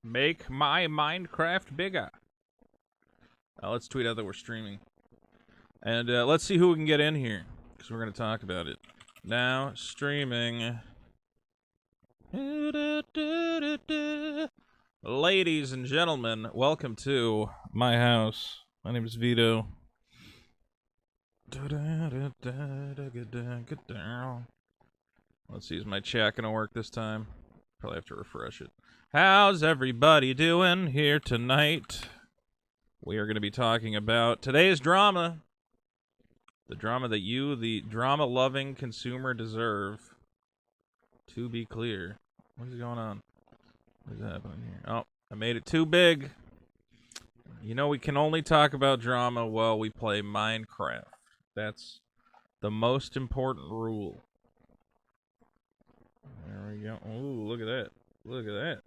Make my Minecraft bigger. Let's tweet out that we're streaming. And let's see who we can get in here, because we're going to talk about it. Now, streaming. Ladies and gentlemen, welcome to my house. My name is Vito. Let's see, is my chat going to work this time? Probably have to refresh it. How's everybody doing here tonight? We are going to be talking about today's drama. The drama that you, the drama-loving consumer, deserve. To be clear. What is going on? What is happening here? Oh, I made it too big. You know, we can only talk about drama while we play Minecraft. That's the most important rule. There we go. Ooh, look at that. Look at that.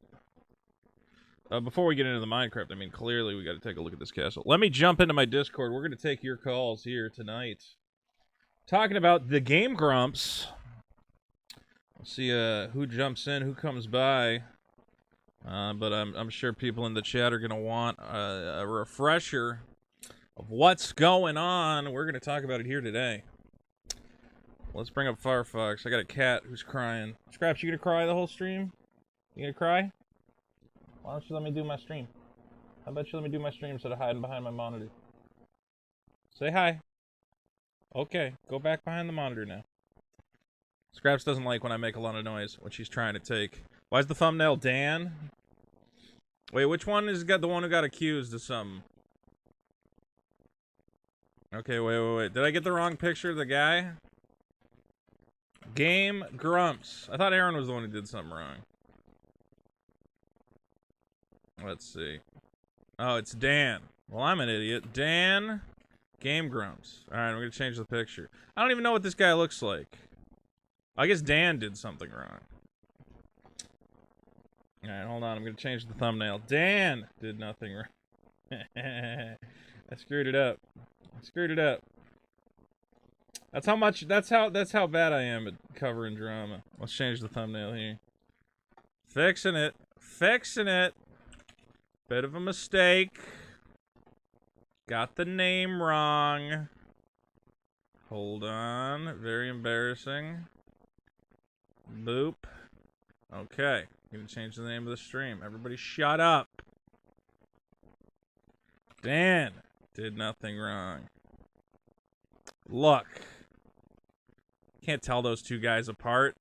Before we get into the Minecraft, I mean, clearly we got to take a look at this castle. Let me jump into my Discord. We're going to take your calls here tonight. Talking about the GameGrumps. We'll see who jumps in, who comes by. But I'm sure people in the chat are going to want a refresher of what's going on. We're going to talk about it here today. Let's bring up Firefox. I got a cat who's crying. Scraps, you going to cry the whole stream? You going to cry? Why don't you let me do my stream? How about you let me do my stream instead of hiding behind my monitor? Say hi. Okay, go back behind the monitor now. Scraps doesn't like when I make a lot of noise when she's trying to take. Why is the thumbnail Dan? Wait, which one is the one who got accused of something? Okay, wait. Did I get the wrong picture of the guy? GameGrumps. I thought Aaron was the one who did something wrong. Let's see. Oh, it's Dan. Well, I'm an idiot. Dan GameGrumps. Alright, I'm going to change the picture. I don't even know what this guy looks like. I guess Dan did something wrong. Alright, hold on. I'm going to change the thumbnail. Dan did nothing wrong. I screwed it up. That's how bad I am at covering drama. Let's change the thumbnail here. Fixing it. Bit of a mistake. Got the name wrong. Hold on. Very embarrassing. Boop. Okay. I'm gonna change the name of the stream. Everybody shut up. Dan did nothing wrong. Look. Can't tell those two guys apart.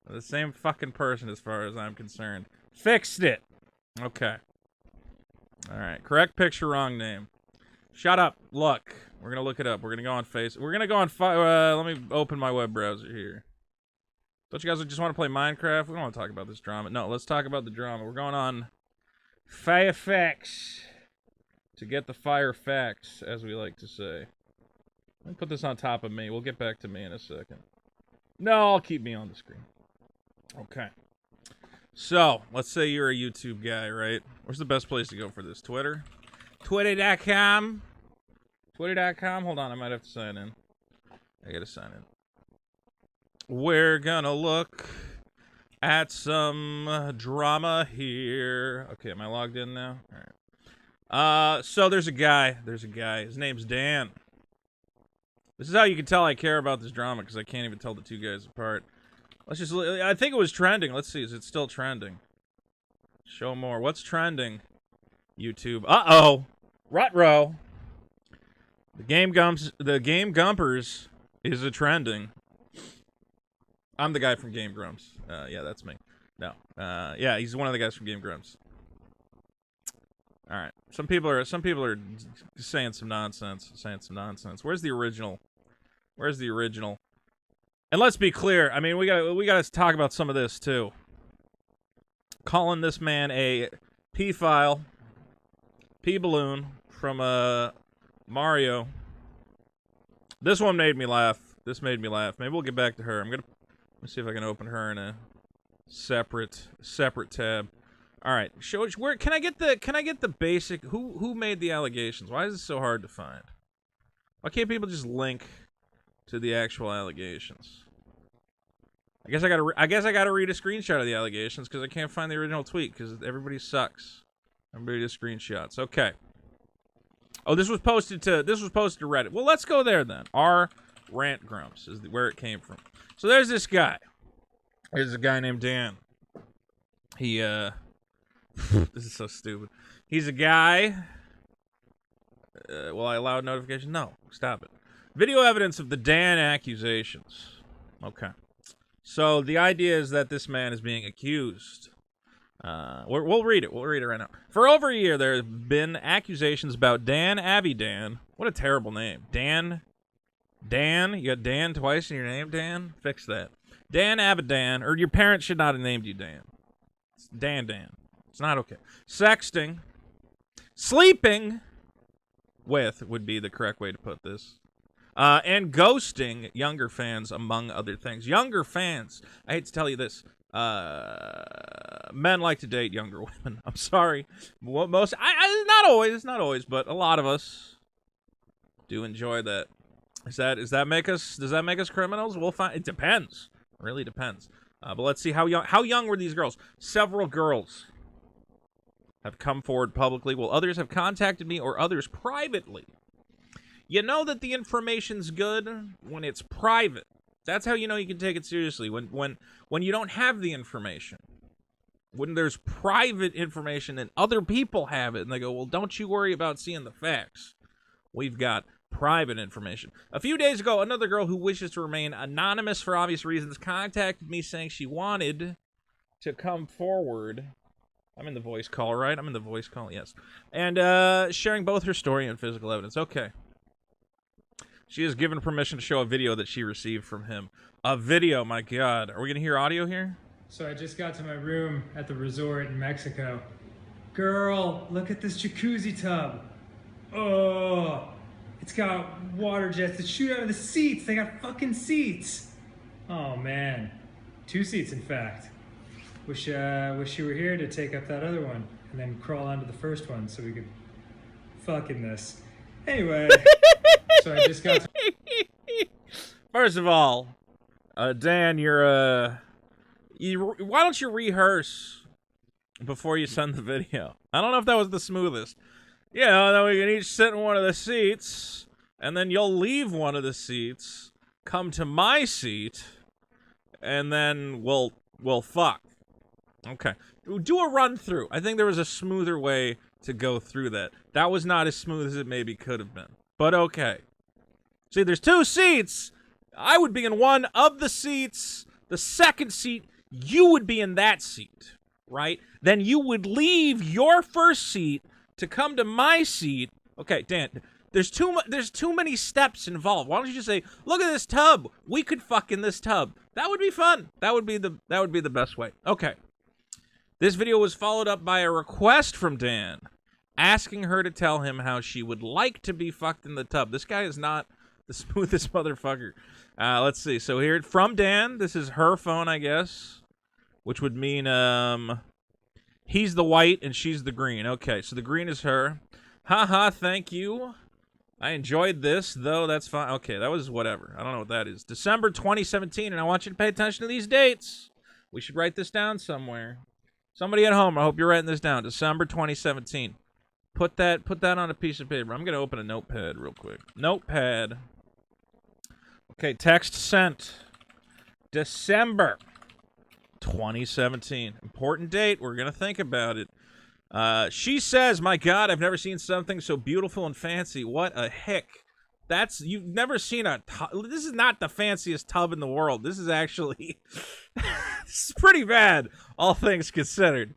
They're the same fucking person as far as I'm concerned. Fixed it. Okay. Alright. Correct picture, wrong name. Shut up. Look. We're gonna look it up. We're gonna go on Face. We're gonna go on let me open my web browser here. Don't you guys just want to play Minecraft? We don't want to talk about this drama. No, let's talk about the drama. We're going on Firefox to get the fire facts, as we like to say. Let me put this on top of me. We'll get back to me in a second. No, I'll keep me on the screen. Okay. So, let's say you're a YouTube guy, right? Where's the best place to go for this? Twitter? Twitter.com? Twitter.com? Hold on, I might have to sign in. I gotta sign in. We're gonna look at some drama here. Okay, am I logged in now? Alright. So there's a guy. His name's Dan. This is how you can tell I care about this drama, because I can't even tell the two guys apart. Let's just, I think it was trending. Let's see, is it still trending? Show more. What's trending? YouTube. Uh-oh! Rutro! The Game Gumpers is a trending. I'm the guy from GameGrumps. Yeah, that's me. No. Yeah, he's one of the guys from GameGrumps. Alright. Some people are saying some nonsense. Where's the original? And let's be clear, I mean, we gotta talk about some of this, too. Calling this man a P-file, P-balloon from, Mario. This one made me laugh. Maybe we'll get back to her. Let me see if I can open her in a separate tab. All right, where can I get the basic? Who made the allegations? Why is it so hard to find? Why can't people just link to the actual allegations? I guess I gotta read a screenshot of the allegations because I can't find the original tweet because everybody sucks. Everybody does screenshots. Okay. Oh, this was posted to Reddit. Well, let's go there then. Our rant grumps is where it came from. So there's this guy. There's a guy named Dan. He this is so stupid. He's a guy. Will I allow notification? No, stop it. Video evidence of the Dan accusations. Okay. So the idea is that this man is being accused. We'll read it. We'll read it right now. For over a year, there have been accusations about Dan Avidan. What a terrible name. Dan. You got Dan twice in your name, Dan? Fix that. Dan Avidan, or your parents should not have named you Dan. It's Dan. It's not okay. Sexting. Sleeping with would be the correct way to put this. And ghosting younger fans, among other things. Younger fans. I hate to tell you this. Men like to date younger women. I'm sorry. Not always, but a lot of us do enjoy that. Does that make us criminals? We'll find. It depends. It really depends. But let's see how young were these girls? Several girls have come forward publicly, while others have contacted me or others privately. You know that the information's good when it's private. That's how you know you can take it seriously. When you don't have the information. When there's private information and other people have it and they go, well, don't you worry about seeing the facts. We've got private information. A few days ago, another girl who wishes to remain anonymous for obvious reasons contacted me saying she wanted to come forward. I'm in the voice call, right? I'm in the voice call, yes. And sharing both her story and physical evidence. Okay. She is given permission to show a video that she received from him. A video, my God. Are we going to hear audio here? So I just got to my room at the resort in Mexico. Girl, look at this jacuzzi tub. Oh, it's got water jets that shoot out of the seats. They got fucking seats. Oh, man. 2 seats, in fact. Wish you were here to take up that other one and then crawl onto the first one so we could fuck in this. Anyway, so I just got to... First of all, Dan, why don't you rehearse before you send the video? I don't know if that was the smoothest. Yeah, then we can each sit in one of the seats, and then you'll leave one of the seats, come to my seat, and then we'll fuck. Okay. Do a run through. I think there was a smoother way to go through that. That was not as smooth as it maybe could have been. But okay. See, there's 2 seats. I would be in one of the seats. The second seat, you would be in that seat, right? Then you would leave your first seat to come to my seat. Okay, Dan, there's too many steps involved. Why don't you just say, look at this tub. We could fuck in this tub. That would be fun. That would be the best way. Okay. This video was followed up by a request from Dan asking her to tell him how she would like to be fucked in the tub. This guy is not the smoothest motherfucker. Let's see. So here, from Dan, this is her phone, I guess, which would mean he's the white and she's the green. Okay, so the green is her. Haha, thank you. I enjoyed this, though. That's fine. Okay, that was whatever. I don't know what that is. December 2017, and I want you to pay attention to these dates. We should write this down somewhere. Somebody at home, I hope you're writing this down. December 2017. Put that on a piece of paper. I'm going to open a notepad real quick. Notepad. Okay, text sent. December 2017. Important date. We're going to think about it. She says, my God, I've never seen something so beautiful and fancy. What a hick. You've never seen a tub. This is not the fanciest tub in the world. This is actually, this is pretty bad, all things considered.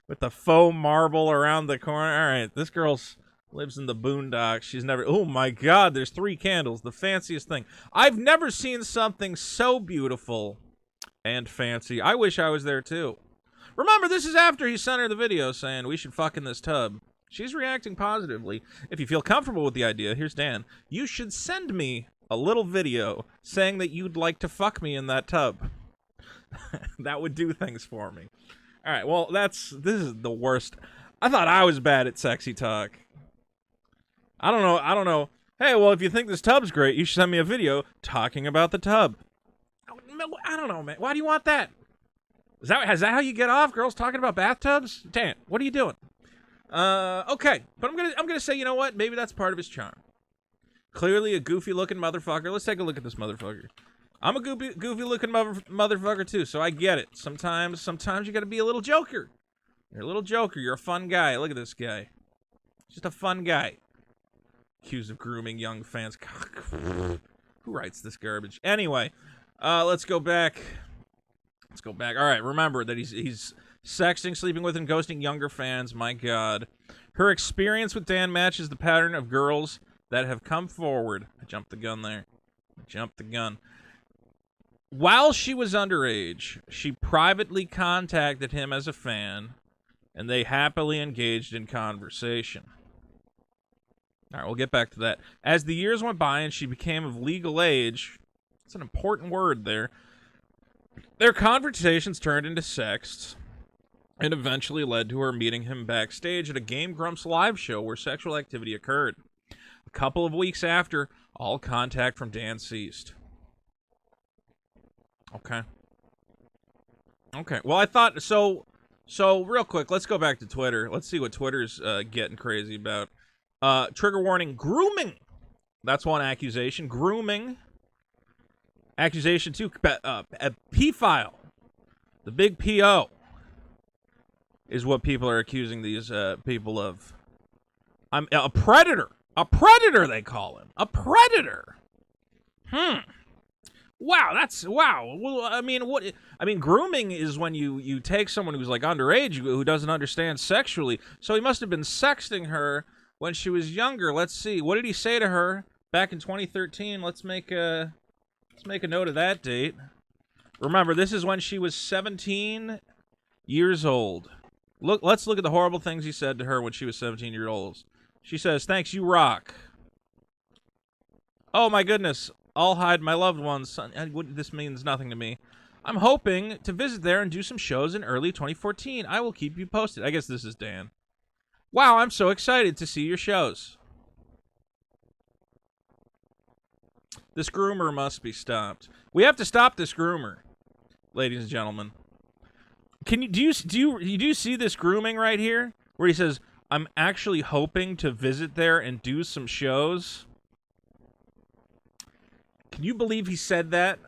With the faux marble around the corner. All right, this girl lives in the boondocks. She's never, oh my God, there's 3 candles. The fanciest thing. I've never seen something so beautiful and fancy. I wish I was there too. Remember, this is after he sent her the video saying we should fuck in this tub. She's reacting positively. If you feel comfortable with the idea, here's Dan. You should send me a little video saying that you'd like to fuck me in that tub. That would do things for me. All right, well, this is the worst. I thought I was bad at sexy talk. I don't know. Hey, well, if you think this tub's great, you should send me a video talking about the tub. I don't know, man. Why do you want that? Is that how you get off? Girls talking about bathtubs? Dan, what are you doing? Okay, but I'm gonna say, you know what? Maybe that's part of his charm. Clearly a goofy-looking motherfucker. Let's take a look at this motherfucker. I'm a goofy-looking motherfucker too, so I get it. Sometimes you gotta be a little joker. You're a little joker. You're a fun guy. Look at this guy. Just a fun guy. Accused of grooming young fans. Who writes this garbage? Anyway, let's go back. All right, remember that he's sexting, sleeping with, and ghosting younger fans. My God. Her experience with Dan matches the pattern of girls that have come forward. I jumped the gun there. While she was underage, she privately contacted him as a fan, and they happily engaged in conversation. All right, we'll get back to that. As the years went by and she became of legal age, that's an important word there, their conversations turned into sex and eventually led to her meeting him backstage at a GameGrumps live show where sexual activity occurred. A couple of weeks after, all contact from Dan ceased. Okay. Well, I thought so real quick, let's go back to Twitter. Let's see what Twitter's getting crazy about. Trigger warning, grooming. That's one accusation. Grooming. Accusation 2, a P-file. The big P.O. is what people are accusing these people of. I'm a predator. A predator, they call him. A predator. Wow. Well, I mean, grooming is when you take someone who's like underage, who doesn't understand sexually. So he must have been sexting her when she was younger. Let's see. What did he say to her back in 2013? Let's make a note of that date. Remember, this is when she was 17 years old. Let's look at the horrible things he said to her when she was 17 years old. She says, "Thanks, you rock." Oh my goodness. I'll hide my loved ones. This means nothing to me. I'm hoping to visit there and do some shows in early 2014. I will keep you posted. I guess this is Dan. Wow, I'm so excited to see your shows. This groomer must be stopped. We have to stop this groomer, ladies and gentlemen. Do you see this grooming right here? Where he says, I'm actually hoping to visit there and do some shows. Can you believe he said that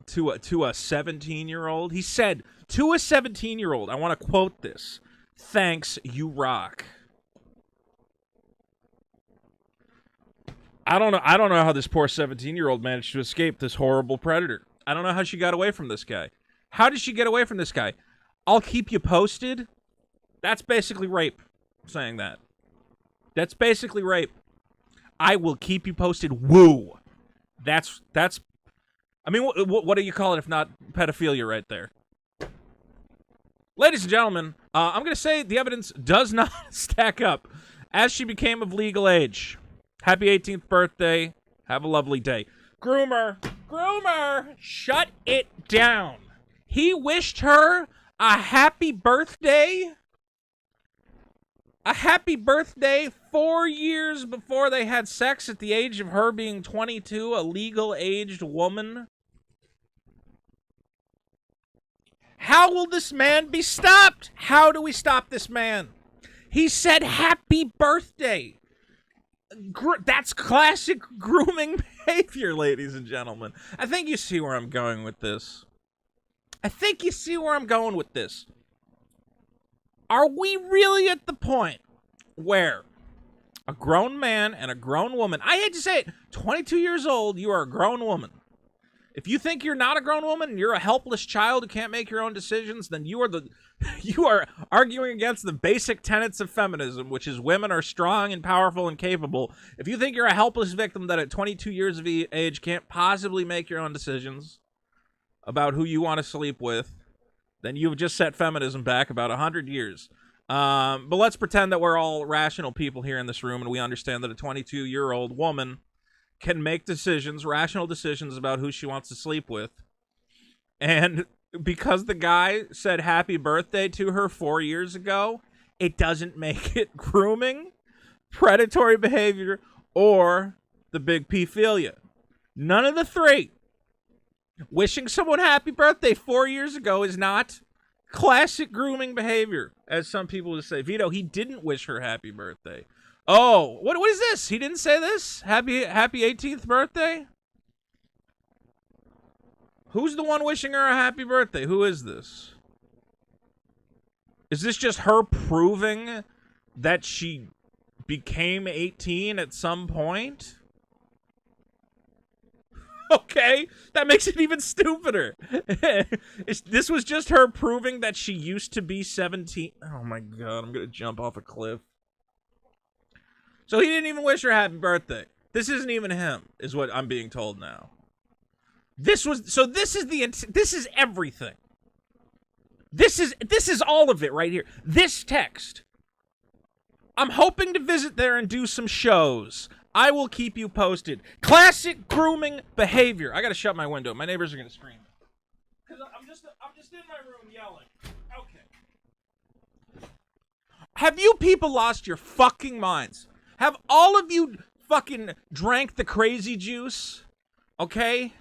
to a 17-year-old? He said to a 17-year-old, I want to quote this. Thanks, you rock. I don't know how this poor 17-year-old managed to escape this horrible predator. I don't know how she got away from this guy. How did she get away from this guy? I'll keep you posted. That's basically rape, saying that. That's basically rape. I will keep you posted. Woo. That's. I mean, what do you call it if not pedophilia right there? Ladies and gentlemen, I'm going to say the evidence does not stack up. As she became of legal age. Happy 18th birthday. Have a lovely day. Groomer, shut it down. He wished her a happy birthday. A happy birthday 4 years before they had sex at the age of her being 22, a legal-aged woman. How will this man be stopped? How do we stop this man? He said happy birthday. That's classic grooming behavior, ladies and gentlemen. I think you see where I'm going with this. Are we really at the point where a grown man and a grown woman, I hate to say it, 22 years old, you are a grown woman. If you think you're not a grown woman and you're a helpless child who can't make your own decisions, then you are arguing against the basic tenets of feminism, which is women are strong and powerful and capable. If you think you're a helpless victim that at 22 years of age can't possibly make your own decisions about who you want to sleep with, then you've just set feminism back about 100 years. But let's pretend that we're all rational people here in this room and we understand that a 22-year-old woman can make decisions, rational decisions about who she wants to sleep with. And because the guy said happy birthday to her 4 years ago, it doesn't make it grooming, predatory behavior, or the big pedophilia. None of the three. Wishing someone happy birthday 4 years ago is not classic grooming behavior, as some people would say. Vito, he didn't wish her happy birthday. Oh, what is this? He didn't say this? Happy 18th birthday? Who's the one wishing her a happy birthday? Who is this? Is this just her proving that she became 18 at some point? Okay, that makes it even stupider. This was just her proving that she used to be 17. Oh my god, I'm gonna jump off a cliff. So he didn't even wish her happy birthday. This isn't even him, is what I'm being told now. This is everything. This is all of it right here. This text. I'm hoping to visit there and do some shows. I will keep you posted. Classic grooming behavior. I gotta shut my window. My neighbors are gonna scream. Cause I'm just in my room yelling. Okay. Have you people lost your fucking minds? Have all of you fucking drank the crazy juice? Okay?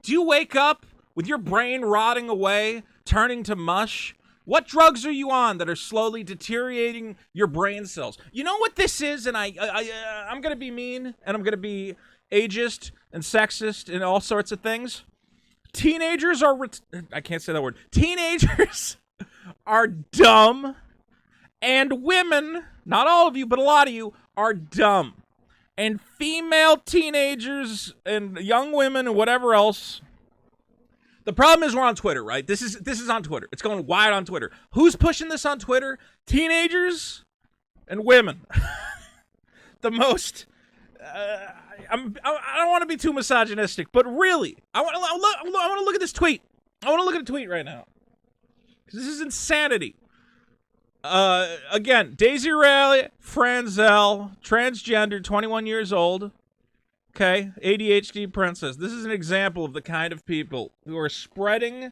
Do you wake up with your brain rotting away, turning to mush? What drugs are you on that are slowly deteriorating your brain cells? You know what this is, and I'm going to be mean, and I'm going to be ageist and sexist and all sorts of things. Teenagers are... I can't say that word. Teenagers are dumb, and women, not all of you, but a lot of you, are dumb. And female teenagers and young women and whatever else... The problem is we're on Twitter, right? This is on Twitter. It's going wide on Twitter. Who's pushing this on Twitter? Teenagers and women. The most... I don't want to be too misogynistic, but really, I want to look at this tweet. I want to look at a tweet right now. Because this is insanity. Again, Daisy Ray Franzel, transgender, 21 years old. Okay, ADHD princess. This is an example of the kind of people who are spreading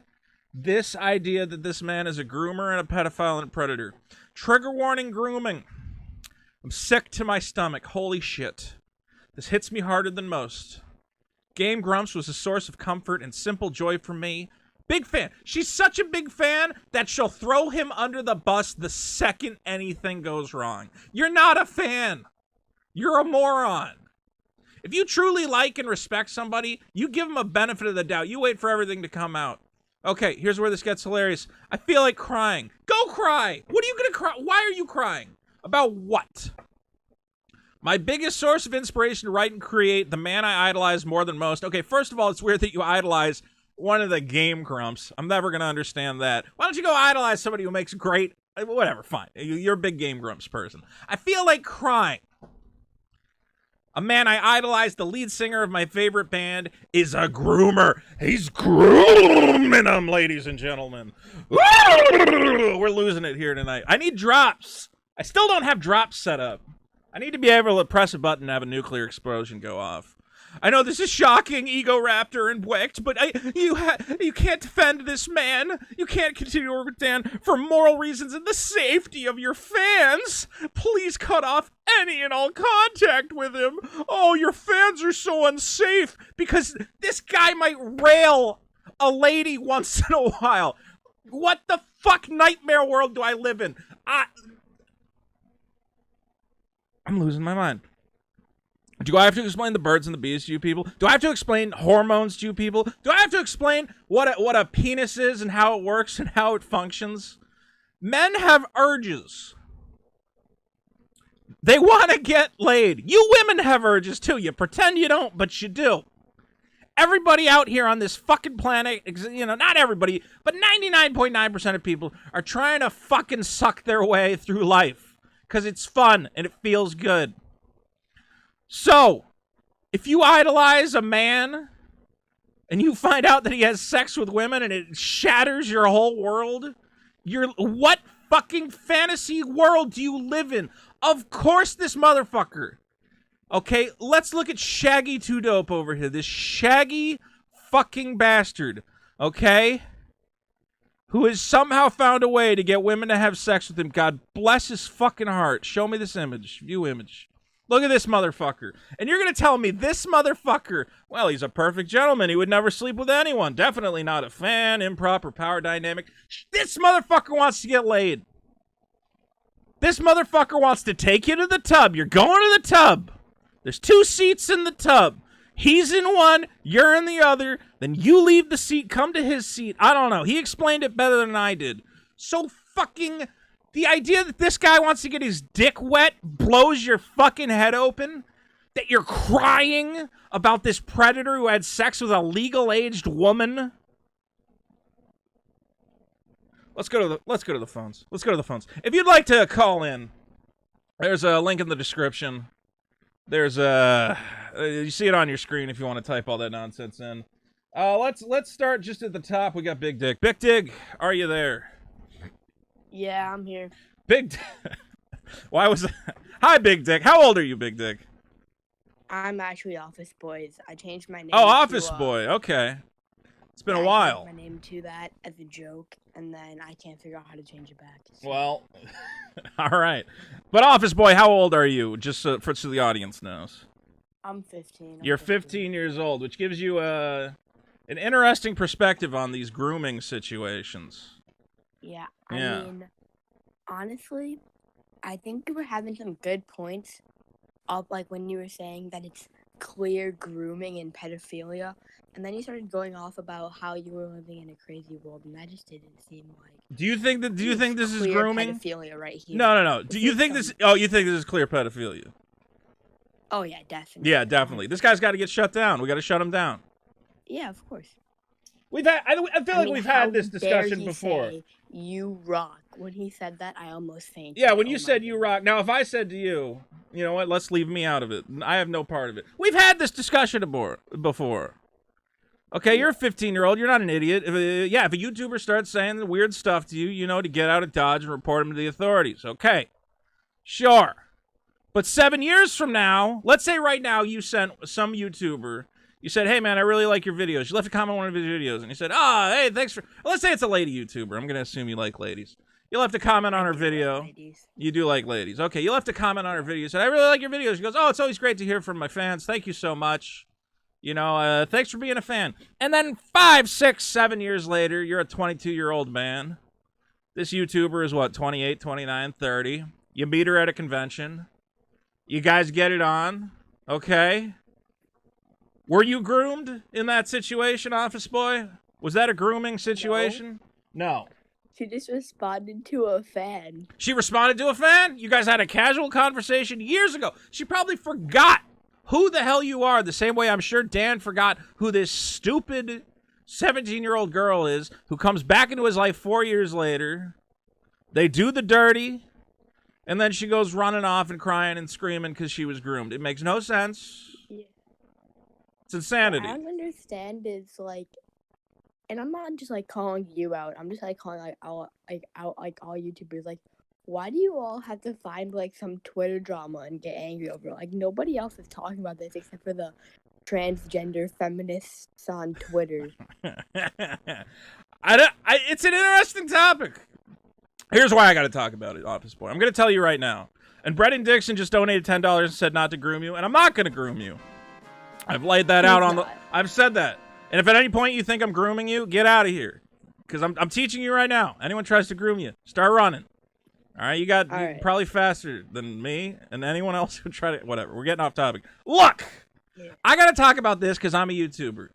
this idea that this man is a groomer and a pedophile and a predator. Trigger warning grooming. I'm sick to my stomach. Holy shit. This hits me harder than most. GameGrumps was a source of comfort and simple joy for me. Big fan. She's such a big fan that she'll throw him under the bus the second anything goes wrong. You're not a fan. You're a moron. If you truly like and respect somebody, you give them a benefit of the doubt. You wait for everything to come out. Okay, here's where this gets hilarious. I feel like crying. Go cry. What are you going to cry? Why are you crying? About what? My biggest source of inspiration to write and create, the man I idolize more than most. Okay, first of all, it's weird that you idolize one of the GameGrumps. I'm never going to understand that. Why don't you go idolize somebody who makes great... Whatever, fine. You're a big GameGrumps person. I feel like crying. A man I idolize, the lead singer of my favorite band, is a groomer. He's grooming them, ladies and gentlemen. We're losing it here tonight. I need drops. I still don't have drops set up. I need to be able to press a button and have a nuclear explosion go off. I know this is shocking, Ego Raptor and Wecht, but you can't defend this man. You can't continue to stand for moral reasons and the safety of your fans. Please cut off any and all contact with him. Oh, your fans are so unsafe because this guy might rail a lady once in a while. What the fuck nightmare world do I live in? I'm losing my mind. Do I have to explain the birds and the bees to you people? Do I have to explain hormones to you people? Do I have to explain what a penis is and how it works and how it functions? Men have urges. They want to get laid. You women have urges too. You pretend you don't, but you do. Everybody out here on this fucking planet, you know, not everybody, but 99.9% of people are trying to fucking suck their way through life because it's fun and it feels good. So, if you idolize a man and you find out that he has sex with women and it shatters your whole world, what fucking fantasy world do you live in? Of course this motherfucker. Okay, let's look at Shaggy 2 Dope over here. This shaggy fucking bastard, okay? Who has somehow found a way to get women to have sex with him. God bless his fucking heart. Show me this image. View image. Look at this motherfucker. And you're going to tell me this motherfucker, well, he's a perfect gentleman. He would never sleep with anyone. Definitely not a fan, improper power dynamic. This motherfucker wants to get laid. This motherfucker wants to take you to the tub. You're going to the tub. There's 2 seats in the tub. He's in one, you're in the other. Then you leave the seat, come to his seat. I don't know. He explained it better than I did. So fucking... The idea that this guy wants to get his dick wet blows your fucking head open. That you're crying about this predator who had sex with a legal-aged woman. Let's go to the phones. Let's go to the phones. If you'd like to call in, there's a link in the description. There's you see it on your screen if you want to type all that nonsense in. Let's start just at the top. We got Big Dick. Big Dick, are you there? Yeah, I'm here. Big Why was Hi, Big Dick. How old are you, Big Dick? I'm actually Office Boys. I changed my name. Oh, Office Boy. Okay. It's been a while. I changed my name to that as a joke, and then I can't figure out how to change it back. So. Well, all right. But Office Boy, how old are you? Just so the audience knows. I'm 15. You're 15 years old, which gives you an interesting perspective on these grooming situations. Yeah, I mean, honestly, I think you were having some good points up, like when you were saying that it's clear grooming and pedophilia, and then you started going off about how you were living in a crazy world, and that just didn't seem like. Do you think this is grooming? Pedophilia right here. No. Do you think this? Oh, you think this is clear pedophilia? Oh yeah, definitely. Yeah, definitely. This guy's got to get shut down. We got to shut him down. Yeah, of course. I feel like we've had this discussion before. Say, you rock. When he said that, I almost fainted. Yeah, when you said you rock. Now, if I said to you, you know what, let's leave me out of it. I have no part of it. We've had this discussion before. Okay, you're a 15-year-old. You're not an idiot. If a YouTuber starts saying weird stuff to you, you know to get out of Dodge and report him to the authorities. Okay, sure. But 7 years from now, let's say right now you sent some YouTuber... You said, hey, man, I really like your videos. You left a comment on one of his videos, and you said, hey, thanks for... Well, let's say it's a lady YouTuber. I'm going to assume you like ladies. You left a comment on her video. You do like ladies. Okay, you left a comment on her video. You said, I really like your videos. She goes, oh, it's always great to hear from my fans. Thank you so much. You know, thanks for being a fan. And then 5, 6, 7 years later, you're a 22-year-old man. This YouTuber is, what, 28, 29, 30. You meet her at a convention. You guys get it on. Okay. Were you groomed in that situation, Office Boy? Was that a grooming situation? No. She just responded to a fan. She responded to a fan? You guys had a casual conversation years ago. She probably forgot who the hell you are, the same way I'm sure Dan forgot who this stupid 17-year-old girl is who comes back into his life 4 years later. They do the dirty, and then she goes running off and crying and screaming because she was groomed. It makes no sense. Yeah. It's insanity. What I don't understand is like, and I'm not just like calling you out. I'm just like calling out all YouTubers. Like, why do you all have to find like some Twitter drama and get angry over it? Like nobody else is talking about this except for the transgender feminists on Twitter. It's an interesting topic. Here's why I got to talk about it, Office Boy. I'm going to tell you right now. And Brendan Dixon just donated $10 and said not to groom you, and I'm not going to groom you. I've laid that out on the... I've said that. And if at any point you think I'm grooming you, get out of here. Because I'm teaching you right now. Anyone tries to groom you, start running. All right? You're probably faster than me and anyone else who try to... Whatever. We're getting off topic. Look! Yeah. I got to talk about this because I'm a YouTuber.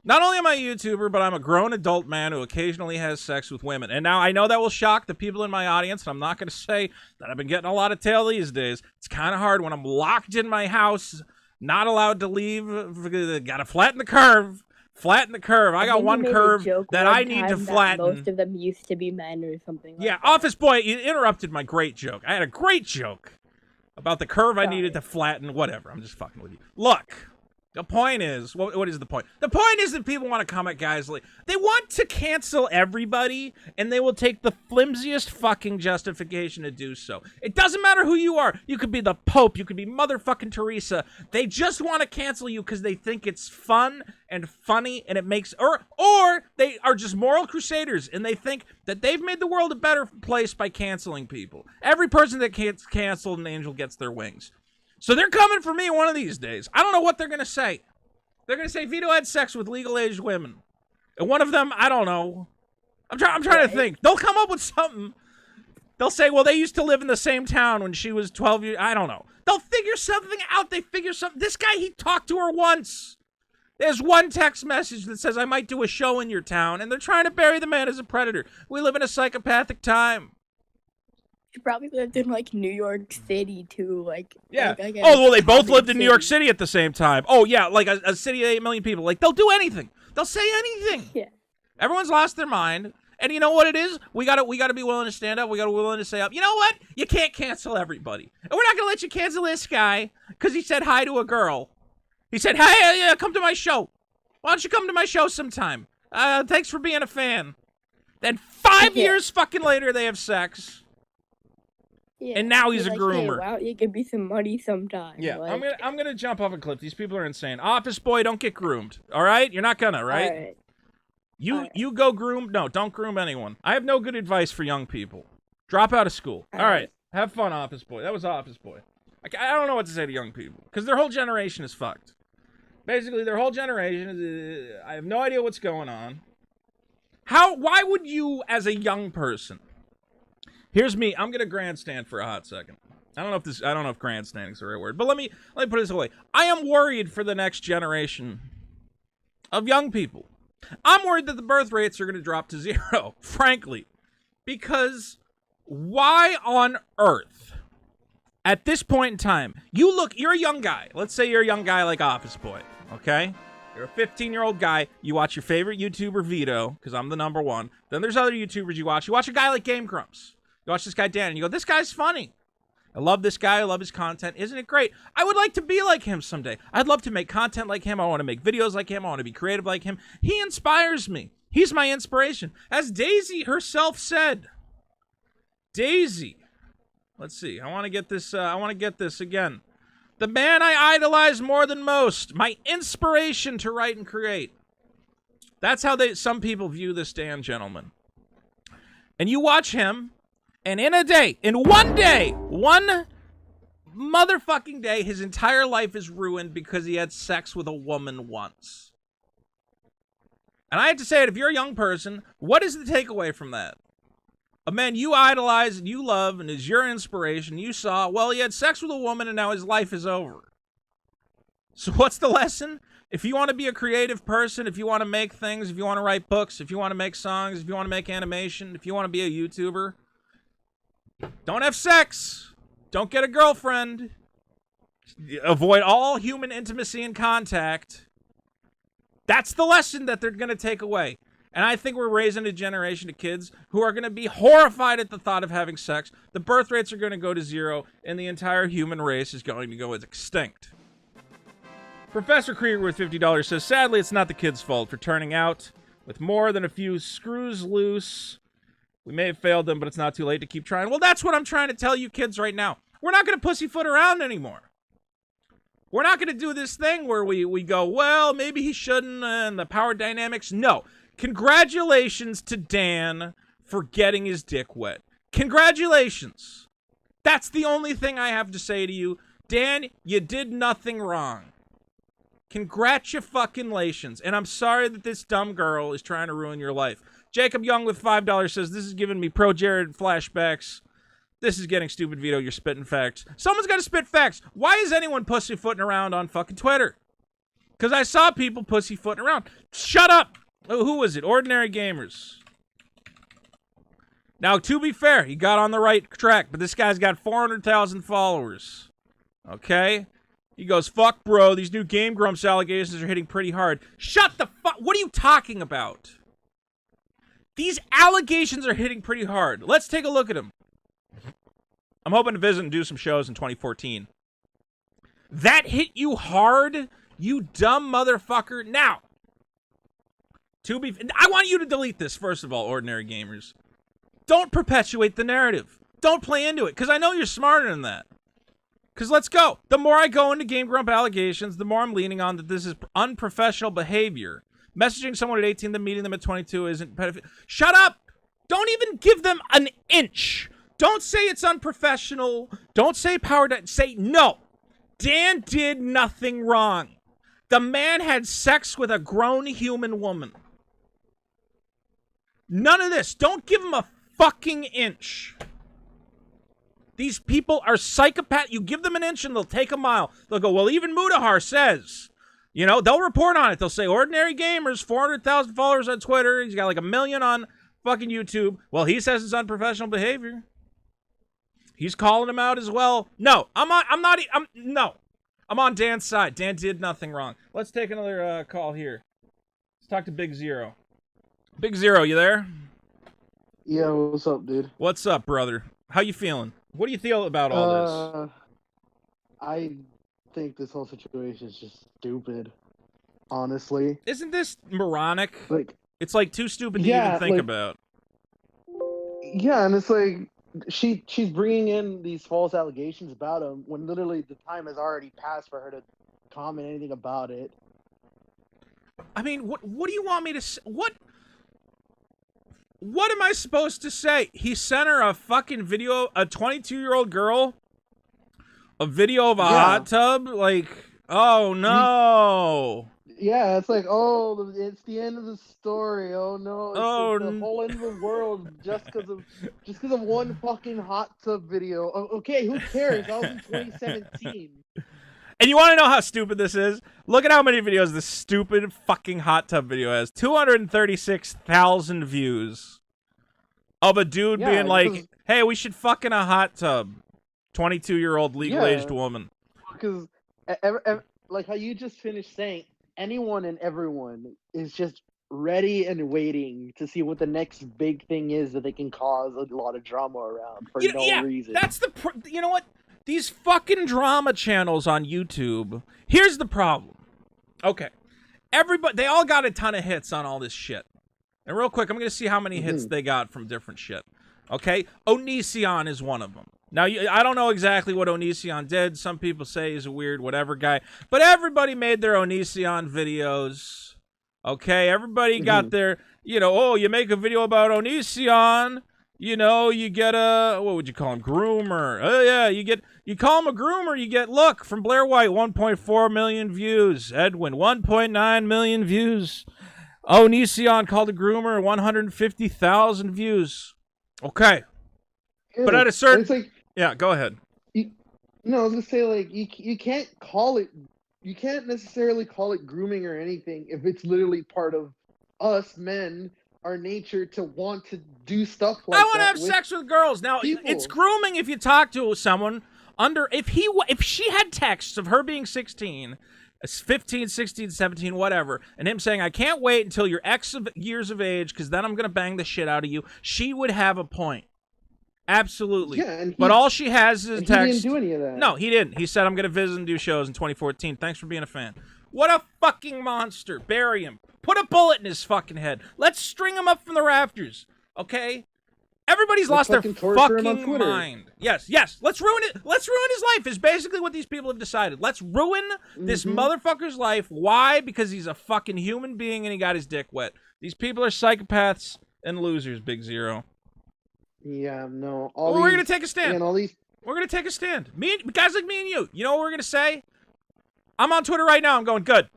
Not only am I a YouTuber, but I'm a grown adult man who occasionally has sex with women. And now I know that will shock the people in my audience, and I'm not going to say that I've been getting a lot of tail these days. It's kind of hard when I'm locked in my house, not allowed to leave. Got to flatten the curve. Flatten the curve. I got one curve that I need to flatten. Most of them used to be men or something like yeah, that. Office Boy, you interrupted my great joke. I had a great joke about the curve I needed to flatten. Whatever. I'm just fucking with you. Look. The point is, what is the point? The point is that people want to come at guys like, they want to cancel everybody, and they will take the flimsiest fucking justification to do so. It doesn't matter who you are. You could be the Pope. You could be motherfucking Teresa. They just want to cancel you because they think it's fun and funny, and it makes, or they are just moral crusaders, and they think that they've made the world a better place by canceling people. Every person that gets canceled, an angel gets their wings. So they're coming for me one of these days. I don't know what they're going to say. They're going to say Vito had sex with legal-aged women. And one of them, I don't know. I'm trying to think. They'll come up with something. They'll say, well, they used to live in the same town when she was 12 years. I don't know. They'll figure something out. They figure something. This guy, he talked to her once. There's one text message that says, I might do a show in your town. And they're trying to bury the man as a predator. We live in a psychopathic time. She probably lived in, like, New York City, too. Like, yeah. Like, oh, well, they both lived in New York City at the same time. Oh, yeah, like a city of 8 million people. Like, they'll do anything. They'll say anything. Yeah. Everyone's lost their mind. And you know what it is? We gotta be willing to stand up. We gotta be willing to say up. You know what? You can't cancel everybody. And we're not gonna let you cancel this guy because he said hi to a girl. He said, hey, yeah, come to my show. Why don't you come to my show sometime? Thanks for being a fan. Then 5 years fucking later, they have sex. Yeah, and now he's a like, groomer. Hey, why don't you give me some money sometime? Yeah, like, I'm gonna jump off a cliff. These people are insane. Office boy, don't get groomed. All right, you're not gonna, right? All right. You go groom. No, don't groom anyone. I have no good advice for young people. Drop out of school. All right. Have fun, office boy. That was office boy. I don't know what to say to young people because their whole generation is fucked. Basically, their whole generation is. I have no idea what's going on. Why would you, as a young person? Here's me. I'm gonna grandstand for a hot second. I don't know if grandstanding is the right word, but let me put it this way. I am worried for the next generation of young people. I'm worried that the birth rates are going to drop to 0, frankly. Because why on earth, at this point in time, you're a young guy. Let's say you're a young guy like Office Boy, okay? You're a 15-year-old guy. You watch your favorite YouTuber, Vito, because I'm the number one. Then there's other YouTubers you watch. You watch a guy like GameGrumps. You watch this guy, Dan, and you go, this guy's funny. I love this guy. I love his content. Isn't it great? I would like to be like him someday. I'd love to make content like him. I want to make videos like him. I want to be creative like him. He inspires me. He's my inspiration. As Daisy herself said. Daisy. Let's see. I want to get this again. The man I idolize more than most. My inspiration to write and create. That's how some people view this Dan gentleman. And you watch him. And in one motherfucking day, his entire life is ruined because he had sex with a woman once. And I have to say it, if you're a young person, what is the takeaway from that? A man you idolize and you love and is your inspiration, you saw, well, he had sex with a woman and now his life is over. So what's the lesson? If you want to be a creative person, if you want to make things, if you want to write books, if you want to make songs, if you want to make animation, if you want to be a YouTuber, don't have sex. Don't get a girlfriend. Avoid all human intimacy and contact. That's the lesson that they're going to take away. And I think we're raising a generation of kids who are going to be horrified at the thought of having sex. The birth rates are going to go to 0, and the entire human race is going to go extinct. Professor Krieger with $50 says, sadly, it's not the kids' fault for turning out with more than a few screws loose. We may have failed them, but it's not too late to keep trying. Well, that's what I'm trying to tell you kids right now. We're not going to pussyfoot around anymore. We're not going to do this thing where we go, well, maybe he shouldn't, and the power dynamics. No. Congratulations to Dan for getting his dick wet. Congratulations. That's the only thing I have to say to you. Dan, you did nothing wrong. Congratulations. And I'm sorry that this dumb girl is trying to ruin your life. Jacob Young with $5 says, this is giving me pro-Jared flashbacks. This is getting stupid, Vito. You're spitting facts. Someone's got to spit facts. Why is anyone pussyfooting around on fucking Twitter? Because I saw people pussyfooting around. Shut up. Oh, who was it? Ordinary Gamers. Now, to be fair, he got on the right track, but this guy's got 400,000 followers. Okay? He goes, fuck, bro. These new GameGrumps allegations are hitting pretty hard. Shut the fuck. What are you talking about? These allegations are hitting pretty hard. Let's take a look at them. I'm hoping to visit and do some shows in 2014. That hit you hard, you dumb motherfucker. Now, I want you to delete this, first of all, Ordinary Gamers. Don't perpetuate the narrative. Don't play into it, because I know you're smarter than that. Because let's go. The more I go into Game Grump allegations, the more I'm leaning on that this is unprofessional behavior. Messaging someone at 18, then meeting them at 22 isn't pedophilia. Shut up! Don't even give them an inch. Don't say it's unprofessional. Don't say say no. Dan did nothing wrong. The man had sex with a grown human woman. None of this. Don't give him a fucking inch. These people are psychopaths. You give them an inch and they'll take a mile. They'll go, well, even Mudahar says. You know, they'll report on it. They'll say, ordinary gamers, 400,000 followers on Twitter. He's got like 1 million on fucking YouTube. Well, he says it's unprofessional behavior. He's calling him out as well. No, I'm on Dan's side. Dan did nothing wrong. Let's take another call here. Let's talk to Big Zero. Big Zero, you there? Yeah, what's up, dude? What's up, brother? How you feeling? What do you feel about all this? I think this whole situation is just stupid. Honestly, Isn't this moronic? like, It's like too stupid to Yeah, even think like- about. yeah, and it's like she's bringing in these false allegations about him when literally the time has already passed for her to comment anything about it. I mean, what do you want me to say? What am I supposed to say? He sent her a fucking video, a 22-year-old girl, a video of a hot tub? Like, oh no. Yeah, it's like, oh, it's the end of the story. Oh no, it's the whole end of the world just because of one fucking hot tub video. Okay, who cares? That was in 2017. And you want to know how stupid this is? Look at how many videos this stupid fucking hot tub video has. 236,000 views of a dude being like, hey, we should fuck in a hot tub. 22-year-old legal-aged woman. Because, like how you just finished saying, anyone and everyone is just ready and waiting to see what the next big thing is that they can cause a lot of drama around for no reason. That's you know what? These fucking drama channels on YouTube. Here's the problem. Okay. They all got a ton of hits on all this shit. And real quick, I'm going to see how many hits they got from different shit. Okay? Onision is one of them. Now, I don't know exactly what Onision did. Some people say he's a weird whatever guy. But everybody made their Onision videos. Okay? Everybody got their, oh, you make a video about Onision. You get a, what would you call him? Groomer. Oh, yeah, you call him a groomer, you get, look, from Blair White, 1.4 million views. Edwin, 1.9 million views. Onision called a groomer, 150,000 views. Okay. Yeah, But at a certain... it's like, yeah, go ahead. I was gonna say, like, you can't necessarily call it grooming or anything if it's literally part of us men, our nature to want to do stuff like that. I want to have sex with girls. Now, it's grooming if you talk to someone under, if she had texts of her being 16, 15, 16, 17, whatever, and him saying, I can't wait until you're X years of age because then I'm going to bang the shit out of you, she would have a point. Absolutely. Yeah, but all she has is a text. He didn't do any of that. No, he didn't. He said, I'm going to visit and do shows in 2014. Thanks for being a fan. What a fucking monster. Bury him. Put a bullet in his fucking head. Let's string him up from the rafters. Okay? Everybody's lost their fucking mind. Yes. Let's ruin it. Let's ruin his life is basically what these people have decided. Let's ruin this motherfucker's life. Why? Because he's a fucking human being and he got his dick wet. These people are psychopaths and losers, Big Zero. Yeah, no. We're going to take a stand. And all these... We're going to take a stand. Guys like me and you. You know what we're going to say? I'm on Twitter right now. I'm going, good.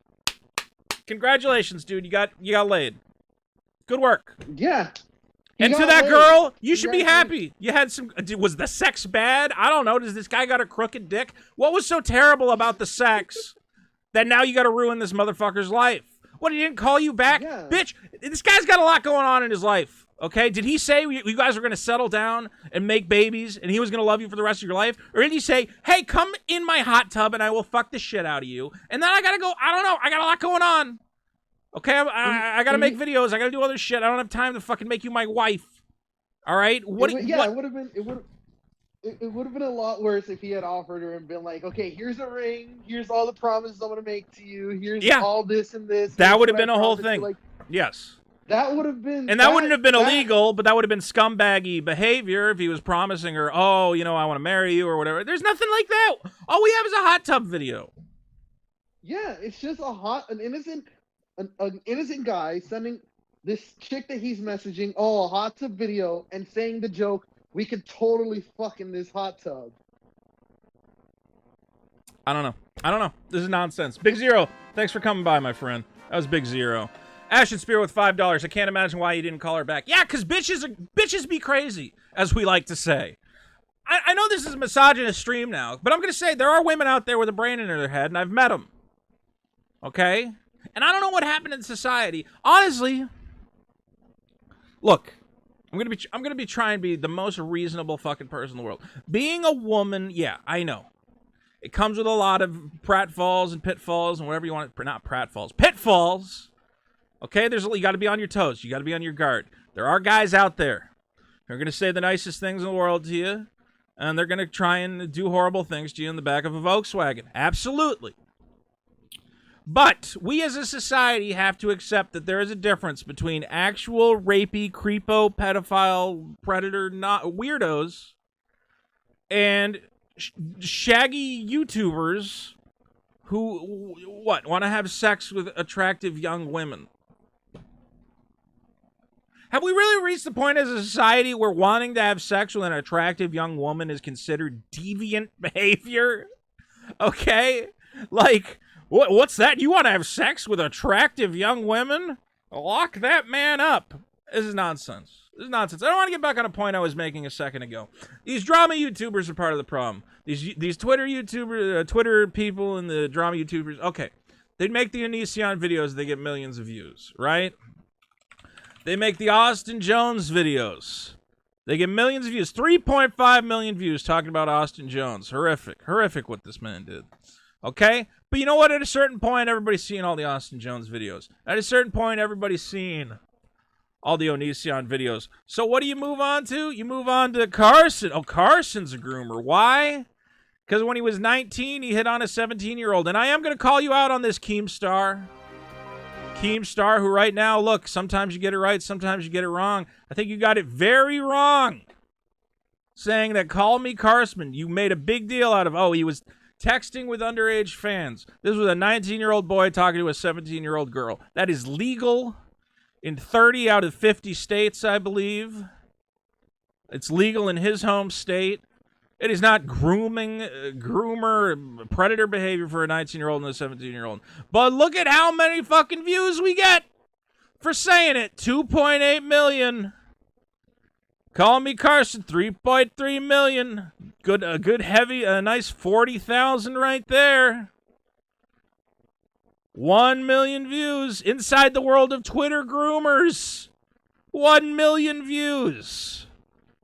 Congratulations, dude. You got laid. Good work. Yeah. And to that girl, you should be happy. You had some... Was the sex bad? I don't know. Does this guy got a crooked dick? What was so terrible about the sex that now you got to ruin this motherfucker's life? What, he didn't call you back? Yeah. Bitch, this guy's got a lot going on in his life. Okay, did he say you guys were going to settle down and make babies and he was going to love you for the rest of your life? Or did he say, hey, come in my hot tub and I will fuck the shit out of you? And then I got to go, I don't know, I got a lot going on. Okay, I got to make videos, I got to do other shit. I don't have time to fucking make you my wife. All right? It would have been a lot worse if he had offered her and been like, okay, here's a ring, here's all the promises I'm going to make to you, here's all this and this. That would have been a whole thing. Like, yes. That would have been... And that wouldn't have been illegal, but that would have been scumbaggy behavior if he was promising her, oh, I want to marry you or whatever. There's nothing like that. All we have is a hot tub video. Yeah, it's just an innocent guy sending this chick that he's messaging, a hot tub video, and saying the joke, we could totally fuck in this hot tub. I don't know. This is nonsense. Big Zero, thanks for coming by, my friend. That was Big Zero. Ashen Spear with $5. I can't imagine why you didn't call her back. Yeah, because bitches be crazy, as we like to say. I know this is a misogynist stream now, but I'm going to say there are women out there with a brain in their head, and I've met them. Okay? And I don't know what happened in society. Honestly, look, I'm gonna be trying to be the most reasonable fucking person in the world. Being a woman, yeah, I know. It comes with a lot of pratfalls and pitfalls and whatever you want. Not pratfalls, pitfalls. Okay, you got to be on your toes. You got to be on your guard. There are guys out there who are gonna say the nicest things in the world to you, and they're gonna try and do horrible things to you in the back of a Volkswagen. Absolutely. But we as a society have to accept that there is a difference between actual rapey, creepo, pedophile, predator, not weirdos, and shaggy YouTubers who, want to have sex with attractive young women. Have we really reached the point as a society where wanting to have sex with an attractive young woman is considered deviant behavior? Okay? Like, what's that? You want to have sex with attractive young women? Lock that man up. This is nonsense. This is nonsense. I don't want to get back on a point I was making a second ago. These drama YouTubers are part of the problem. These Twitter YouTubers, Twitter people and the drama YouTubers, okay. They make the Onision videos, they get millions of views, right? They make the Austin Jones videos. They get millions of views. 3.5 million views talking about Austin Jones. Horrific. Horrific what this man did. Okay? But you know what? At a certain point, everybody's seeing all the Austin Jones videos. At a certain point, everybody's seeing all the Onision videos. So what do you move on to? You move on to Carson. Oh, Carson's a groomer. Why? Because when he was 19, he hit on a 17-year-old. And I am going to call you out on this, Keemstar. Keemstar, who right now, look, sometimes you get it right, sometimes you get it wrong. I think you got it very wrong. Saying that Call Me Carson, you made a big deal out of, he was texting with underage fans. This was a 19-year-old boy talking to a 17-year-old girl. That is legal in 30 out of 50 states, I believe. It's legal in his home state. It is not groomer, predator behavior for a 19-year-old and a 17-year-old. But look at how many fucking views we get for saying it. 2.8 million. Call Me Carson, 3.3 million. Good heavy, a nice 40,000 right there. 1 million views inside the world of Twitter groomers. 1 million views.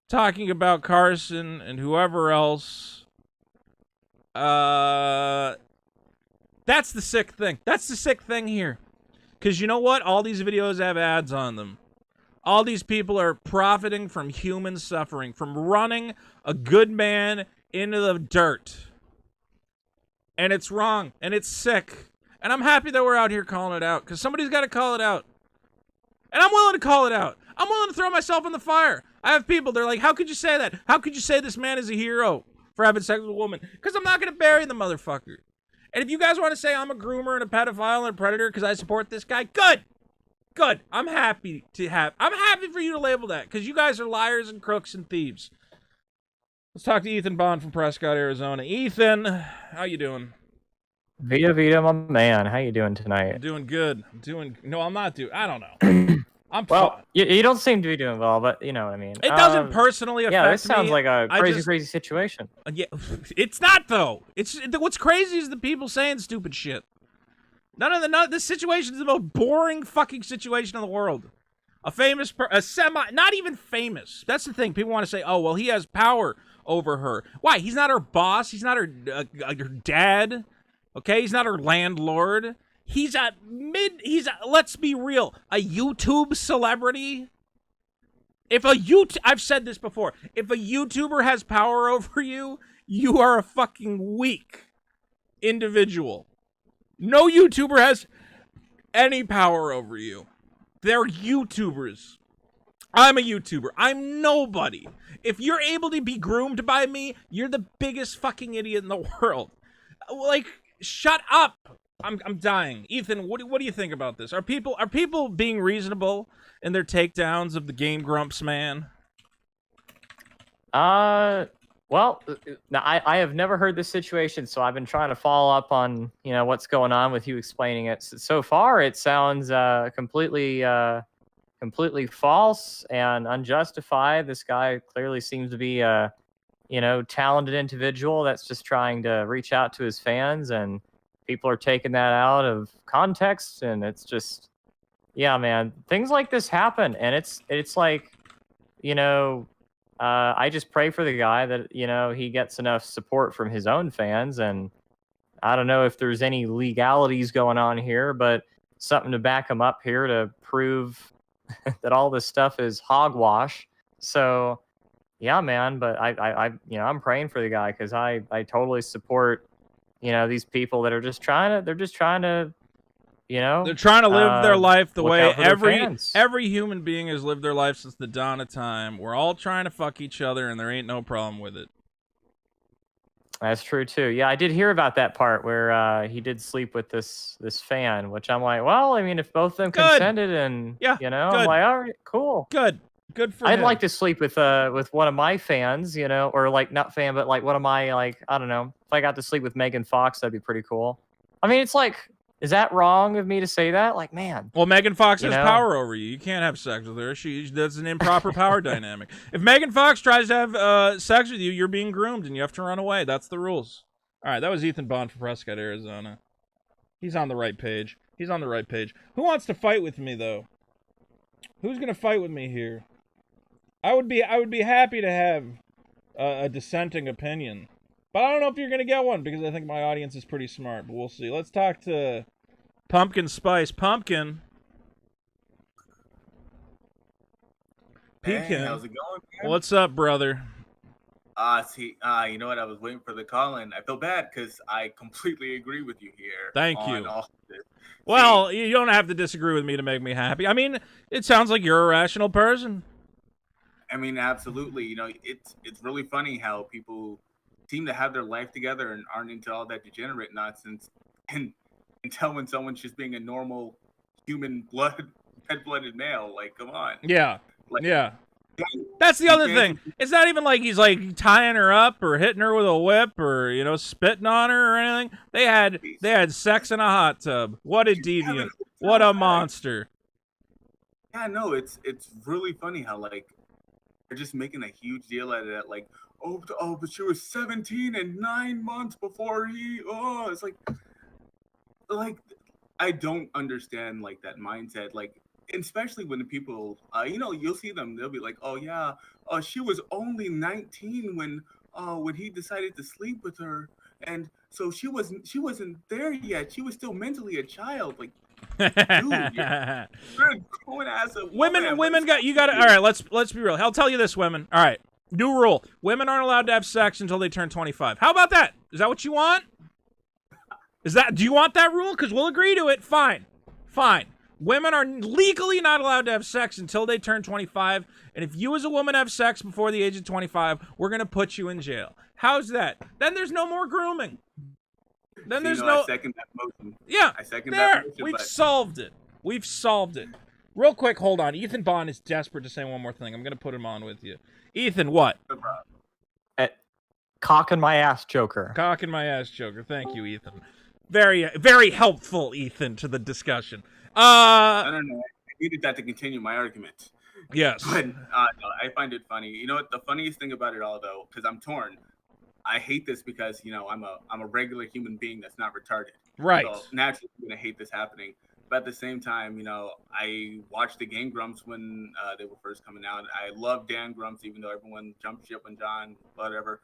Talking about Carson and whoever else. That's the sick thing. That's the sick thing here. Because you know what? All these videos have ads on them. All these people are profiting from human suffering, from running a good man into the dirt. And it's wrong. And it's sick. And I'm happy that we're out here calling it out. Because somebody's got to call it out. And I'm willing to call it out. I'm willing to throw myself in the fire. I have people, they're like, how could you say that? How could you say this man is a hero for having sex with a woman? Because I'm not going to bury the motherfucker. And if you guys want to say I'm a groomer and a pedophile and a predator because I support this guy, good. Good. I'm happy for you to label that because you guys are liars and crooks and thieves. Let's talk to Ethan Bond from Prescott, Arizona. Ethan, how you doing? Vita, my man. How you doing tonight? I'm doing good. No, I'm not doing. I don't know. You don't seem to be doing well, but you know what I mean. It doesn't personally affect me. Yeah, this sounds like a crazy situation. Yeah, it's not though. What's crazy is the people saying stupid shit. This situation is the most boring fucking situation in the world. Not even famous. That's the thing. People want to say, oh, well, he has power over her. Why? He's not her boss. He's not her dad. Okay? He's not her landlord. Let's be real, a YouTube celebrity. I've said this before. If a YouTuber has power over you, you are a fucking weak individual. No YouTuber has any power over you. They're YouTubers. I'm a YouTuber. I'm nobody. If you're able to be groomed by me, you're the biggest fucking idiot in the world. Like, shut up. I'm dying. Ethan, what do you think about this? Are people being reasonable in their takedowns of the GameGrumps man? Well, now I have never heard this situation, so I've been trying to follow up on what's going on with you explaining it. So far, it sounds completely false and unjustified. This guy clearly seems to be a talented individual that's just trying to reach out to his fans, and people are taking that out of context, and it's just, yeah, man, things like this happen, and it's like, I just pray for the guy that he gets enough support from his own fans, and I don't know if there's any legalities going on here, but something to back him up here to prove that all this stuff is hogwash. So yeah, man, but I'm praying for the guy because I totally support these people that are just trying to they're trying to live their life the way every human being has lived their life since the dawn of time. We're all trying to fuck each other, and there ain't no problem with it. That's true too. Yeah, I did hear about that part where he did sleep with this fan, which I'm like, well, I mean, if both of them consented, and I'm like, all right, cool, good for him. I'd like to sleep with one of my fans, or like not fan, but like one of my, like, I don't know, if I got to sleep with Megan Fox, that'd be pretty cool. I mean, it's like, is that wrong of me to say that? Like, man. Well, Megan Fox has power over you. You can't have sex with her. That's an improper power dynamic. If Megan Fox tries to have sex with you, you're being groomed and you have to run away. That's the rules. All right, that was Ethan Bond from Prescott, Arizona. He's on the right page. Who wants to fight with me, though? Who's gonna fight with me here? I would be happy to have a dissenting opinion. But I don't know if you're going to get one, because I think my audience is pretty smart, but we'll see. Let's talk to Pumpkin Spice. Pumpkin. Hey, how's it going, man? What's up, brother? You know what? I was waiting for the call, and I feel bad, because I completely agree with you here. Thank you. Well, you don't have to disagree with me to make me happy. I mean, it sounds like you're a rational person. I mean, absolutely. It's really funny how people seem to have their life together and aren't into all that degenerate nonsense, and until when someone's just being a normal human red-blooded male, like, come on. Yeah. That's the other thing. It's not even like he's like tying her up or hitting her with a whip or spitting on her or anything. They had sex in a hot tub. What a deviant. What a monster. Yeah, no, it's really funny how, like, they're just making a huge deal out of that, like, oh, but she was 17 and 9 months before it's like I don't understand, like, that mindset, like, especially when the people, you'll see them, they'll be like, oh yeah, she was only 19 when he decided to sleep with her, and so she wasn't there yet, she was still mentally a child, like, dude, you're a grown ass woman. Women got to. All right, let's be real. I'll tell you this, women. All right, new rule: women aren't allowed to have sex until they turn 25. How about that? Is that what you want? Do you want that rule? Because we'll agree to it. Fine. Women are legally not allowed to have sex until they turn 25. And if you as a woman have sex before the age of 25, we're gonna put you in jail. How's that? Then there's no more grooming. Then there's no. I second that motion. Yeah, I second that motion. We've solved it. Real quick, hold on. Ethan Bond is desperate to say one more thing. I'm gonna put him on with you. Ethan, what? Cock in my ass, Joker. Cock in my ass, Joker. Thank you, Ethan. Very, very helpful, Ethan, to the discussion. I don't know. I needed that to continue my argument. Yes. But I find it funny. You know what? The funniest thing about it all, though, because I'm torn. I hate this because I'm a regular human being that's not retarded. Right. So naturally, I'm gonna hate this happening. But at the same time, I watched the GameGrumps when they were first coming out. I love Dan Grumps, even though everyone jumped ship when John, whatever.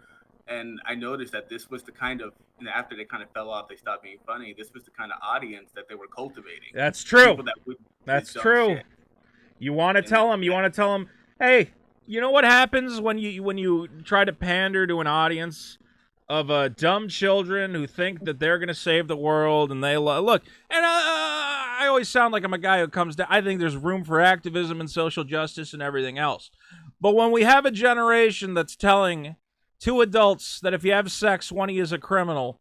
And I noticed that this was the kind of, after they kind of fell off, they stopped being funny. This was the kind of audience that they were cultivating. That's true. That's true. Shit. You want to tell them, hey, you know what happens when you try to pander to an audience of dumb children who think that they're going to save the world, and they look. And I always sound like I'm a guy who comes down. I think there's room for activism and social justice and everything else. But when we have a generation that's telling two adults that if you have sex, one of you is a criminal,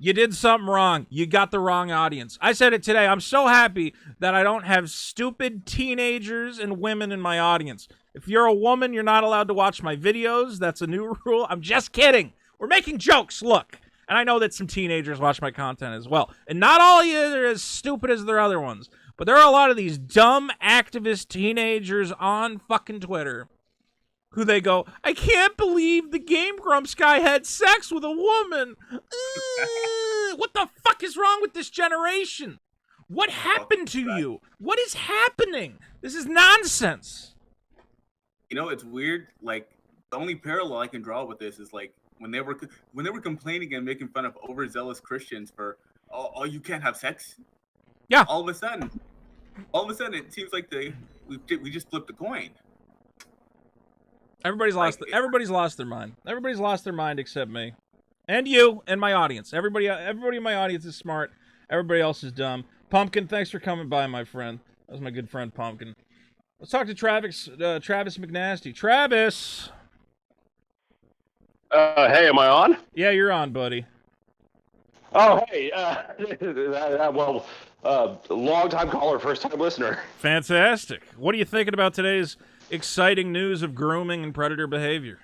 You did something wrong. You got the wrong audience. I said it today. I'm so happy that I don't have stupid teenagers and women in my audience. If you're a woman, you're not allowed to watch my videos. That's a new rule. I'm just kidding. We're making jokes. Look. And I know that some teenagers watch my content as well. And not all of you are as stupid as their other ones. But there are a lot of these dumb activist teenagers on fucking Twitter who they go, I can't believe the GameGrumps guy had sex with a woman. What the fuck is wrong with this generation? What happened to you? What is happening? This is nonsense. You know, it's weird. Like, the only parallel I can draw with this is like when they were complaining and making fun of overzealous Christians for, oh, you can't have sex. Yeah. All of a sudden, it seems like we just flipped a coin. Everybody's lost their mind. Everybody's lost their mind except me. And you and my audience. Everybody in my audience is smart. Everybody else is dumb. Pumpkin, thanks for coming by, my friend. That was my good friend Pumpkin. Let's talk to Travis McNasty. Travis! Hey, am I on? Yeah, you're on, buddy. Oh, hey. Long-time caller, first-time listener. Fantastic. What are you thinking about today's exciting news of grooming and predator behavior?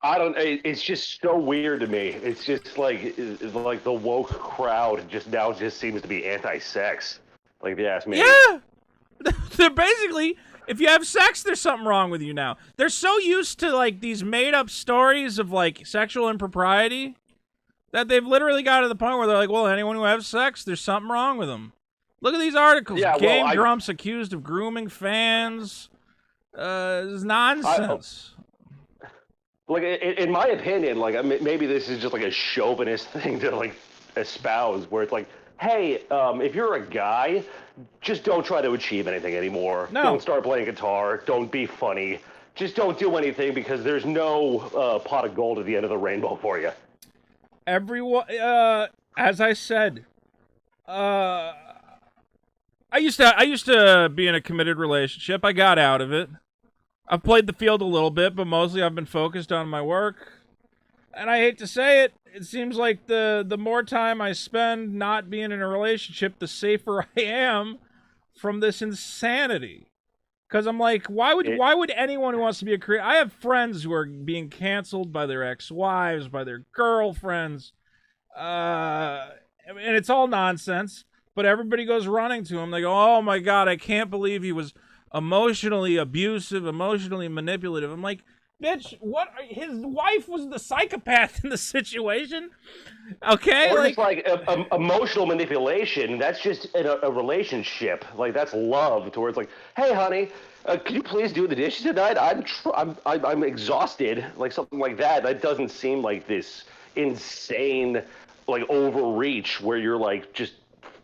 It's just so weird to me. It's just like the woke crowd just seems to be anti-sex. Like, if you ask me. Yeah! They're basically, if you have sex, there's something wrong with you now. They're so used to, like, these made-up stories of, like, sexual impropriety that they've literally got to the point where they're like, well, anyone who has sex, there's something wrong with them. Look at these articles. Yeah, GameGrumps accused of grooming fans. It's nonsense. Like, in my opinion, like, maybe this is just like a chauvinist thing to like espouse, where it's like, hey, if you're a guy, just don't try to achieve anything anymore. No. Don't start playing guitar. Don't be funny. Just don't do anything because there's no pot of gold at the end of the rainbow for you. Everyone, as I said, I used to be in a committed relationship. I got out of it. I've played the field a little bit, but mostly I've been focused on my work. And I hate to say it, it seems like the more time I spend not being in a relationship, the safer I am from this insanity. Because I'm like, why would anyone who wants to be a creator... I have friends who are being canceled by their ex-wives, by their girlfriends, and it's all nonsense. But everybody goes running to him. They go, oh my God, I can't believe he was emotionally abusive, emotionally manipulative. I'm like, bitch, what? His wife was the psychopath in the situation. Okay, or like emotional manipulation. That's just a relationship. Like, that's love. Towards like, hey, honey, can you please do the dishes tonight? I'm exhausted. Like something like that. That doesn't seem like this insane like overreach where you're like just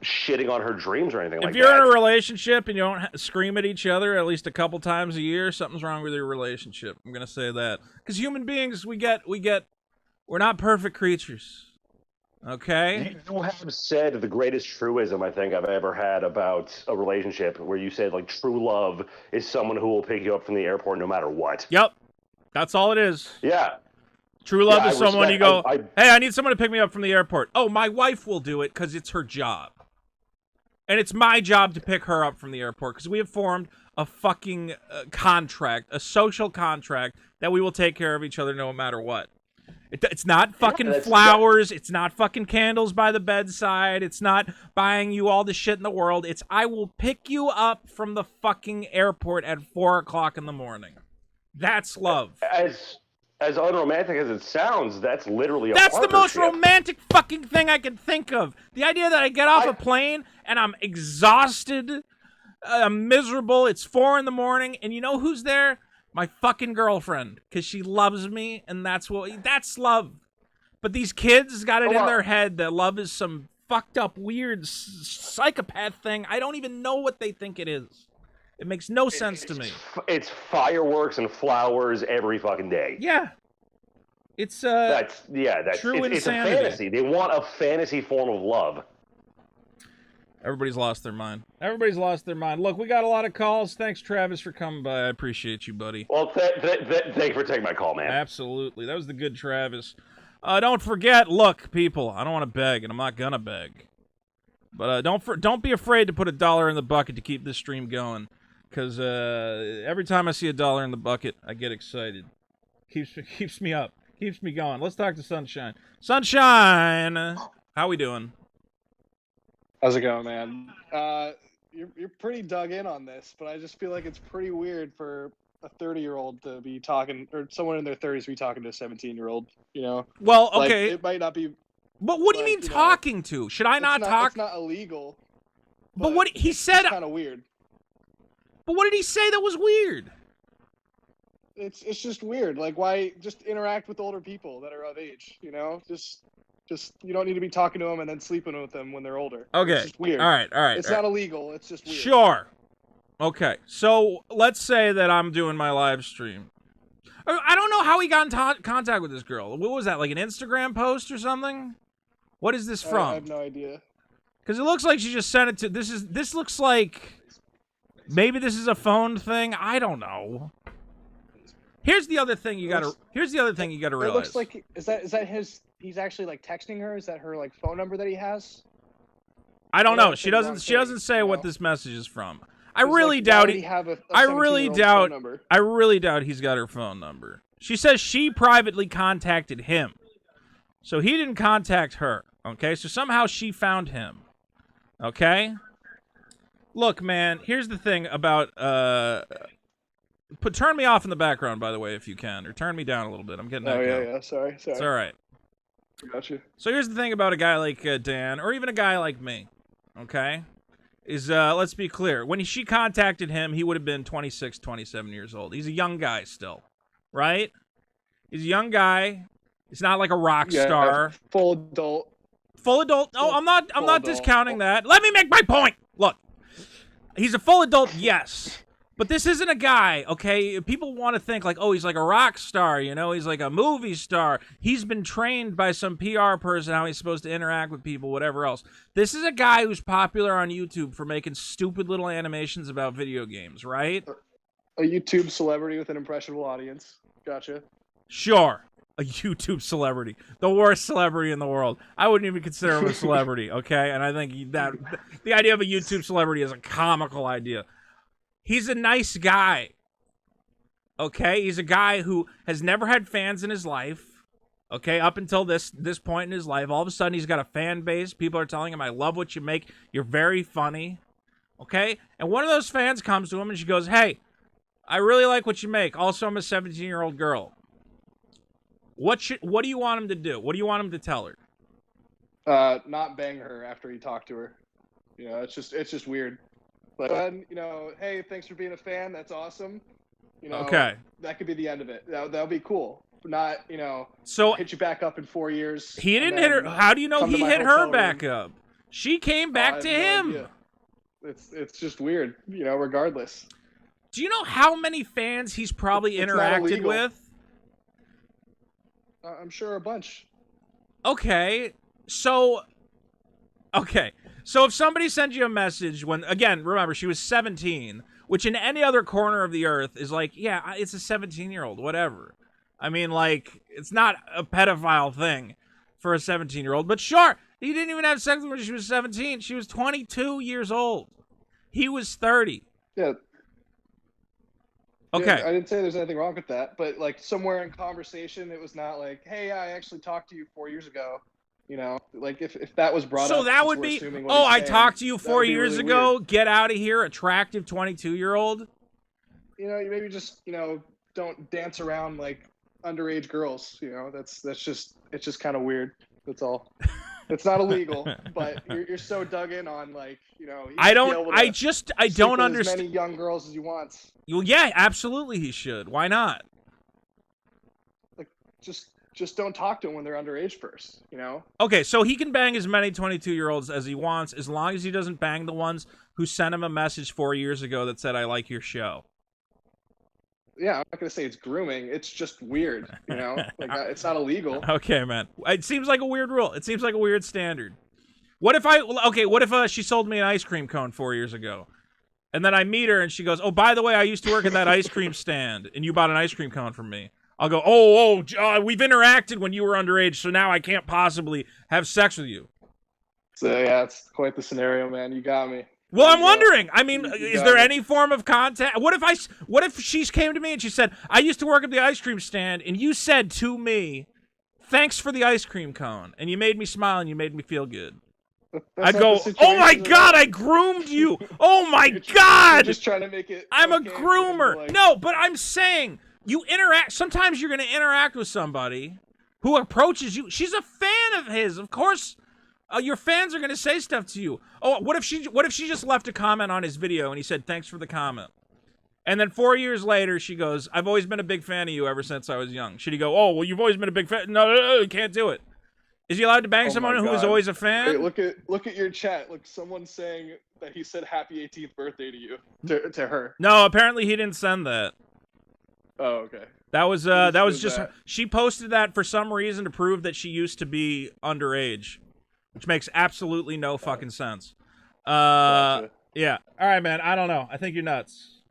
shitting on her dreams or anything like that. If you're in a relationship and you don't scream at each other at least a couple times a year, something's wrong with your relationship. I'm gonna say that because human beings, we're not perfect creatures. Okay. You have said the greatest truism I think I've ever had about a relationship, where you said like true love is someone who will pick you up from the airport no matter what. Yep. That's all it is. Yeah. True love is someone you go, hey, I need someone to pick me up from the airport. Oh, my wife will do it because it's her job. And it's my job to pick her up from the airport because we have formed a fucking contract, a social contract that we will take care of each other no matter what. It's not fucking flowers. It's not fucking candles by the bedside. It's not buying you all the shit in the world. It's I will pick you up from the fucking airport at 4 o'clock in the morning. That's love. As unromantic as it sounds, that's literally a That's the most partnership. romantic fucking thing I can think of. The idea that I get off a plane and I'm exhausted, I'm miserable, it's 4 in the morning, and you know who's there? My fucking girlfriend, because she loves me, and that's love. But these kids got it in their head that love is some fucked up, weird psychopath thing. I don't even know what they think it is. It makes no sense to me. It's fireworks and flowers every fucking day. Yeah. It's that's true it's insanity. a fantasy. They want a fantasy form of love. Everybody's lost their mind. Everybody's lost their mind. Look, we got a lot of calls. Thanks, Travis, for coming by. I appreciate you, buddy. Well, thank you for taking my call, man. Absolutely. That was the good Travis. Don't forget, look, people, I don't want to beg, and I'm not gonna beg. But don't be afraid to put $1 in the bucket to keep this stream going. Because every time I see $1 in the bucket, I get excited. Keeps me up. Keeps me going. Let's talk to Sunshine. Sunshine! How we doing? How's it going, man? You're pretty dug in on this, but I just feel like it's pretty weird for a 30-year-old to be talking, or someone in their 30s to be talking to a 17-year-old, you know? Well, Like, okay. it might not be... But what do you like, mean you know, talking to? Should I not talk? It's not illegal. But what he said... It's kind of weird. But what did he say that was weird? It's just weird. Like, why just interact with older people that are of age, you know? Just you don't need to be talking to them and then sleeping with them when they're older. Okay. It's just weird. All right. It's not illegal. It's just weird. Sure. Okay. So let's say that I'm doing my live stream. I don't know how he got in contact with this girl. What was that, like an Instagram post or something? What is this from? I have no idea. Because it looks like she just sent it to... This looks like... Maybe this is a phone thing. I don't know. Here's the other thing you gotta realize. It looks like is that his? He's actually like texting her. Is that her like phone number that he has? I don't know. That's She the wrong doesn't. She doesn't thing, say you what know? this message is from. I 'Cause, really like, doubt why would he. he have a I really 17-year-old's doubt. phone number? I really doubt he's got her phone number. She says she privately contacted him, so he didn't contact her. Okay, so somehow she found him. Okay. Look, man. Here's the thing about turn me off in the background, by the way, if you can, or turn me down a little bit. I'm getting Oh echo. yeah. Sorry. It's all right. Gotcha. So here's the thing about a guy like Dan, or even a guy like me, okay, is let's be clear. When she contacted him, he would have been 26, 27 years old. He's a young guy still, right? He's a young guy. He's not like a rock star. Full adult. Full adult. No, I'm not adult. discounting that. Let me make my point. Look, he's a full adult, yes. But this isn't a guy, okay? People want to think like, oh, he's like a rock star, you know? He's like a movie star. He's been trained by some PR person how he's supposed to interact with people, whatever else. This is a guy who's popular on YouTube for making stupid little animations about video games, right? A YouTube celebrity with an impressionable audience. Gotcha. Sure. A YouTube celebrity. The worst celebrity in the world. I wouldn't even consider him a celebrity, okay? And I think that the idea of a YouTube celebrity is a comical idea. He's a nice guy, okay? He's a guy who has never had fans in his life, okay? Up until this point in his life, all of a sudden he's got a fan base. People are telling him, I love what you make. You're very funny, okay? And one of those fans comes to him and she goes, hey, I really like what you make. Also, I'm a 17-year-old girl. What do you want him to do? What do you want him to tell her? Not bang her after he talked to her. You know, it's just weird. But you know, hey, thanks for being a fan. That's awesome. You know, Okay. That could be the end of it. That'll be cool. Not, you know, So hit you back up in 4 years. he didn't and hit her. then How do you know come to he my hit her hotel back room. up? She came I back have to no him. idea. It's just weird, you know, regardless. Do you know how many fans he's probably It's not interacted illegal. with? I'm sure a bunch. Okay. So if somebody sends you a message when, again, remember, she was 17, which in any other corner of the earth is like, yeah, it's a 17-year-old, whatever. I mean, like, it's not a pedophile thing for a 17-year-old, but sure, he didn't even have sex when she was 17. She was 22 years old. He was 30. Yeah. Okay. Yeah, I didn't say there's anything wrong with that, but like somewhere in conversation, it was not like, hey, I actually talked to you 4 years ago. You know, like if that was brought up. So that since would we're be, assuming what oh, he's I saying, talked to you that 4 would be years really ago. weird. Get out of here, attractive 22-year-old. You know, you maybe just, you know, don't dance around like underage girls. You know, it's just kind of weird. That's all. It's not illegal, but you're so dug in on like, you know. I don't sleep with as understand. many young girls as you want. Well, yeah, absolutely he should. Why not? Like, just don't talk to them when they're underage first. You know. Okay, so he can bang as many 22-year-olds as he wants as long as he doesn't bang the ones who sent him a message 4 years ago that said, I like your show. Yeah, I'm not gonna say it's grooming. It's just weird. You know, like it's not illegal. Okay, man. It seems like a weird rule. It seems like a weird standard. What if she sold me an ice cream cone 4 years ago? And then I meet her and she goes, oh, by the way, I used to work at that ice cream stand and you bought an ice cream cone from me. I'll go, we've interacted when you were underage, so now I can't possibly have sex with you. So yeah, it's quite the scenario, man. You got me. Well, There I'm you go. wondering. I mean, You is got there me. any form of contact? What if she came to me and she said, I used to work at the ice cream stand, and you said to me, thanks for the ice cream cone, and you made me smile and you made me feel good. That's I'd not go, the oh my situation at God, all. I groomed you. Oh my You're God. just trying to make it. I'm a okay for him to, groomer. like- No, but I'm saying you interact. Sometimes you're going to interact with somebody who approaches you. She's a fan of his. Of course, your fans are going to say stuff to you. Oh, what if she just left a comment on his video and he said, thanks for the comment. And then 4 years later, she goes, I've always been a big fan of you ever since I was young. Should he go, oh, well, you've always been a big fan? No, you can't do it. Is he allowed to bang Oh someone my who was God. always a fan? Wait, look at your chat. Look, someone's saying that he said happy 18th birthday to you, to her. No, apparently he didn't send that. Oh, okay. That was Who's just that? she posted that for some reason to prove that she used to be underage, which makes absolutely no fucking sense. Gotcha. Yeah. All right, man. I don't know. I think you're nuts.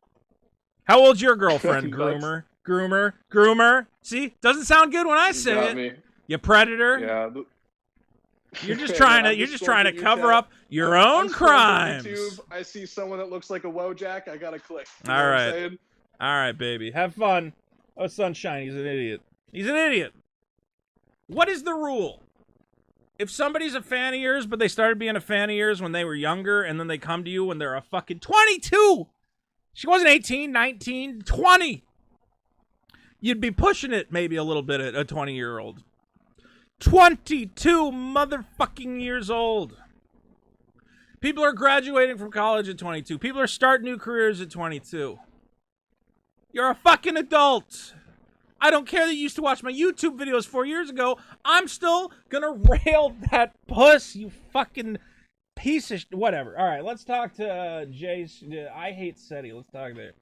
How old's your girlfriend, Nuts. groomer? See, doesn't sound good when I You say got it. me. You predator. Yeah. You're just Man, trying to I'm you're just just trying to scrolling through cover chat. up your I'm own scrolling through crimes. YouTube, I see someone that looks like a Wojak. I gotta click. You know All what I'm right. saying? All right, baby. Have fun. Oh, Sunshine, he's an idiot. He's an idiot. What is the rule? If somebody's a fan of yours, but they started being a fan of yours when they were younger, and then they come to you when they're a fucking 22. She wasn't 18, 19, 20. You'd be pushing it maybe a little bit at a 20-year-old. 22 motherfucking years old. People are graduating from college at 22. People are starting new careers at 22. You're a fucking adult. I don't care that you used to watch my YouTube videos 4 years ago. I'm still gonna rail that puss, you fucking piece of whatever. All right, let's talk to Jay. I hate SETI. Let's talk there.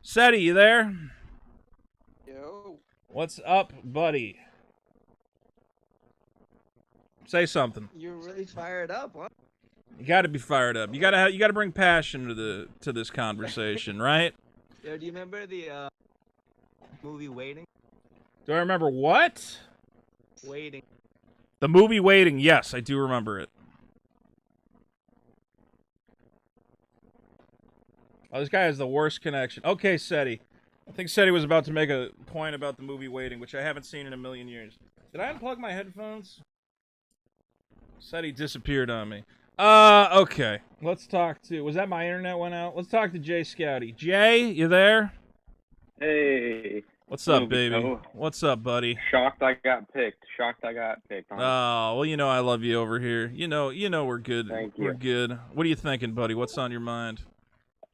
SETI, you there? Yo. What's up, buddy? Say something. You're really fired up, huh? You got to be fired up. You gotta bring passion to this conversation, right? Yo, do you remember the movie Waiting? Do I remember what? Waiting. The movie Waiting. Yes, I do remember it. Oh, this guy has the worst connection. Okay, SETI. I think SETI was about to make a point about the movie Waiting, which I haven't seen in a million years. Did I unplug my headphones? SETI disappeared on me. Okay. Let's talk to... Was that my internet went out? Let's talk to Jay Scouty. Jay, you there? Hey. What's up, Hello, baby? Gustavo. What's up, buddy? Shocked I got picked. Huh? Oh, well, you know I love you over here. You know we're good. Thank We're you. good. What are you thinking, buddy? What's on your mind?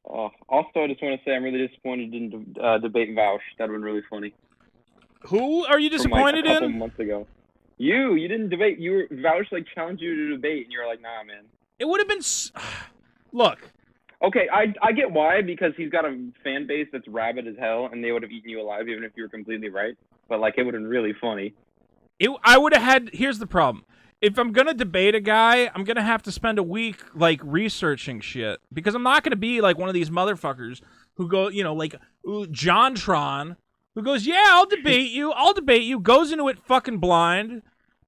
Also, I just want to say I'm really disappointed in debate Vouch. That would have been really funny. Who are you disappointed From like a couple in? months ago. You didn't debate. Vouch like challenged you to debate, and you were like, nah, man. It would have been... Look. Okay, I get why, because he's got a fan base that's rabid as hell, and they would have eaten you alive even if you were completely right. But like, it would have been really funny. I would have had... Here's the problem. If I'm going to debate a guy, I'm going to have to spend a week, like, researching shit. Because I'm not going to be like one of these motherfuckers who go, like JonTron, who goes, yeah, I'll debate you, goes into it fucking blind,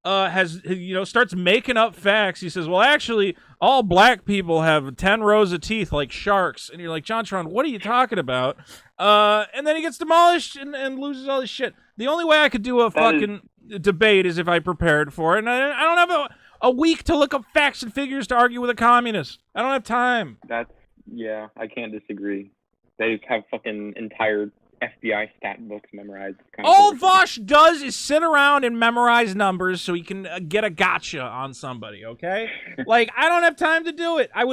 starts making up facts. He says, well, actually, all black people have 10 rows of teeth like sharks. And you're like, JonTron, what are you talking about? And then he gets demolished and loses all his shit. The only way I could do a fucking debate is if I prepared for it. And I don't have a week to look up facts and figures to argue with a communist. I don't have time. Yeah, I can't disagree. They have fucking entire FBI stat books memorized. It's kind of All bullshit. Vosh does is sit around and memorize numbers so he can get a gotcha on somebody, okay? Like, I don't have time to do it. I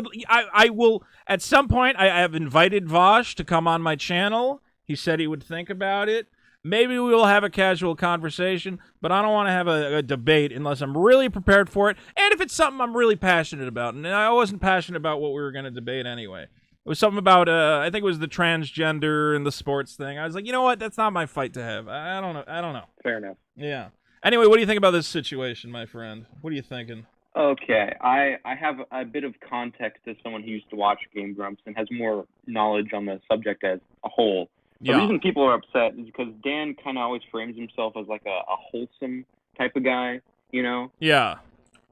will, at some point, I have invited Vosh to come on my channel. He said he would think about it. Maybe we will have a casual conversation, but I don't want to have a debate unless I'm really prepared for it, and if it's something I'm really passionate about. And I wasn't passionate about what we were going to debate anyway. It was something about, I think it was the transgender and the sports thing. I was like, you know what? That's not my fight to have. I don't know. Fair enough. Yeah. Anyway, what do you think about this situation, my friend? What are you thinking? Okay, I have a bit of context as someone who used to watch GameGrumps and has more knowledge on the subject as a whole. The reason people are upset is because Dan kind of always frames himself as like a wholesome type of guy, you know? Yeah.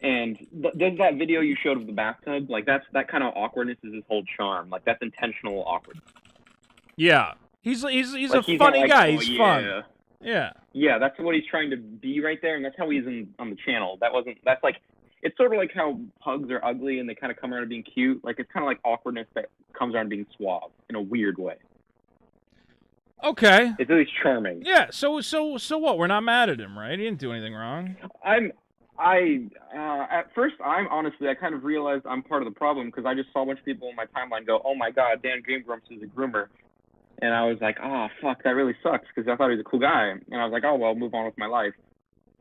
And there's that video you showed of the bathtub. Like, that kind of awkwardness is his whole charm. Like, that's intentional awkwardness. Yeah. He's Like, a he's funny not like, guy. "Oh, He's yeah." fun. Yeah. Yeah, that's what he's trying to be right there, and that's how he's on the channel. That's like, it's sort of like how pugs are ugly and they kind of come around to being cute. Like, it's kind of like awkwardness that comes around to being suave in a weird way. Okay. It's at least charming. Yeah. So what? We're not mad at him, right? He didn't do anything wrong. At first, I kind of realized I'm part of the problem because I just saw a bunch of people in my timeline go, "Oh my God, Dan GameGrumps is a groomer," and I was like, "Oh fuck, that really sucks," because I thought he was a cool guy, and I was like, "Oh well, move on with my life,"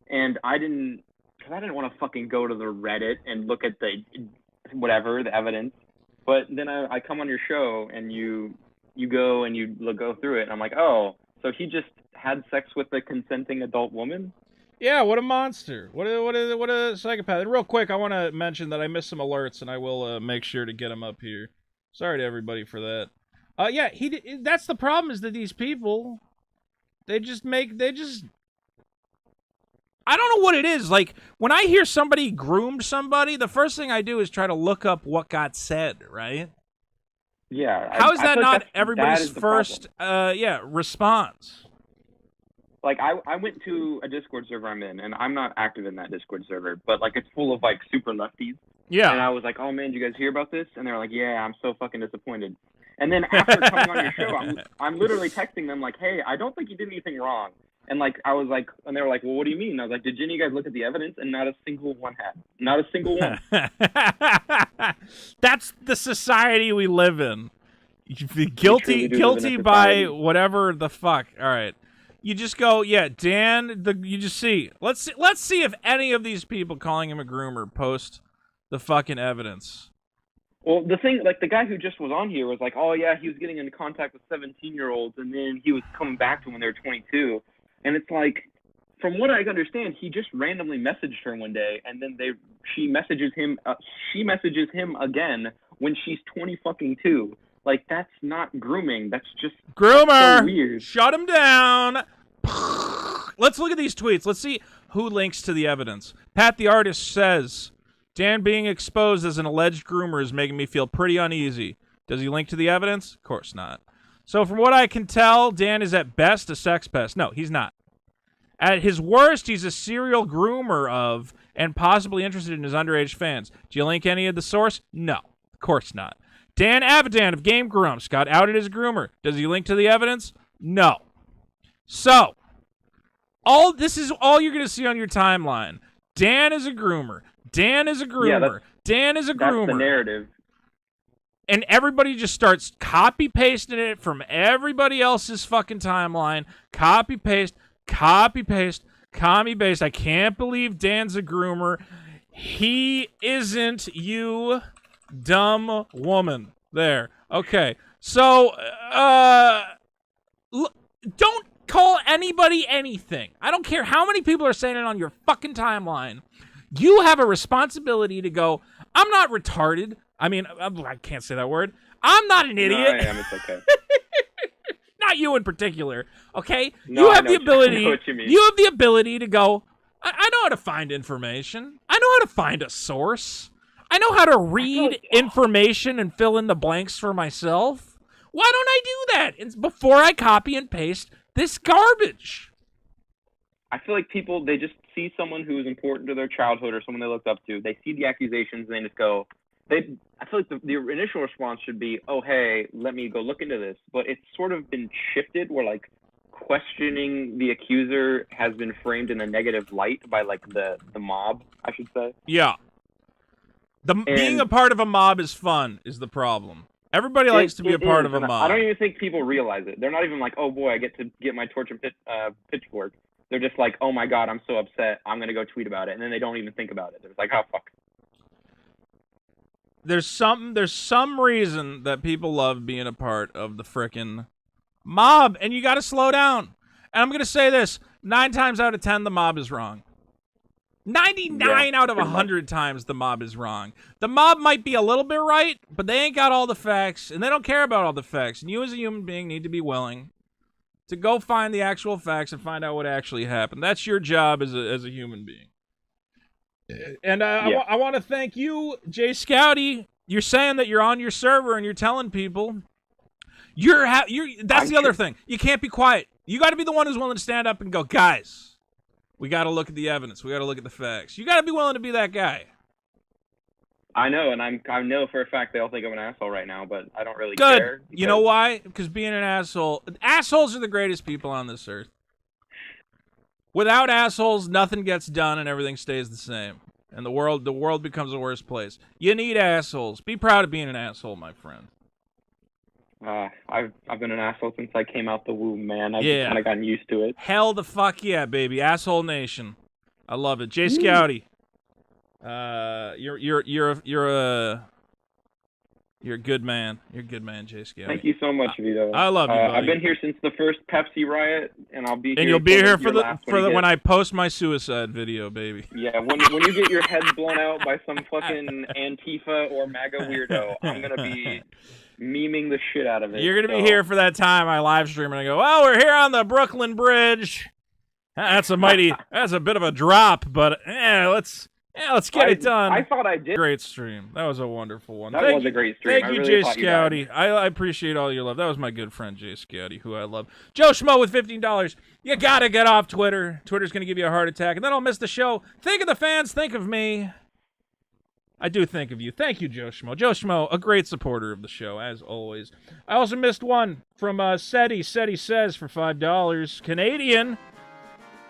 and I didn't want to fucking go to the Reddit and look at the evidence, but then I come on your show and you go and you go through it, and I'm like, oh, so he just had sex with a consenting adult woman? Yeah, what a monster. What a psychopath. And real quick, I want to mention that I missed some alerts, and I will make sure to get them up here. Sorry to everybody for that. Yeah, that's the problem, is that these people, I don't know what it is. Like, when I hear somebody groomed somebody, the first thing I do is try to look up what got said, right? Yeah. How is that not that everybody's is the first, response? Like, I went to a Discord server I'm in, and I'm not active in that Discord server, but, like, it's full of, like, super lefties. Yeah. And I was like, oh, man, did you guys hear about this? And they're like, yeah, I'm so fucking disappointed. And then after coming on your show, I'm literally texting them, like, hey, I don't think you did anything wrong. And, like, I was like, and they were like, well, what do you mean? And I was like, did any of you guys look at the evidence? And not a single one had. Not a single one. That's the society we live in. Guilty by whatever the fuck. All right. You just go, yeah, Dan, you just see. Let's see if any of these people calling him a groomer post the fucking evidence. Well, the thing, like, the guy who just was on here was like, oh, yeah, he was getting into contact with 17-year-olds, and then he was coming back to them when they were 22. And it's like, from what I understand, he just randomly messaged her one day, and then she messages him again when she's 22. Like, that's not grooming. That's just groomer. So weird. Shut him down. Let's look at these tweets. Let's see who links to the evidence. Pat the Artist says, Dan being exposed as an alleged groomer is making me feel pretty uneasy. Does he link to the evidence? Of course not. So from what I can tell, Dan is at best a sex pest. No, he's not. At his worst, he's a serial groomer of and possibly interested in his underage fans. Do you link any of the source? No, of course not. Dan Avidan of GameGrumps got outed as a groomer. Does he link to the evidence? No. So, this is all you're going to see on your timeline. Dan is a groomer. Dan is a groomer. Yeah, Dan is a groomer. That's the narrative. And everybody just starts copy-pasting it from everybody else's fucking timeline. Copy-paste, copy-paste, copy-paste. I can't believe Dan's a groomer. He isn't, you dumb woman. There. Okay. So, don't call anybody anything. I don't care how many people are saying it on your fucking timeline. You have a responsibility to go, I'm not retarded. I mean, I can't say that word. I'm not an idiot. No, I am. It's okay. Not you in particular, okay? No, you have I know what you mean. You have the ability to go, I know how to find information. I know how to find a source. I know how to read information and fill in the blanks for myself. Why don't I do that before I copy and paste this garbage? I feel like people, they just see someone who is important to their childhood or someone they looked up to. They see the accusations and they just go, I feel like the initial response should be, oh, hey, let me go look into this. But it's sort of been shifted where, like, questioning the accuser has been framed in a negative light by, like, the mob, I should say. Yeah. Being a part of a mob is fun, is the problem. Everybody likes to be a part of a mob. I don't even think people realize it. They're not even like, oh, boy, I get to get my torch and pitchfork. They're just like, oh, my God, I'm so upset. I'm going to go tweet about it. And then they don't even think about it. They're just like, oh, fuck. There's some reason that people love being a part of the frickin' mob, and you got to slow down. And I'm going to say this, 9 times out of 10, the mob is wrong. 99 out of 100 times the mob is wrong. The mob might be a little bit right, but they ain't got all the facts, and they don't care about all the facts. And you as a human being need to be willing to go find the actual facts and find out what actually happened. That's your job as a human being. And I want to thank you, Jay Scouty. You're saying that you're on your server and you're telling people. That's the other thing. You can't be quiet. You got to be the one who's willing to stand up and go, guys, we got to look at the evidence. We got to look at the facts. You got to be willing to be that guy. I know, and I know for a fact they all think I'm an asshole right now, but I don't really Good. care. You know why? Because being an asshole, assholes are the greatest people on this earth. Without assholes, nothing gets done and everything stays the same. And the world becomes a worse place. You need assholes. Be proud of being an asshole, my friend. I've been an asshole since I came out the womb, man. I've just kind of gotten used to it. Hell the fuck yeah, baby. Asshole nation. I love it. Jay Scouty. You're a good man. You're a good man, Jay Scouty. Thank you so much, Vito. I love you, buddy. I've been here since the first Pepsi riot, and I'll be here. And you'll be here for when I post my suicide video, baby. Yeah, when you get your head blown out by some fucking Antifa or MAGA weirdo, I'm gonna be memeing the shit out of it. You're gonna be here for that time I live stream and I go, well, we're here on the Brooklyn Bridge. That's a bit of a drop, but let's get it done. I thought I did. Great stream. That was a wonderful one. That was a great stream. Thank you, Jay Scouty. I appreciate all your love. That was my good friend, Jay Scouty, who I love. Joe Schmo with $15. You gotta get off Twitter. Twitter's gonna give you a heart attack, and then I'll miss the show. Think of the fans. Think of me. I do think of you. Thank you, Joe Schmo. Joe Schmo, a great supporter of the show, as always. I also missed one from Seti. Seti says for $5. Canadian.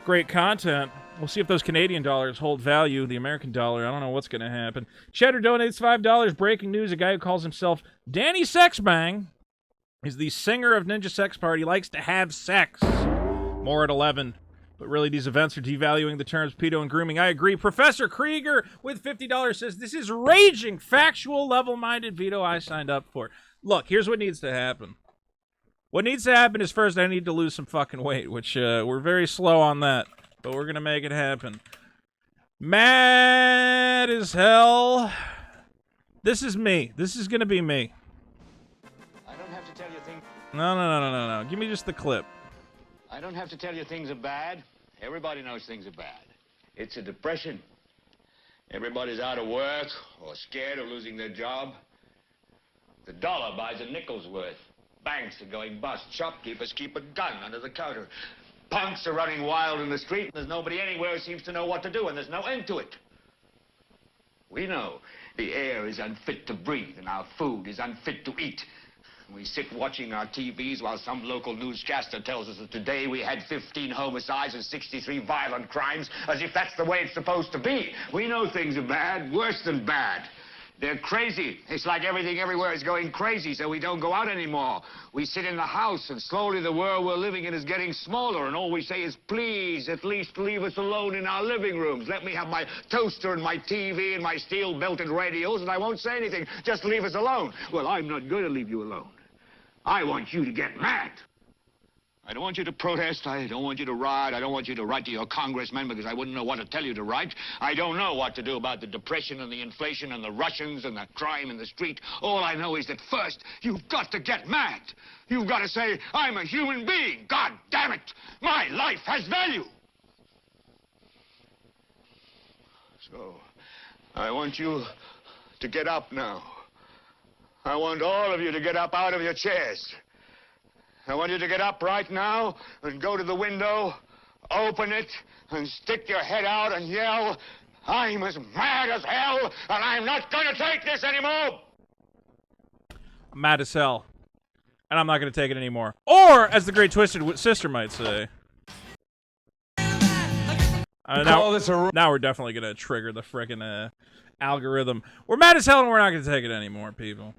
Great content. We'll see if those Canadian dollars hold value. The American dollar, I don't know what's going to happen. Cheddar donates $5. Breaking news, a guy who calls himself Danny Sexbang is the singer of Ninja Sex Party, likes to have sex. More at 11. But really, these events are devaluing the terms pedo and grooming. I agree. Professor Krieger with $50 says, this is raging, factual, level-minded veto I signed up for. Look, here's what needs to happen. What needs to happen is first I need to lose some fucking weight, which we're very slow on that. But we're going to make it happen. Mad as hell. This is me. This is going to be me. I don't have to tell you things. No. Give me just the clip. I don't have to tell you things are bad. Everybody knows things are bad. It's a depression. Everybody's out of work or scared of losing their job. The dollar buys a nickel's worth. Banks are going bust. Shopkeepers keep a gun under the counter. Punks are running wild in the street, and there's nobody anywhere who seems to know what to do, and there's no end to it. We know the air is unfit to breathe, and our food is unfit to eat. We sit watching our TVs while some local newscaster tells us that today we had 15 homicides and 63 violent crimes, as if that's the way it's supposed to be. We know things are bad, worse than bad. They're crazy. It's like everything everywhere is going crazy, so we don't go out anymore. We sit in the house, and slowly the world we're living in is getting smaller, and all we say is, please, at least leave us alone in our living rooms. Let me have my toaster and my TV and my steel-belted radios, and I won't say anything. Just leave us alone. Well, I'm not going to leave you alone. I want you to get mad. I don't want you to protest. I don't want you to riot. I don't want you to write to your congressman because I wouldn't know what to tell you to write. I don't know what to do about the depression and the inflation and the Russians and the crime in the street. All I know is that first, you've got to get mad. You've got to say, I'm a human being. God damn it. My life has value. So, I want you to get up now. I want all of you to get up out of your chairs. I want you to get up right now and go to the window, open it, and stick your head out and yell, I'm as mad as hell, and I'm not going to take this anymore. I'm mad as hell, and I'm not going to take it anymore. Or, as the great Twisted Sister might say, now we're definitely going to trigger the frickin' algorithm. We're mad as hell, and we're not going to take it anymore, people.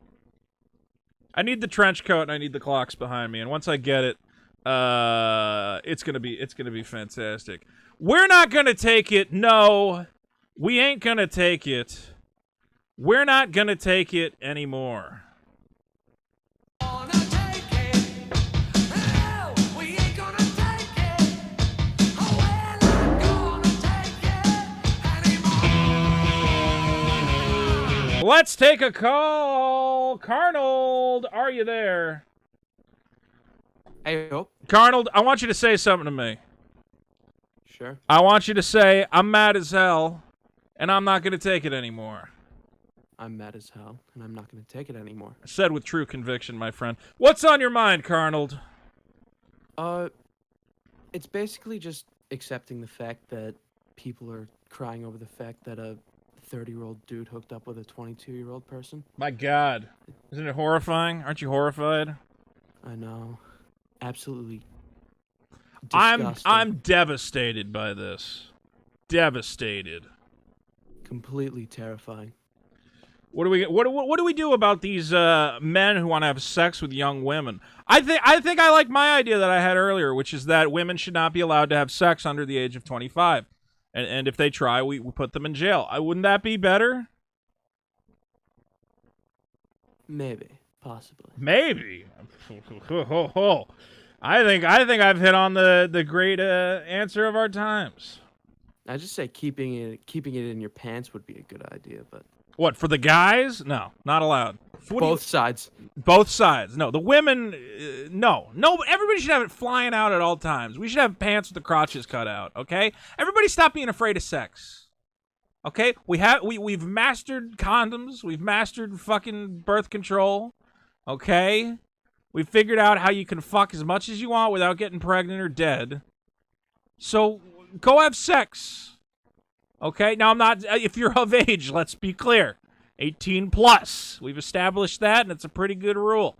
I need the trench coat and I need the clocks behind me, and once I get it, it's gonna be fantastic. We're not gonna take it. No, we ain't gonna take it. We're not gonna take it anymore. Let's take a call. Carnold, are you there? Hey, Carnold, I want you to say something to me. Sure. I want you to say, I'm mad as hell, and I'm not going to take it anymore. I'm mad as hell, and I'm not going to take it anymore. Said with true conviction, my friend. What's on your mind, Carnold? It's basically just accepting the fact that people are crying over the fact that a 30-year-old dude hooked up with a 22-year-old person. My God. Isn't it horrifying? Aren't you horrified? I know. Absolutely I'm disgusting. devastated by this. Devastated. Completely terrifying. What do we do about these men who want to have sex with young women? I think I like my idea that I had earlier, which is that women should not be allowed to have sex under the age of 25. And if they try, we put them in jail. Wouldn't that be better? Maybe. Possibly. Maybe. I think I've hit on the great answer of our times. I just say keeping it in your pants would be a good idea, but What, for the guys? No, not allowed. both sides. Both sides. No, the women, no. No, everybody should have it flying out at all times. We should have pants with the crotches cut out, okay? Everybody stop being afraid of sex. Okay? We've mastered condoms. We've mastered fucking birth control. Okay? We've figured out how you can fuck as much as you want without getting pregnant or dead. So, go have sex. Okay? Now, I'm not, if you're of age, let's be clear. 18 plus. We've established that, and it's a pretty good rule.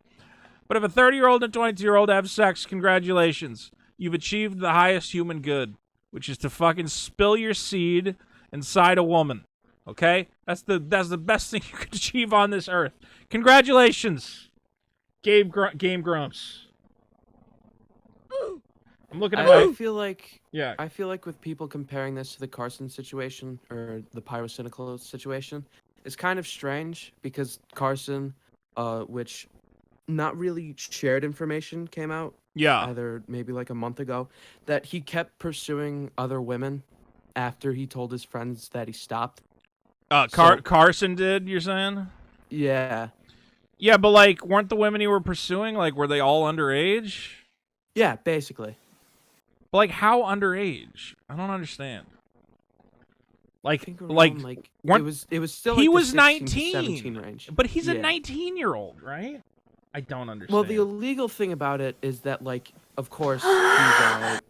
But if a 30-year-old and a 22-year-old have sex, congratulations. You've achieved the highest human good, which is to fucking spill your seed inside a woman. Okay? That's the best thing you could achieve on this earth. Congratulations, GameGrumps. I'm looking at I feel like Yeah. I feel like with people comparing this to the Carson situation or the pyrocynical situation, it's kind of strange because Carson, which not really shared information came out. Yeah. Either maybe like a month ago, that he kept pursuing other women after he told his friends that he stopped. Carson did, you're saying? Yeah. Yeah, but like, weren't the women you were pursuing, like, were they all underage? Yeah, basically. But like, how underage? I don't understand. Like, Around, weren't- it was still he like the was 16 to 19, 17 range. but he's a Yeah. 19-year-old, right? I don't understand. Well, the illegal thing about it is that, like, of course, he's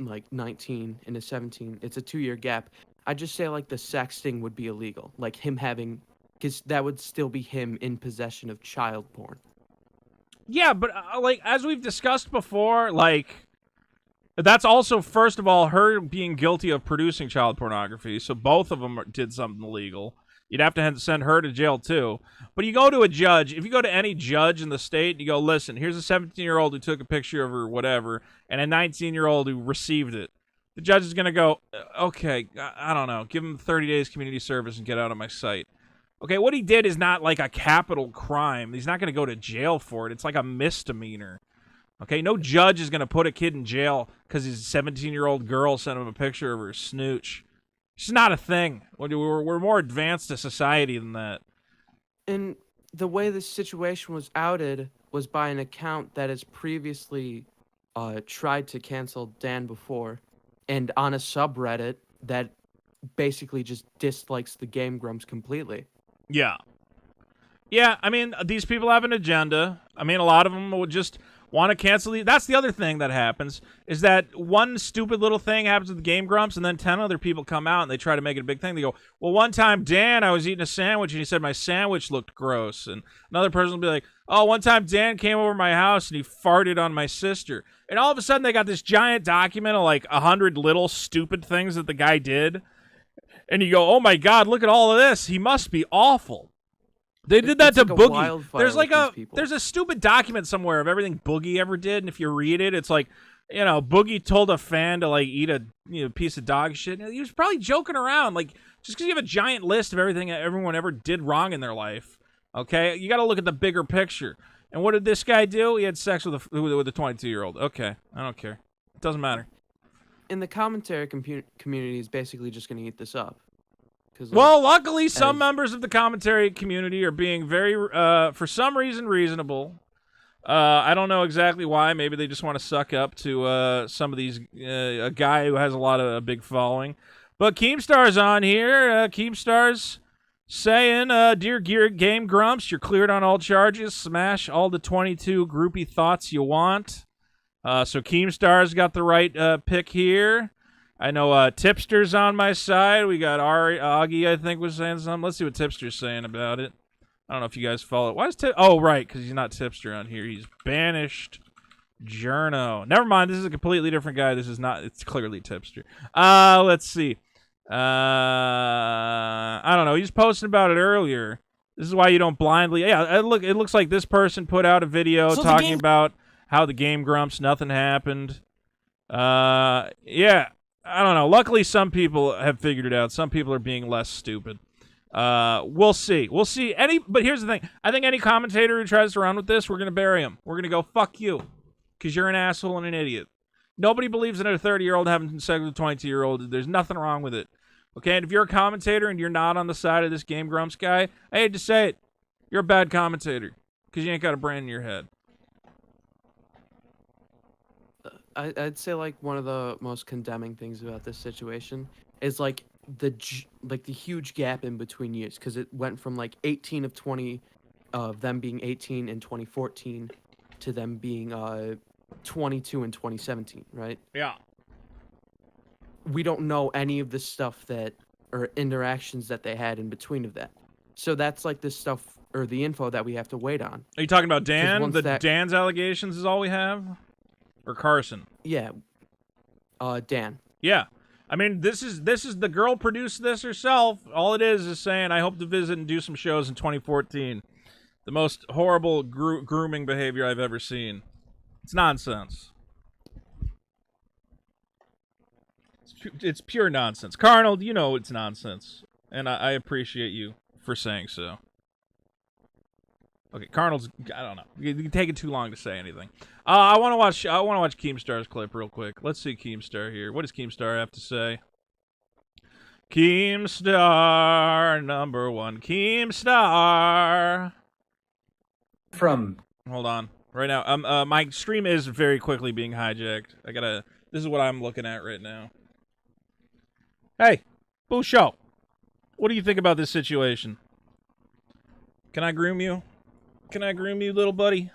like 19 and is 17. It's a 2-year gap. I just say like the sexting would be illegal, like him having, because that would still be him in possession of child porn. Yeah, but like, as we've discussed before, like, that's also, first of all, her being guilty of producing child pornography, so both of them did something illegal. You'd have to send her to jail, too. But you go to a judge, if you go to any judge in the state, you go, listen, here's a 17-year-old who took a picture of her, whatever, and a 19-year-old who received it. The judge is going to go, okay, I don't know, give him 30 days community service and get out of my sight. Okay, what he did is not like a capital crime. He's not going to go to jail for it. It's like a misdemeanor. Okay, no judge is going to put a kid in jail because his 17-year-old girl sent him a picture of her snooch. It's not a thing. We're more advanced as society than that. And the way this situation was outed was by an account that has previously tried to cancel Dan before, and on a subreddit that basically just dislikes the GameGrumps completely. Yeah. Yeah, I mean, these people have an agenda. I mean, a lot of them would just want to cancel the... That's the other thing that happens, is that one stupid little thing happens with the GameGrumps, and then 10 other people come out and they try to make it a big thing. They go, well, one time, Dan, I was eating a sandwich, and he said my sandwich looked gross. And another person will be like, oh, one time Dan came over my house and he farted on my sister. And all of a sudden, they got this giant document of like 100 little stupid things that the guy did. And you go, oh my God, look at all of this. He must be awful. They did that to like a Boogie. wildfire There's like with these people. there's a stupid document somewhere of everything Boogie ever did, and if you read it, it's like, you know, Boogie told a fan to like eat a piece of dog shit. And he was probably joking around, like, just because you have a giant list of everything everyone ever did wrong in their life. Okay, you got to look at the bigger picture. And what did this guy do? He had sex with a 22-year-old. Okay, I don't care. It doesn't matter. And the commentary community is basically just going to eat this up. Well, luckily, some members of the commentary community are being very, for some reason, reasonable. I don't know exactly why. Maybe they just want to suck up to some of these a guy who has a big following. But Keemstar's on here. Keemstar's saying, "Dear Game Grumps, you're cleared on all charges. Smash all the 22 groupie thoughts you want." So Keemstar's got the right pick here. I know Tipster's on my side. We got Augie, I think, was saying something. Let's see what Tipster's saying about it. I don't know if you guys follow it. Why is Oh, right, because he's not Tipster on here. He's Banished Journo. Never mind. This is a completely different guy. This is not. It's clearly Tipster. Let's see. I don't know. He's posting about it earlier. This is why you don't blindly. Yeah, look. It looks like this person put out a video talking about how the Game Grumps, nothing happened. Yeah. I don't know. Luckily, some people have figured it out. Some people are being less stupid. We'll see. But here's the thing. I think any commentator who tries to run with this, we're going to bury him. We're going to go, fuck you, because you're an asshole and an idiot. Nobody believes in a 30-year-old having sex with a 22-year-old. There's nothing wrong with it. Okay, and if you're a commentator and you're not on the side of this Game Grumps guy, I hate to say it, you're a bad commentator, because you ain't got a brain in your head. I'd say like one of the most condemning things about this situation is like the huge gap in between years, because it went from like 18 of 20 of them being 18 in 2014 to them being 22 in 2017, right? Yeah. We don't know any of the stuff that or interactions that they had in between of that. So that's like the stuff or the info that we have to wait on. Are you talking about Dan? Dan's allegations is all we have? Or Carson? Yeah. Dan. Yeah. I mean, this is the girl produced this herself. All it is saying, I hope to visit and do some shows in 2014. The most horrible grooming behavior I've ever seen. It's nonsense. It's pure nonsense. Carnold, you know it's nonsense. And I appreciate you for saying so. Okay, Carnold's, I don't know. You take it too long to say anything. I want to watch Keemstar's clip real quick. Let's see Keemstar here. What does Keemstar have to say? Keemstar, number one. Keemstar. Hold on. Right now, my stream is very quickly being hijacked. This is what I'm looking at right now. Hey, Busho. What do you think about this situation? Can I groom you? Can I groom you, little buddy? Do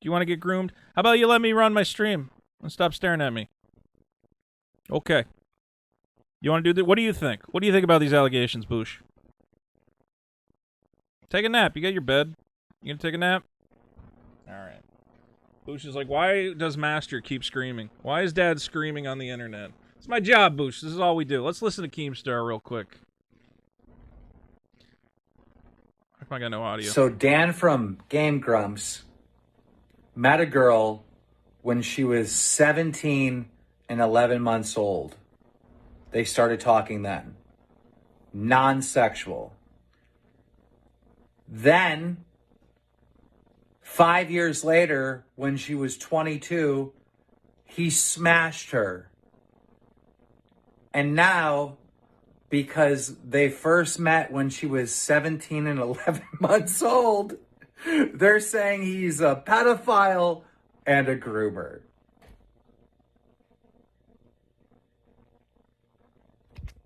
you want to get groomed? How about you let me run my stream and stop staring at me? Okay. You want to do that? What do you think? What do you think about these allegations, Boosh? Take a nap. You got your bed. You gonna take a nap? Alright. Boosh is like, why does Master keep screaming? Why is Dad screaming on the internet? It's my job, Boosh. This is all we do. Let's listen to Keemstar real quick. I got no audio. So Dan from Game Grumps met a girl when she was 17 and 11 months old. They started talking then. Non-sexual. Then, 5 years later, when she was 22, he smashed her. And now, because they first met when she was 17 and 11 months old, they're saying he's a pedophile and a groomer.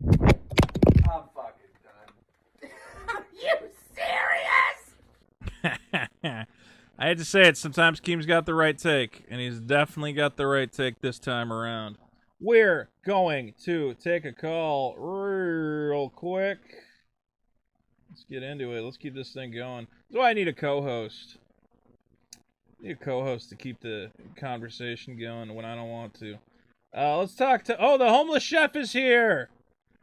I'm fucking done. Are you serious? I hate to say it, sometimes Keem's got the right take, and he's definitely got the right take this time around. We're going to take a call real quick. Let's get into it. Let's keep this thing going. That's why I need a co-host. I need a co-host to keep the conversation going when I don't want to. Let's talk to... Oh, the homeless chef is here!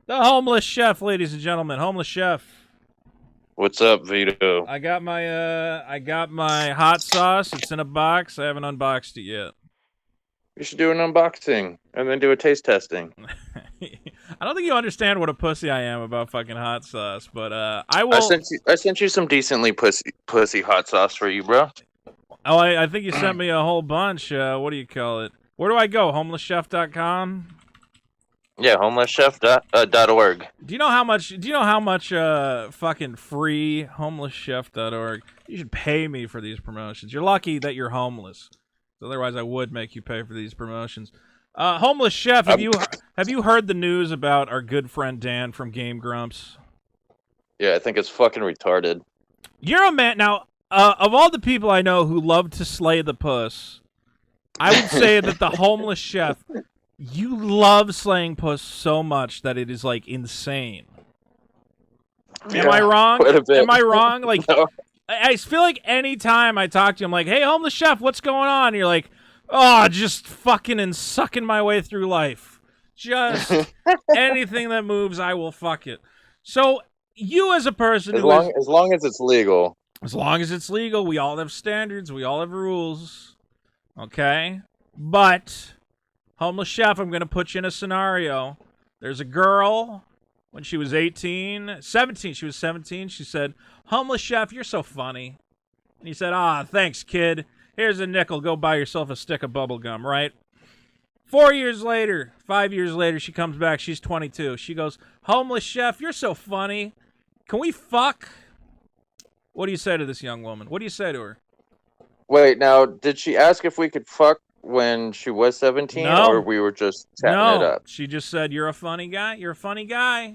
The homeless chef, ladies and gentlemen. Homeless chef. What's up, Vito? I got my hot sauce. It's in a box. I haven't unboxed it yet. You should do an unboxing and then do a taste testing. I don't think you understand what a pussy I am about fucking hot sauce, but I will. I sent you some decently pussy hot sauce for you, bro. Oh, I think you sent me a whole bunch. What do you call it? Where do I go? Homelesschef.com? Yeah, homelesschef.org. Do you know how much? Do you know how much? Fucking free homelesschef.org. You should pay me for these promotions. You're lucky that you're homeless. Otherwise, I would make you pay for these promotions. Homeless Chef, have you heard the news about our good friend Dan from GameGrumps? Yeah, I think it's fucking retarded. You're a man now. Of all the people I know who love to slay the puss, I would say that the Homeless Chef, you love slaying puss so much that it is like insane. Am I wrong? Quite a bit. Am I wrong? Like, No. I feel like any time I talk to you, I'm like, "Hey, Homeless Chef, what's going on?" And you're like, "Oh, just fucking and sucking my way through life. Just anything that moves, I will fuck it." So you, as a person, as long as it's legal. As long as it's legal, we all have standards. We all have rules. Okay? But, Homeless Chef, I'm going to put you in a scenario. There's a girl, when she was 17, she was 17, she said, "Homeless Chef, you're so funny." And he said, "Thanks, kid. Here's a nickel. Go buy yourself a stick of bubble gum," right? 5 years later, she comes back. She's 22. She goes, "Homeless Chef, you're so funny. Can we fuck?" What do you say to this young woman? What do you say to her? Wait, now, did she ask if we could fuck when she was 17, No. or we were just chatting it up? She just said, "You're a funny guy. You're a funny guy.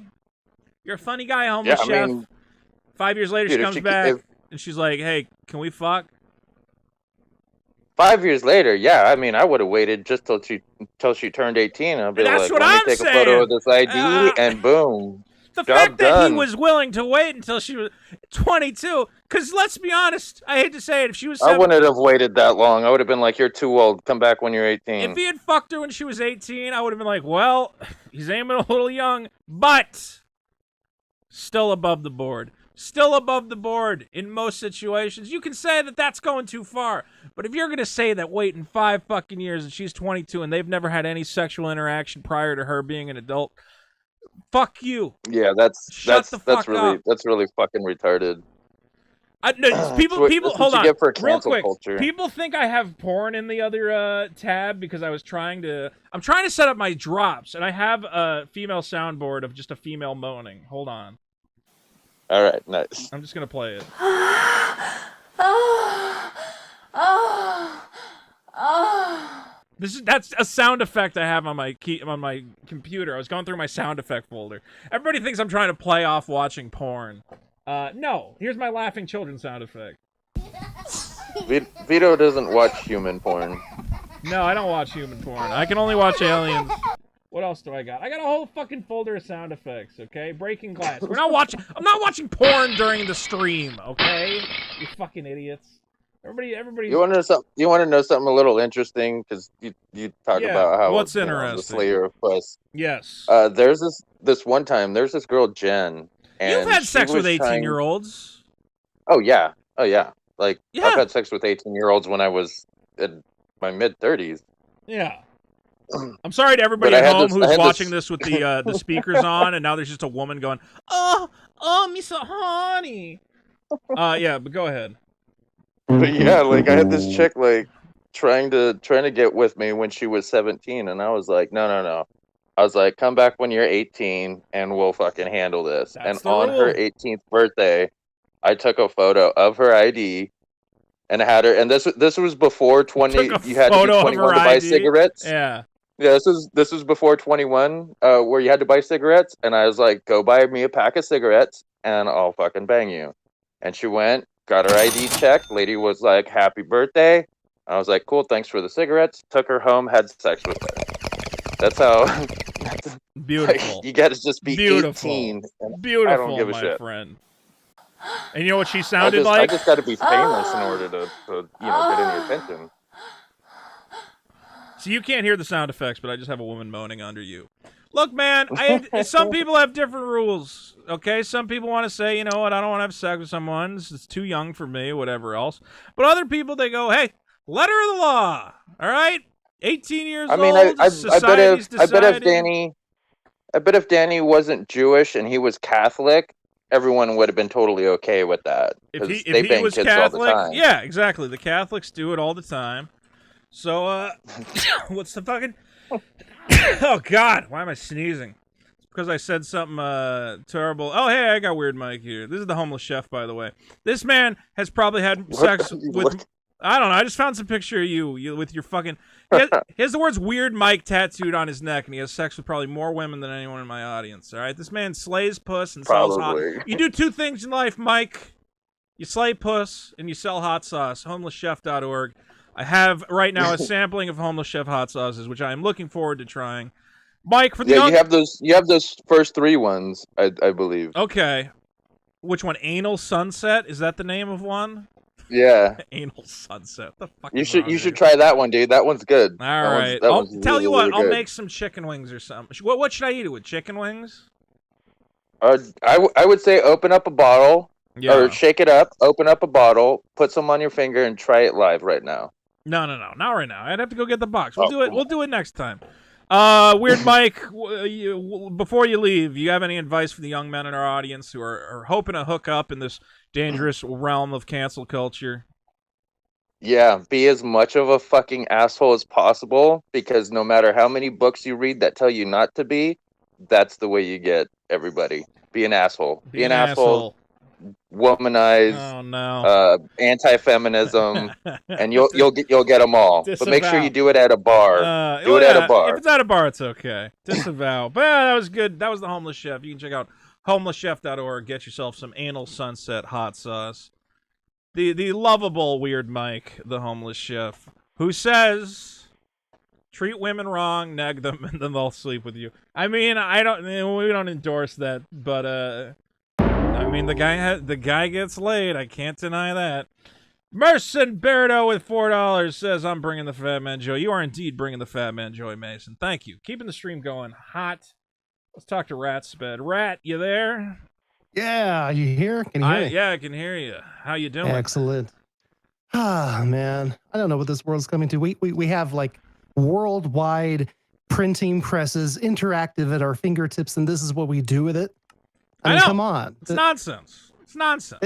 You're a funny guy, Homeless Yeah, I Chef." mean, 5 years later, dude, she if comes she- back, if- and she's like, "Hey, can we fuck?" 5 years later, yeah, I mean, I would have waited just till she turned 18. I'll be That's like, what let me I'm take a photo of saying. this ID, and boom. The job fact that he done. was willing to wait until she was 22, because let's be honest, I hate to say it, if she was I 7, wouldn't have waited that long. I would have been like, you're too old. Come back when you're 18. if he had fucked her when she was 18, I would have been like, well, he's aiming a little young, but still above the board. Still above the board in most situations. You can say that that's going too far, but if you're going to say that waiting 5 fucking years and she's 22 and they've never had any sexual interaction prior to her being an adult, fuck you. Yeah, Shut the fuck up. That's really fucking retarded. People, That's what hold you on, get for real cancel quick. culture. People think I have porn in the other tab because I'm trying to set up my drops, and I have a female soundboard of just a female moaning. Hold on. All right, nice. I'm just gonna play it. That's a sound effect I have on my computer. I was going through my sound effect folder. Everybody thinks I'm trying to play off watching porn. No. Here's my laughing children sound effect. Vito doesn't watch human porn. No, I don't watch human porn. I can only watch aliens. What else do I got? I got a whole fucking folder of sound effects, okay? Breaking glass. I'm not watching porn during the stream, okay? You fucking idiots. Everybody. You want to know something a little interesting? Because you talk about how what's the interesting? Slayer of Puss. Yes. There's this one time. There's this girl Jen. And You've had she sex with was 18-year-olds. Oh yeah. Like Yeah. I've had sex with 18-year-olds when I was in my mid-30s. Yeah. I'm sorry to everybody But I at had home this- who's I had watching this- this with the speakers on, and now there's just a woman going, "Oh, me so honey." Yeah, but go ahead. But yeah, like I had this chick like trying to get with me when she was 17, and I was like, no. I was like, come back when you're 18, and we'll fucking handle this. That's And the on her rule. 18th birthday, I took a photo of her ID and had her. And this was before 20. Took a You had to be photo of 21 her to buy ID? cigarettes. Yeah. Yeah, this was before 21, where you had to buy cigarettes, and I was like, go buy me a pack of cigarettes, and I'll fucking bang you. And she went, got her ID checked. Lady was like, happy birthday. I was like, cool, thanks for the cigarettes. Took her home, had sex with her. That's how. Beautiful. Like, you gotta just be Beautiful. 18. And Beautiful, I don't give a my shit. friend. And you know what she sounded I like? just gotta be famous in order to get any attention. So you can't hear the sound effects, but I just have a woman moaning under you. Look, man, some people have different rules, okay? Some people want to say, you know what, I don't want to have sex with someone. It's too young for me, whatever else. But other people, they go, hey, letter of the law, all right? 18 years I mean, old, I bet if Danny wasn't Jewish and he was Catholic, everyone would have been totally okay with that. If 'cause he they bang was kids all the Catholic, time. yeah, exactly. The Catholics do it all the time. So, what's the fucking... Oh God, why am I sneezing? It's because I said something terrible. Oh hey, I got Weird Mike here. This is the homeless chef, by the way. This man has probably had sex with. I don't know. I just found some picture of you with your fucking. He has the words "Weird Mike" tattooed on his neck, and he has sex with probably more women than anyone in my audience. All right, this man slays puss and sells hot. You do two things in life, Mike. You slay puss and you sell hot sauce. HomelessChef.org. I have right now a sampling of Homeless Chef hot sauces, which I am looking forward to trying. Mike, for the you have those first 3 ones, I believe. Okay, which one? Anal Sunset? Is that the name of one? Yeah. Anal Sunset. The fuck. You should try that one, dude. That one's good. All right. I'll tell you what. I'll make some chicken wings or something. What should I eat it with? Chicken wings? I would say open up a bottle. Yeah. Or shake it up, open up a bottle, put some on your finger, and try it live right now. No, not right now. I'd have to go get the box. We'll do it. We'll do it next time. Weird Mike, before you leave, you have any advice for the young men in our audience who are hoping to hook up in this dangerous realm of cancel culture? Yeah, be as much of a fucking asshole as possible, because no matter how many books you read that tell you not to be, that's the way you get everybody. Be an asshole. Be an asshole. Womanize, anti-feminism, and you'll get them all. Disavow. But make sure you do it at a bar. Do it at a bar. If it's at a bar, it's okay. Disavow. But that was good. That was the Homeless Chef. You can check out homelesschef.org. Get yourself some Anal Sunset hot sauce. The lovable Weird Mike, the Homeless Chef, who says, treat women wrong, neg them, and then they'll sleep with you. I mean, we don't endorse that, but I mean, the guy gets laid. I can't deny that. Merson Berto with $4 says, I'm bringing the Fat Man Joy. You are indeed bringing the Fat Man Joy, Mason. Thank you. Keeping the stream going hot. Let's talk to Ratsped. Rat, you there? Yeah, you here? Can you hear me? Yeah, I can hear you. How you doing? Excellent. Ah, man. I don't know what this world's coming to. We have, like, worldwide printing presses, interactive at our fingertips, and this is what we do with it. I mean, come on. It's nonsense. It's nonsense.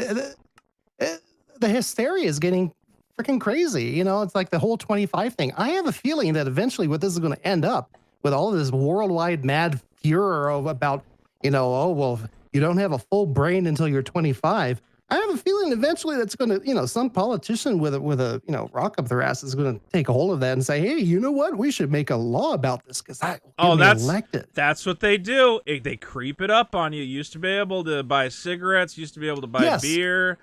The hysteria is getting freaking crazy. You know, it's like the whole 25 thing. I have a feeling that eventually what this is going to end up with all of this worldwide mad furor about, you know, oh, well, you don't have a full brain until you're 25. I have a feeling eventually that's going to, you know, some politician with a, you know, rock up their ass is going to take a hold of that and say, hey, you know what? We should make a law about this because that's elected. That's what they do. They creep it up on you. You used to be able to buy cigarettes, used to be able to buy beer,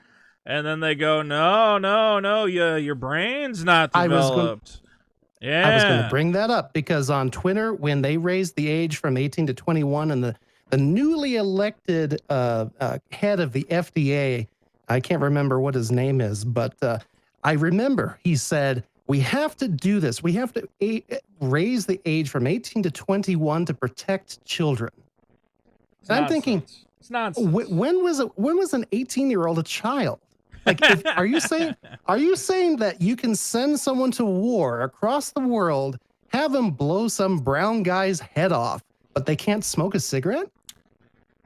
and then they go, no, your brain's not developed. I was going to bring that up because on Twitter, when they raised the age from 18 to 21 and the newly elected head of the FDA, I can't remember what his name is, but I remember he said, we have to do this. We have to raise the age from 18 to 21 to protect children. I'm thinking, it's nonsense. When was an 18-year-old a child? Like, are you saying that you can send someone to war across the world, have them blow some brown guy's head off, but they can't smoke a cigarette?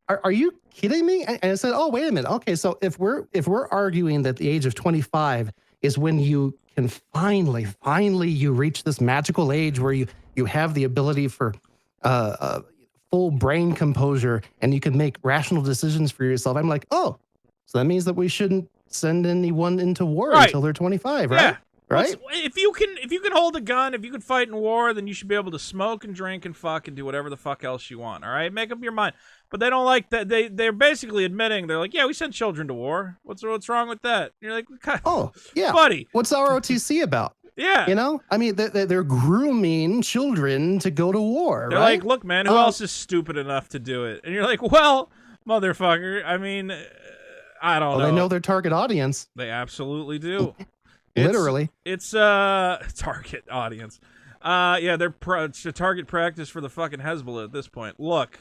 Are you kidding me? And I said, oh, wait a minute. Okay, so if we're arguing that the age of 25 is when you can finally you reach this magical age where you have the ability for full brain composure and you can make rational decisions for yourself. I'm like, oh, so that means that we shouldn't send anyone into war until they're 25, right? Yeah. Right? If you can hold a gun, if you can fight in war, then you should be able to smoke and drink and fuck and do whatever the fuck else you want. All right, make up your mind. But they don't like that. They're basically admitting they're like, yeah, we send children to war. What's wrong with that? And you're like, oh yeah, buddy. What's ROTC about? Yeah, you know, I mean, they're grooming children to go to war. They're like, look, man, who else is stupid enough to do it? And you're like, well, motherfucker. I mean, I don't know. They know their target audience. They absolutely do. Literally. It's target audience. Yeah, it's a target practice for the fucking Hezbollah at this point. Look,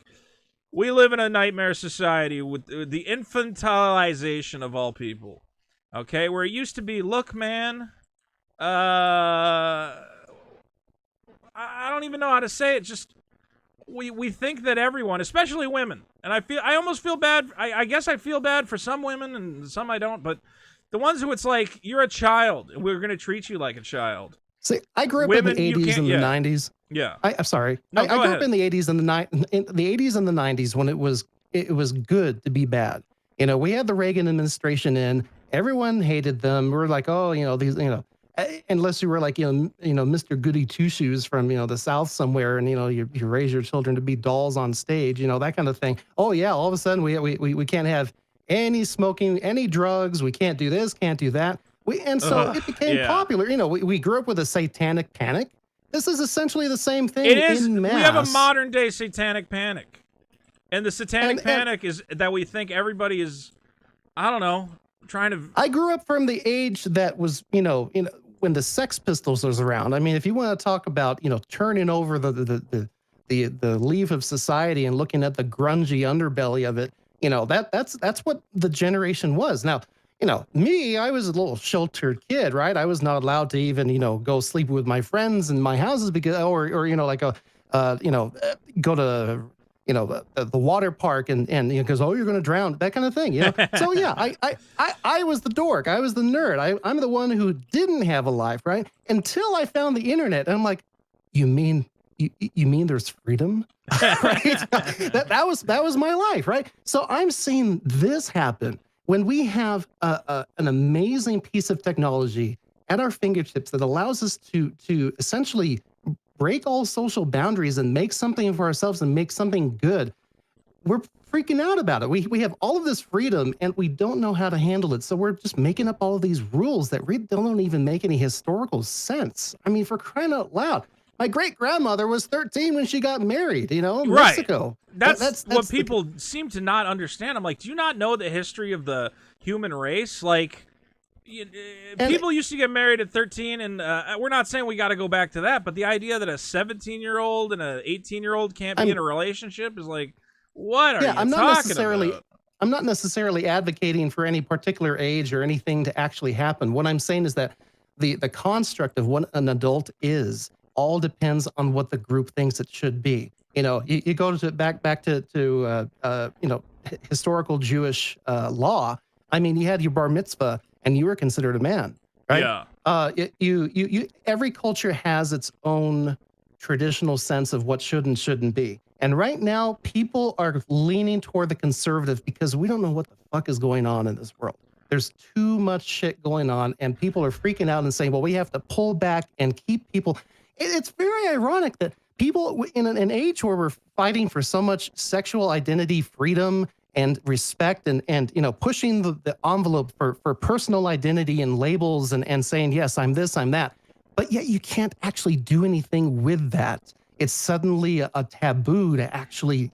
we live in a nightmare society with the infantilization of all people. Okay, where it used to be, look, man, I don't even know how to say it. Just we think that everyone, especially women, and I almost feel bad. I guess I feel bad for some women and some I don't, but the ones who it's like, you're a child, and we're going to treat you like a child. See, I grew up Women, in you the 80s can't- and yeah. the 90s. Yeah. I'm sorry. No, I go grew ahead. up in the 80s and the 80s and the 90s when it was good to be bad. You know, we had the Reagan administration in. Everyone hated them. We were like, oh, you know, these, you know, unless you were like, you know, Mr. Goody Two Shoes from, you know, the South somewhere, and, you know, you raise your children to be dolls on stage, you know, that kind of thing. Oh, yeah, all of a sudden we can't have any smoking, any drugs. We can't do this, can't do that. And so it became popular. You know, we grew up with a satanic panic. This is essentially the same thing. It is. In mass. We have a modern day satanic panic. And the satanic panic is that we think everybody is, I don't know, trying to. I grew up from the age that was, you know, when the Sex Pistols was around. I mean, if you want to talk about, you know, turning over the leaf of society and looking at the grungy underbelly of it, you know, that's what the generation was. Now, you know, me, I was a little sheltered kid, right? I was not allowed to even, you know, go sleep with my friends in my houses because, or you know, like go to, you know, the water park and you know, because, oh, you're going to drown, that kind of thing, you know? So yeah, I was the dork. I was the nerd. I'm the one who didn't have a life, right? Until I found the internet. And I'm like, you mean there's freedom? Right? that was my life, right? So I'm seeing this happen when we have an amazing piece of technology at our fingertips that allows us to essentially break all social boundaries and make something for ourselves and make something good. We're freaking out about it. We have all of this freedom and we don't know how to handle it. So we're just making up all of these rules that really don't even make any historical sense. I mean, for crying out loud. My great grandmother was 13 when she got married, you know, in Mexico. That's what people seem to not understand. I'm like, do you not know the history of the human race? Like, people used to get married at 13, and we're not saying we got to go back to that, but the idea that a 17-year-old and an 18-year-old can't be in a relationship is like, what are you talking about? I'm not necessarily advocating for any particular age or anything to actually happen. What I'm saying is that the construct of what an adult is all depends on what the group thinks it should be. You know, you go to back to you know, historical Jewish law. I mean, you had your bar mitzvah, and you were considered a man, right? Yeah. Every culture has its own traditional sense of what should and shouldn't be. And right now, people are leaning toward the conservative because we don't know what the fuck is going on in this world. There's too much shit going on, and people are freaking out and saying, well, we have to pull back and keep people. It's very ironic that people in an age where we're fighting for so much sexual identity freedom and respect and you know, pushing the envelope for personal identity and labels and saying, yes, I'm this, I'm that. But yet you can't actually do anything with that. It's suddenly a taboo to actually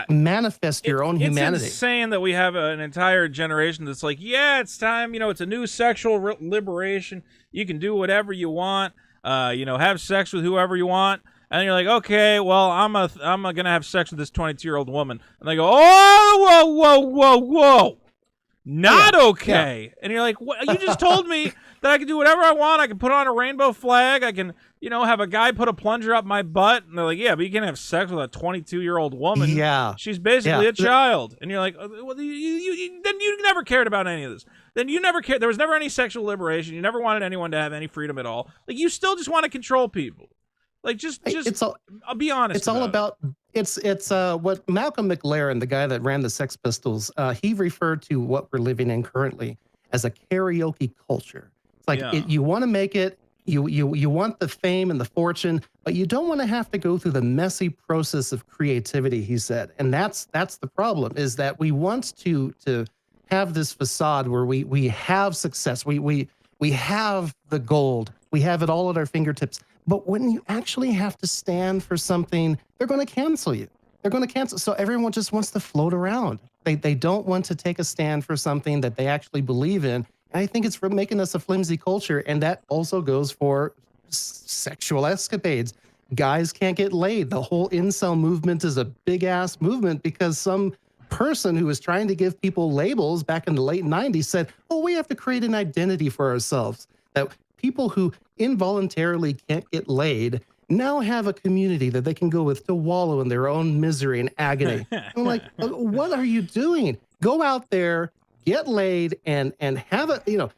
manifest your own humanity. It's insane that we have an entire generation that's like, yeah, it's time, you know, it's a new sexual liberation. You can do whatever you want, you know, have sex with whoever you want. And you're like, okay, well, I'm gonna have sex with this 22-year-old woman. And they go, oh, whoa, not okay. Yeah. And you're like, what? You just told me that I can do whatever I want. I can put on a rainbow flag. I can, you know, have a guy put a plunger up my butt. And they're like, yeah, but you can't have sex with a 22-year-old woman. Yeah, she's basically a child. And you're like, well, then you never cared about any of this. Then you never cared. There was never any sexual liberation. You never wanted anyone to have any freedom at all. Like, you still just want to control people. Like, I'll be honest. It's all about it's what Malcolm McLaren, the guy that ran the Sex Pistols, he referred to what we're living in currently as a karaoke culture. It's like you want to make it, you want the fame and the fortune, but you don't want to have to go through the messy process of creativity. He said, and that's the problem, is that we want to have this facade where we have success, we have the gold, we have it all at our fingertips. But when you actually have to stand for something, they're going to cancel you. They're going to cancel. So everyone just wants to float around. They don't want to take a stand for something that they actually believe in. And I think it's for making us a flimsy culture. And that also goes for sexual escapades. Guys can't get laid. The whole incel movement is a big ass movement because some person who was trying to give people labels back in the late 90s said, oh, we have to create an identity for ourselves. That people who involuntarily can't get laid now have a community that they can go with to wallow in their own misery and agony. I'm like, what are you doing? Go out there, get laid, and have a, you know,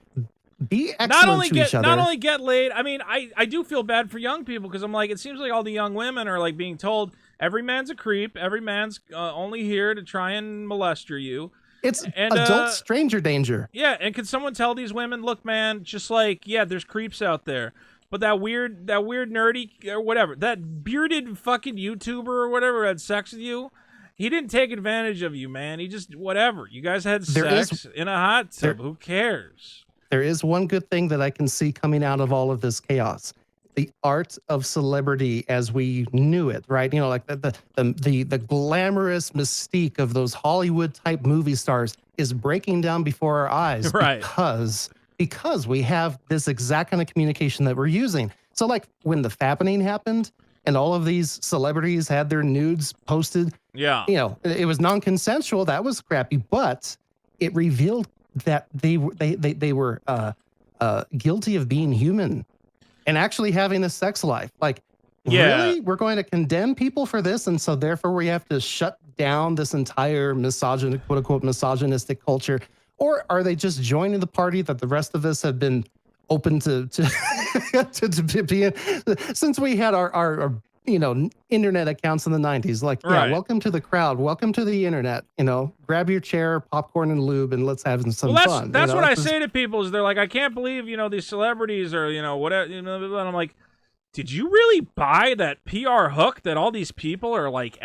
be excellent to each other. Not only get laid. I mean, I do feel bad for young people because I'm like, it seems like all the young women are like being told every man's a creep, every man's only here to try and molest you. It's adult stranger danger. Yeah, and can someone tell these women, look, man, just like, yeah, there's creeps out there, but that weird nerdy or whatever, that bearded fucking YouTuber or whatever had sex with you, he didn't take advantage of you, man. He just whatever. You guys had sex in a hot tub. Who cares? There is one good thing that I can see coming out of all of this chaos. The art of celebrity as we knew it, right? You know, like the glamorous mystique of those Hollywood type movie stars is breaking down before our eyes, right? Because we have this exact kind of communication that we're using. So like when the fappening happened and all of these celebrities had their nudes posted, yeah, you know, it was non-consensual. That was crappy, but it revealed that they were guilty of being human and actually having a sex life. Like, really? We're going to condemn people for this, and so therefore we have to shut down this entire quote-unquote misogynistic culture? Or are they just joining the party that the rest of us have been open to be in since we had our you know, internet accounts in the 90s? Like, yeah, welcome to the crowd. Welcome to the internet. You know, grab your chair, popcorn and lube, and let's have some fun. That's you know? what I say to people is they're like, I can't believe, you know, these celebrities or, you know, whatever, you know, and I'm like, did you really buy that PR hook that all these people are like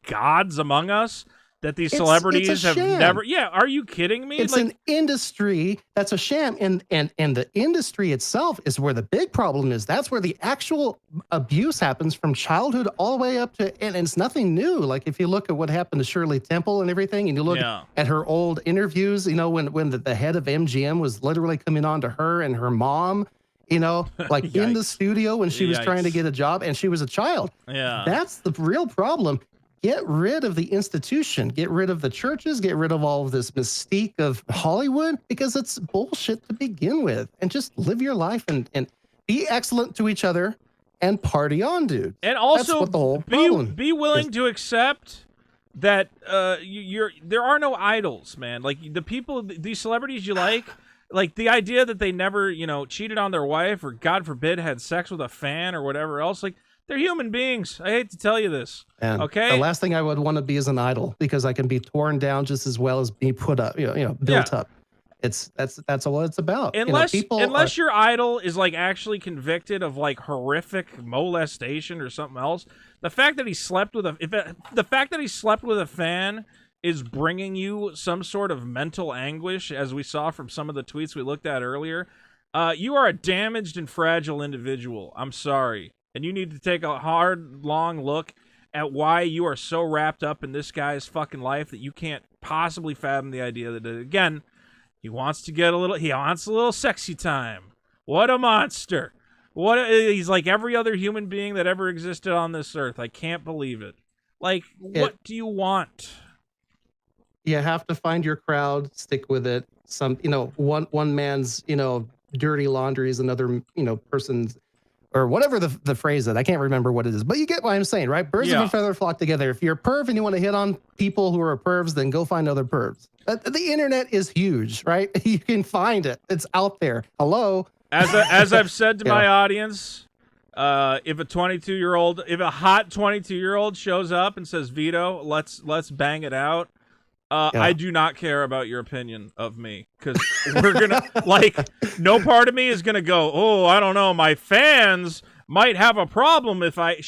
gods among us? That these celebrities have never. Yeah, are you kidding me? It's an industry that's a sham, and the industry itself is where the big problem is. That's where the actual abuse happens from childhood all the way up to, and it's nothing new. Like if you look at what happened to Shirley Temple and everything, and you look at her old interviews, you know, when the head of MGM was literally coming on to her and her mom, you know, like in the studio when she was trying to get a job, and she was a child. Yeah, that's the real problem. Get rid of the institution, get rid of the churches, get rid of all of this mystique of Hollywood, because it's bullshit to begin with, and just live your life and be excellent to each other and party on, dude. And also that's what the whole problem be willing to accept that there are no idols, man. Like the people, these celebrities you like the idea that they never, you know, cheated on their wife or God forbid had sex with a fan or whatever else, like, they're human beings. I hate to tell you this. And okay. The last thing I would want to be is an idol, because I can be torn down just as well as be put up, you know, built up. That's all it's about. Unless your idol is like actually convicted of like horrific molestation or something else. The fact that he slept with a fan is bringing you some sort of mental anguish, as we saw from some of the tweets we looked at earlier. You are a damaged and fragile individual. I'm sorry. And you need to take a hard, long look at why you are so wrapped up in this guy's fucking life that you can't possibly fathom the idea that, again, he wants a little sexy time. What a monster. He's like every other human being that ever existed on this earth. I can't believe it. Like, what do you want? You have to find your crowd, stick with it. One man's, you know, dirty laundry is another, you know, person's, or whatever the phrase is. I can't remember what it is, but you get what I'm saying, right? Birds of a feather flock together. If you're a perv and you want to hit on people who are pervs, then go find other pervs. The internet is huge, right? You can find it. It's out there. Hello. As I've said to my audience, if a hot 22-year-old shows up and says, Vito, let's bang it out, I do not care about your opinion of me, because we're gonna no part of me is gonna go, oh, I don't know, my fans might have a problem if I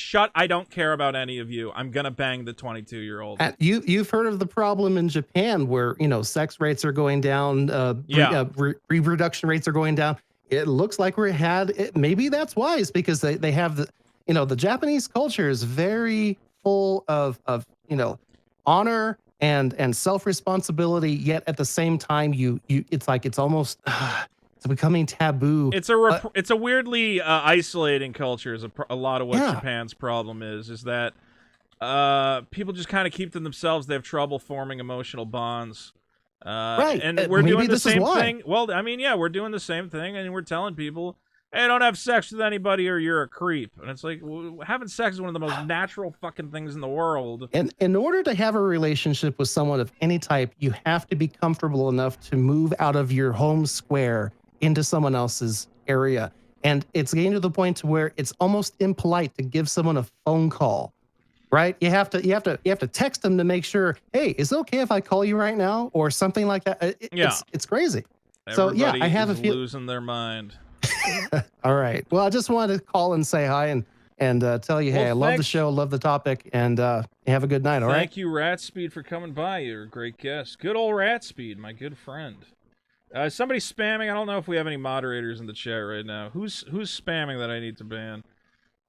don't care about any of you. I'm gonna bang the 22-year-old. You've heard of the problem in Japan where, you know, sex rates are going down, reproduction rates are going down. It looks like maybe that's wise, because they have the Japanese culture is very full of you know, honor and self-responsibility, yet at the same time it's almost it's becoming taboo. It's a weirdly isolating culture is a lot of what Japan's problem is that people just kind of keep to themselves. They have trouble forming emotional bonds. Right. And we're doing the same thing. Well, I mean, yeah, we're doing the same thing, and we're telling people, hey, don't have sex with anybody or you're a creep. And it's like, having sex is one of the most natural fucking things in the world. And in order to have a relationship with someone of any type, you have to be comfortable enough to move out of your home square into someone else's area. And it's getting to the point to where it's almost impolite to give someone a phone call, right? You have to text them to make sure, hey, is it okay if I call you right now, or something like that? It's crazy. So yeah, I have a feeling losing their mind. All right. Well, I just wanted to call and say hi and tell you, hey, I love the show, love the topic, and have a good night. All right. Thank you, Ratspeed, for coming by. You're a great guest. Good old Ratspeed, my good friend. Somebody's spamming. I don't know if we have any moderators in the chat right now. Who's spamming that I need to ban?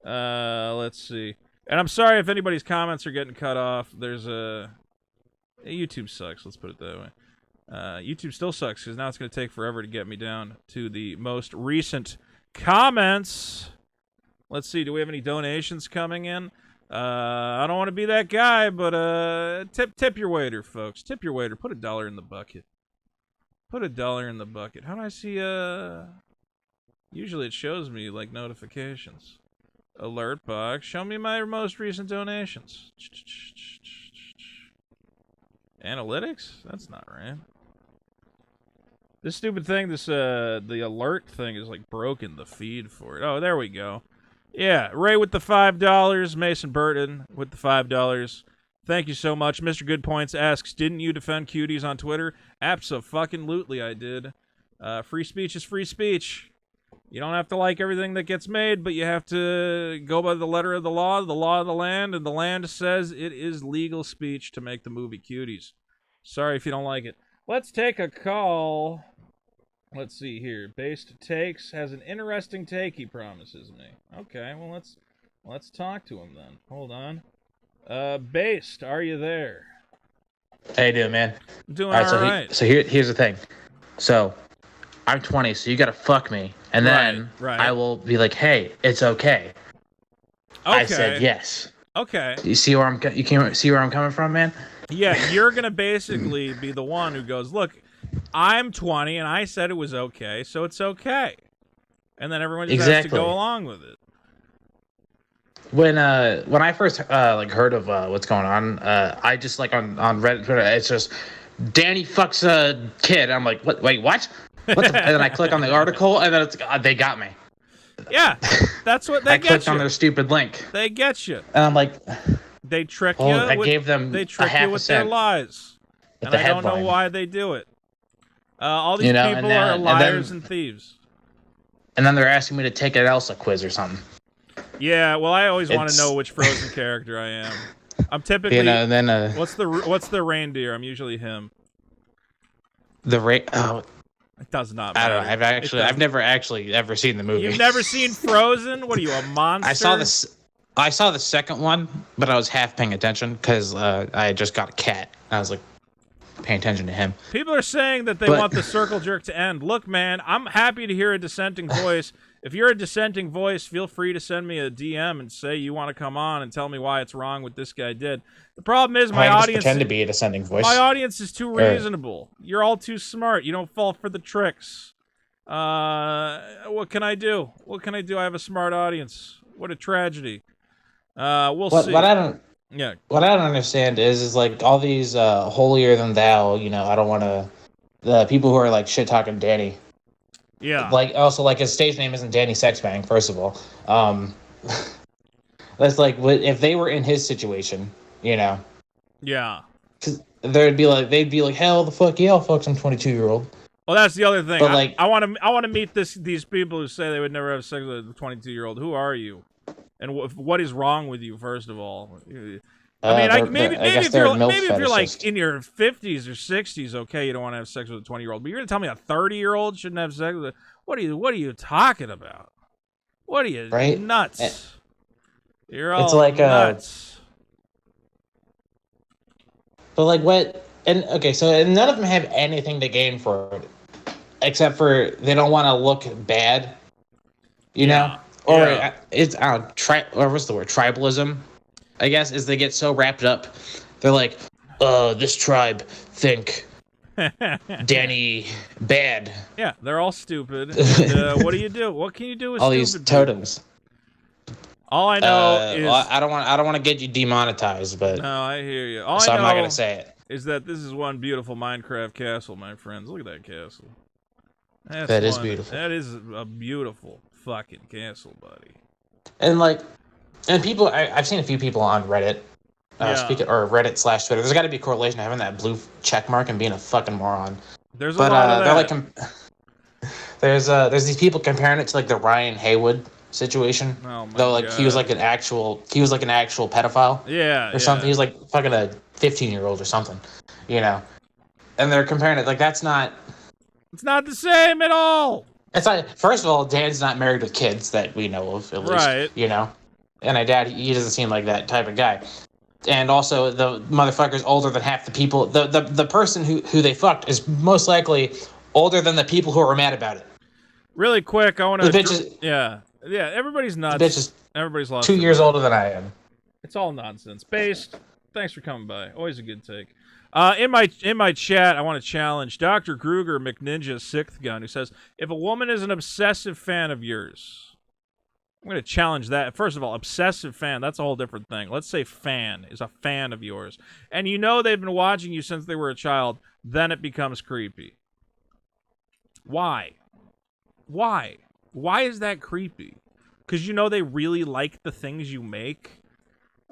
Let's see. And I'm sorry if anybody's comments are getting cut off. There's YouTube sucks. Let's put it that way. YouTube still sucks because now it's going to take forever to get me down to the most recent comments. Let's see. Do we have any donations coming in? I don't want to be that guy, but tip your waiter, folks. Tip your waiter. Put $1 in the bucket. Put $1 in the bucket. How do I see, usually it shows me, like, notifications. Alert box. Show me my most recent donations. Analytics? That's not right. This stupid thing, the alert thing is, like, broken the feed for it. Oh, there we go. Yeah, Ray with the $5. Mason Burton with the $5. Thank you so much. Mr. Good Points asks, didn't you defend cuties on Twitter? Abso-fucking-lutely I did. Free speech is free speech. You don't have to like everything that gets made, but you have to go by the letter of the law of the land, and the land says it is legal speech to make the movie Cuties. Sorry if you don't like it. Let's take a call. Let's see here. Based Takes has an interesting take, he promises me. Okay, well, let's talk to him then. Hold on. Based, are you there? How you doing, man? Doing all right. right. So here's the thing. So I'm 20, so you gotta fuck me, and then I will be like, "Hey, it's okay." I said yes. Okay. You see where you can see where I'm coming from, man? Yeah, you're gonna basically be the one who goes, "Look, I'm 20, and I said it was okay, so it's okay," and then everyone just has to go along with it. When I first heard of what's going on, I just on Reddit, Twitter, it's just Danny fucks a kid. I'm like, what? Wait, what? And then I click on the article, and then they got me. Yeah, that's what they I get clicked you. on their stupid link. They get you. And I'm like, they trick you. I gave them they trick you with their lies, and I don't know why they do it. All these people are liars and thieves. And then they're asking me to take an Elsa quiz or something. Yeah, well, I always want to know which Frozen character I am. I'm typically. And then what's the reindeer? I'm usually him. It does not matter. I don't know. I've never actually ever seen the movie. You've never seen Frozen? What are you, a monster? I saw the second one, but I was half paying attention because I just got a cat. I was like paying attention to him. People are saying that they want the circle jerk to end. Look, man, I'm happy to hear a dissenting voice. If you're a dissenting voice, feel free to send me a DM and say you want to come on and tell me why it's wrong what this guy did. The problem is my audience pretend to be a dissenting voice. My audience is too reasonable. You're all too smart. You don't fall for the tricks. What can I do? What can I do? I have a smart audience. What a tragedy. We'll see. What I don't Yeah. What I don't understand is like all these holier than thou, I don't want to the people who are like shit talking Danny. Yeah. Like also like his stage name isn't Danny Sexbang, first of all. That's like if they were in his situation, Yeah. they'd be like, hell the fuck yeah, I'll fuck some 22-year-old. Well, that's the other thing. But I want to meet these people who say they would never have sex with a 22-year-old. Who are you? And what is wrong with you? First of all, I mean, maybe if you're like in your 50s or 60s, okay, you don't want to have sex with a 20-year-old. But you're gonna tell me a 30-year-old shouldn't have sex with a What are you talking about? What are you nuts? You're all nuts. But like what? And okay, so none of them have anything to gain for it, except for they don't want to look bad. You know, or it's what's the word? Tribalism. I guess is they get so wrapped up. They're like, this tribe think Danny bad. Yeah, they're all stupid. And, what do you do? What can you do with all stupid these totems? People? All I know is I don't want to get you demonetized, but no, I hear you. I'm not gonna say it. Is that this is one beautiful Minecraft castle, my friends? Look at that castle. That is beautiful. That is a beautiful fucking castle, buddy. And people, I've seen a few people on Reddit, or Reddit/Twitter. There's got to be a correlation to having that blue check mark and being a fucking moron. There's a lot of that. There's these people comparing it to like the Ryan Haywood situation. Oh my though, like God. he was like an actual pedophile. Yeah, or something. He was like fucking a 15-year-old or something, And they're comparing it like that's not. It's not the same at all. It's not. First of all, Dan's not married with kids that we know of, at least. Right. And I doubt he doesn't seem like that type of guy. And also, the motherfucker's older than half the people. The person who they fucked is most likely older than the people who are mad about it. Really quick, I want to. The bitch is, yeah. Everybody's nuts. The bitch is Everybody's lost. 2 years older than I am. It's all nonsense. Based. Thanks for coming by. Always a good take. In my chat, I want to challenge Dr. Kruger McNinja Sixth Gun, who says, if a woman is an obsessive fan of yours, I'm going to challenge that. First of all, obsessive fan, that's a whole different thing. Let's say fan is a fan of yours. And they've been watching you since they were a child, then it becomes creepy. Why? Why? Why is that creepy? Because they really like the things you make?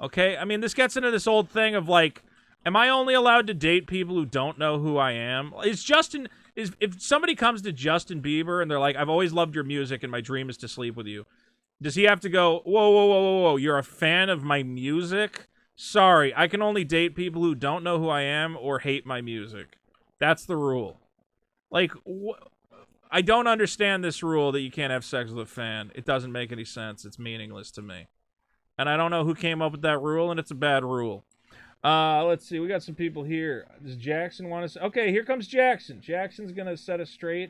Okay? I mean, this gets into this old thing of like, am I only allowed to date people who don't know who I am? If somebody comes to Justin Bieber and they're like, I've always loved your music and my dream is to sleep with you, does he have to go, whoa, you're a fan of my music? Sorry, I can only date people who don't know who I am or hate my music. That's the rule. Like, I don't understand this rule that you can't have sex with a fan. It doesn't make any sense. It's meaningless to me. And I don't know who came up with that rule, and it's a bad rule. Let's see. We got some people here. Does Jackson want us? Okay, here comes Jackson. Jackson's going to set us straight,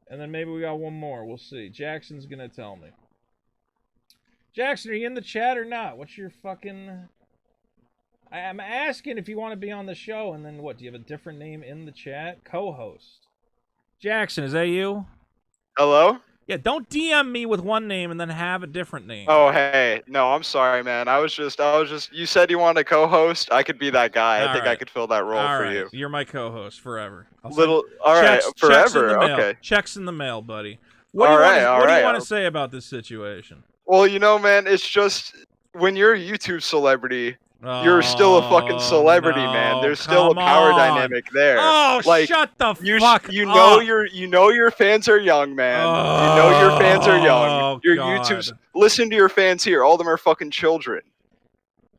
and then maybe we got one more. We'll see. Jackson's going to tell me. Jackson, are you in the chat or not? What's your fucking... I'm asking if you want to be on the show, and then what? Do you have a different name in the chat? Co-host. Jackson, is that you? Hello? Yeah, don't DM me with one name and then have a different name. Oh, hey. No, I'm sorry, man. I was just, you said you wanted a co-host. I could be that guy. I think I could fill that role for you. You're my co-host forever. All right, forever. Okay. Checks in the mail, buddy. What do you want to say about this situation? Well, man, it's just, when you're a YouTube celebrity, you're still a fucking celebrity, man. There's still a power dynamic there. Oh, like, shut the fuck up. You know your fans are young, man. You know your fans are young. Your YouTube's listen to your fans here. All of them are fucking children.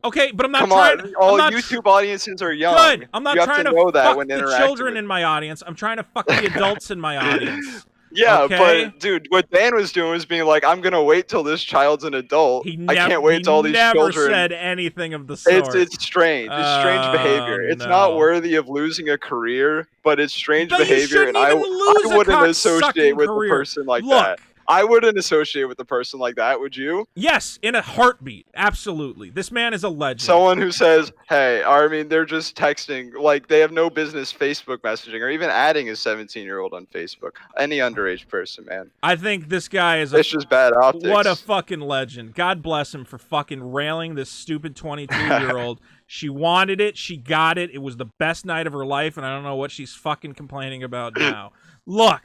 Okay, but I'm not YouTube audiences are young. Good. I'm not trying to know that fuck when the children in my audience. I'm trying to fuck the adults in my audience. Yeah, okay? But dude, what Dan was doing was being like, I'm gonna wait till this child's an adult. I can't wait till all these children. He never said anything of the sort. It's strange. It's strange behavior. It's not worthy of losing a career, but it's strange behavior, and I wouldn't associate with a person like that. I wouldn't associate with a person like that, would you? Yes, in a heartbeat. Absolutely. This man is a legend. Someone who says, hey, they're just texting, like they have no business Facebook messaging or even adding a 17-year-old on Facebook. Any underage person, man. I think this guy is it's just bad optics. What a fucking legend. God bless him for fucking railing this stupid 22-year-old. She wanted it. She got it. It was the best night of her life, and I don't know what she's fucking complaining about now. Look,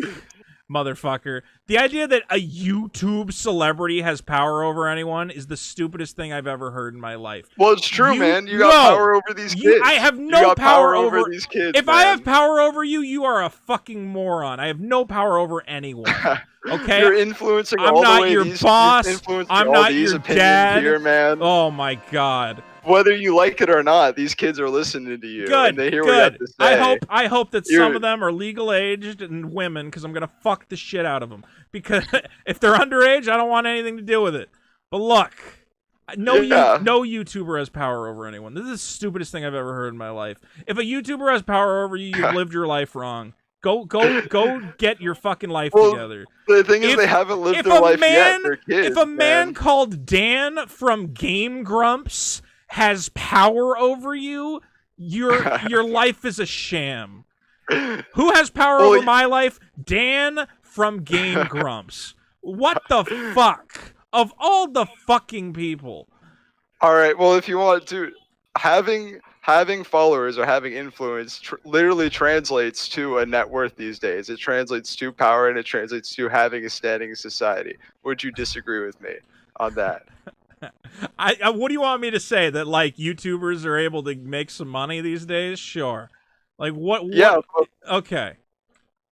motherfucker. The idea that a YouTube celebrity has power over anyone is the stupidest thing I've ever heard in my life. Well, it's true, man. You got power over these kids. I have no power over these kids. If I have power over you, you are a fucking moron. I have no power over anyone. Okay? You're influencing I'm all not the way your these, boss. I'm not your dad. Here, man. Oh my god. Whether you like it or not, these kids are listening to you. Good, and they hear what you have to say. I hope that some of them are legal aged and women, because I'm gonna fuck the shit out of them. Because if they're underage, I don't want anything to do with it. But look, no YouTuber has power over anyone. This is the stupidest thing I've ever heard in my life. If a YouTuber has power over you, you've lived your life wrong. Go get your fucking life together. The thing is, they haven't lived their life yet. They're kids, if a man called Dan from GameGrumps has power over you, your life is a sham. Who has power over my life? Dan from GameGrumps. What the fuck? Of all the fucking people. All right, well, if you want to, having having followers or having influence literally translates to a net worth these days. It translates to power, and it translates to having a standing in society. Would you disagree with me on that? What do you want me to say? That like YouTubers are able to make some money these days? Sure. Like what? Yeah. Okay.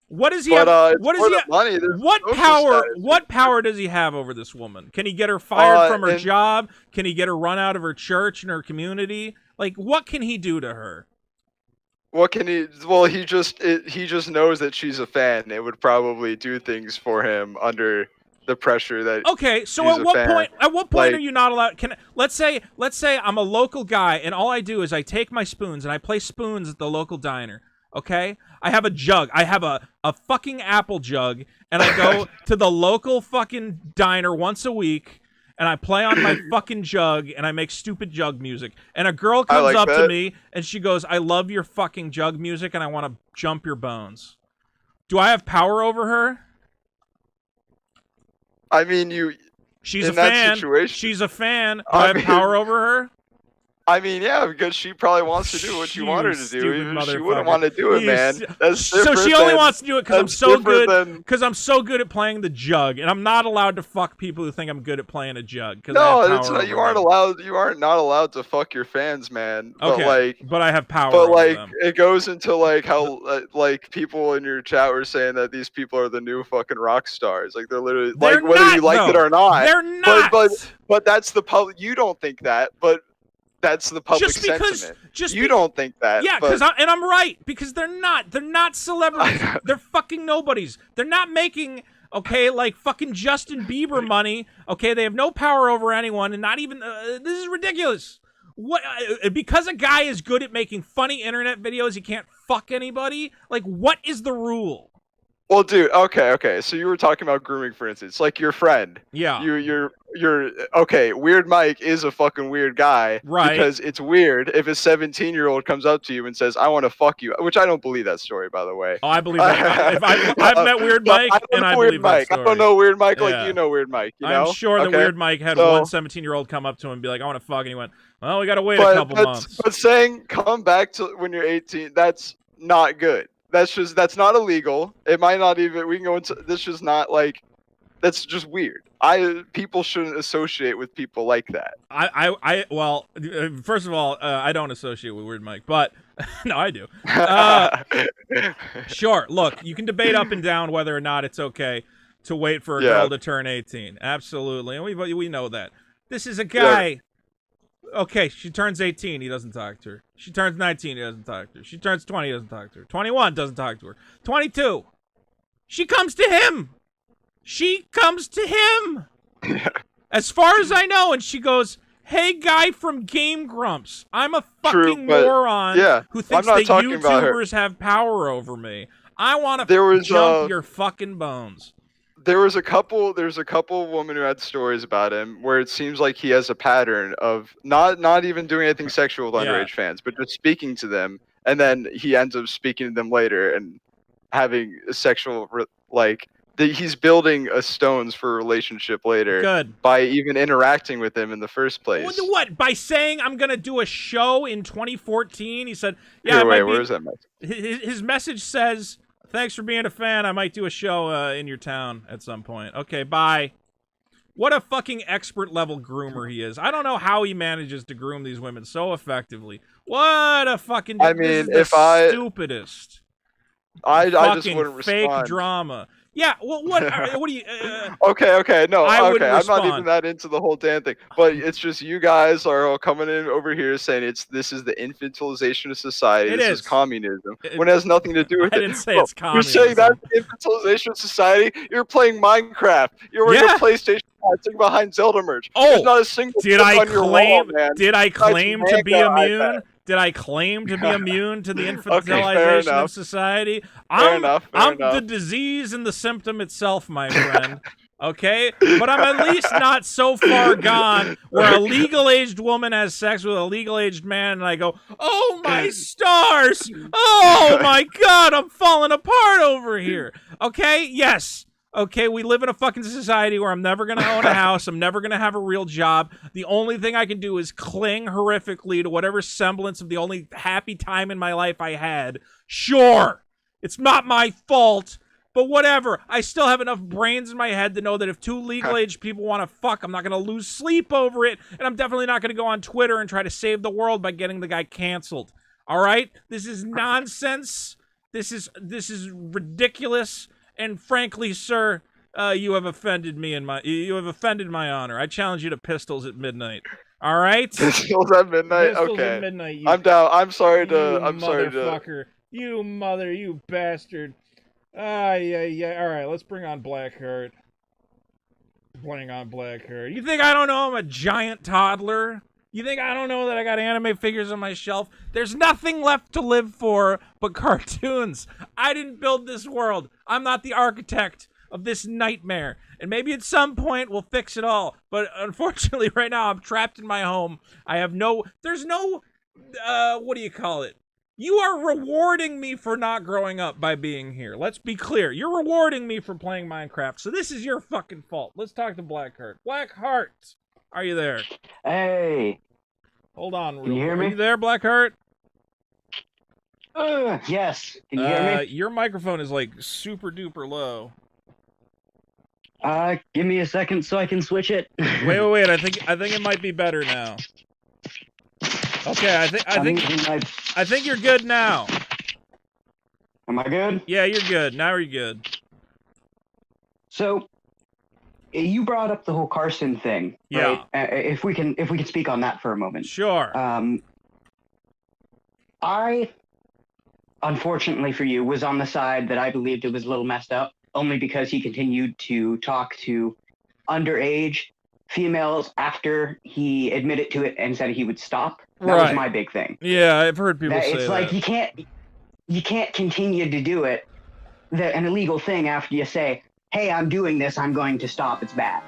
What does he But, have? it's What does more he? than money. There's What social power? status. What power does he have over this woman? Can he get her fired from her and- job? Can he get her run out of her church and her community? Like, what can he do to her? What can he? Well, he just knows that she's a fan. It would probably do things for him under the pressure that. Okay, so she's at a what fan. point? At what point Like- are you not allowed? Let's say I'm a local guy, and all I do is I take my spoons and I play spoons at the local diner. Okay, I have a jug. I have a fucking apple jug, and I go to the local fucking diner once a week, and I play on my fucking jug, and I make stupid jug music. And a girl comes like up to that. me, and she goes, "I love your fucking jug music, and I want to jump your bones." Do I have power over her? I mean, She's in a that fan. situation- She's a fan. Do I have mean- power over her? I mean, yeah, because she probably wants to do what you want her to do. stupid She motherfucker. wouldn't want to do it, You man. s- That's So different she only than- wants to do it because I'm that's so different good. than- Because I'm so good at playing the jug, and I'm not allowed to fuck people who think I'm good at playing a jug. 'Cause I No, have it's power not, you over aren't them. allowed. You aren't not allowed to fuck your fans, man. Okay, but I have power. But over like, them. it goes into like how like people in your chat were saying that these people are the new fucking rock stars. Like they're literally They're like whether you not, like it though. or not. They're not. But that's the public. You don't think that, but that's the public Just because- sentiment. just you be- don't think that. Yeah, but- and I'm right because they're not celebrities. They're fucking nobodies. They're not making like fucking Justin Bieber money. Okay, they have no power over anyone, and not even this is ridiculous. What because a guy is good at making funny internet videos, he can't fuck anybody? Like, what is the rule? Well, dude, okay. So you were talking about grooming, for instance, like your friend. Yeah. You're okay. Weird Mike is a fucking weird guy, Right. Because it's weird if a 17-year-old comes up to you and says, "I want to fuck you," which I don't believe that story, by the way. Oh, I believe that. If I've met Weird But Mike, I don't and know I Weird believe that Mike. story. I don't know Weird Mike Yeah. like you know Weird Mike. You know? I'm sure that Okay? Weird Mike had So- one 17-year-old come up to him and be like, "I want to fuck," and he went, "Well, we gotta wait a but, couple but, months." But saying come back to when you're 18, that's not good. That's not illegal. It might not even. We can go into this. Just not like. That's just weird. People shouldn't associate with people like that. Well, first of all, I don't associate with Weird Mike, but no, I do. Sure. Look, you can debate up and down whether or not it's okay to wait for a Yeah. girl to turn 18. Absolutely, and we know that. This is a guy. Okay, she turns 18, he doesn't talk to her. She turns 19, he doesn't talk to her. She turns 20, he doesn't talk to her. 21, doesn't talk to her. 22, she comes to him. She comes to him. As far as I know, and she goes, "Hey, guy from GameGrumps, I'm a fucking but- moron yeah, who I'm thinks not that talking about her. YouTubers have power over me. I want There to was, jump your fucking bones." There's a couple women who had stories about him where it seems like he has a pattern of not even doing anything sexual with Yeah. underage fans, but just speaking to them, and then he ends up speaking to them later and having a sexual he's building a stones for a relationship later. Good. By even interacting with them in the first place. What? By saying I'm gonna do a show in 2014, he said, "Yeah, Here, I might wait, be-" where's that message? His message says, "Thanks for being a fan. I might do a show in your town at some point." Okay, bye. What a fucking expert level groomer he is. I don't know how he manages to groom these women so effectively. What a fucking. I this mean, is the if I- stupidest. I just fucking wouldn't fake respond. drama. Yeah. Well, what? What do you? Okay, no, I wouldn't okay, I'm not even respond. that into the whole damn thing. But it's just you guys are all coming in over here saying this is the infantilization of society. It this is. is communism. When it has nothing to do with I it. didn't say Bro, it's You're saying communism. that's the infantilization of society? You're playing Minecraft. You're wearing Yeah. a PlayStation 5 sitting behind Zelda merch. Oh, There's not a single Did book I on your wall, claim? man. Did I Besides claim to be manga immune? iPad. Did I claim to be immune to the fair infantilization enough. of society? Fair I'm enough. I'm the disease and the symptom itself, my friend. Okay, but I'm at least not so far gone where a legal-aged woman has sex with a legal-aged man, and I go, "Oh my stars! Oh my God, I'm falling apart over here." Okay, yes, Okay, we live in a fucking society where I'm never gonna own a house. I'm never gonna have a real job. The only thing I can do is cling horrifically to whatever semblance of the only happy time in my life I had. Sure, it's not my fault, but whatever. I still have enough brains in my head to know that if two legal-age people want to fuck, I'm not gonna lose sleep over it, and I'm definitely not gonna go on Twitter and try to save the world by getting the guy canceled. All right, this is nonsense. This is ridiculous. And frankly, sir, you have offended me and you have offended my honor. I challenge you to pistols at midnight. All right? Pistols at midnight. Pistols Okay. at midnight. I'm down. I'm sorry to. Motherfucker. You bastard. Yeah. All right, let's bring on Blackheart. Bring on Blackheart. You think I don't know I'm a giant toddler? You think I don't know that I got anime figures on my shelf? There's nothing left to live for but cartoons. I didn't build this world. I'm not the architect of this nightmare. And maybe at some point we'll fix it all. But unfortunately right now I'm trapped in my home. There's no, what do you call it? You are rewarding me for not growing up by being here. Let's be clear. You're rewarding me for playing Minecraft. So this is your fucking fault. Let's talk to Blackheart. Blackheart! Are you there? Hey. Hold on. Can you hear me? Are you there, Blackheart? Yes. Can you hear me? Your microphone is like super duper low. Give me a second so I can switch it. Wait. I think it might be better now. Okay, I think you're good now. Am I good? Yeah, you're good. Now you're good. So, you brought up the whole Carson thing, right? Yeah. If we can speak on that for a moment. Sure. I, unfortunately for you, was on the side that I believed it was a little messed up, only because he continued to talk to underage females after he admitted to it and said he would stop. That was my big thing. Yeah, I've heard people say that. It's like you can't continue to do it, an illegal thing, after you say, hey, I'm doing this, I'm going to stop, it's bad.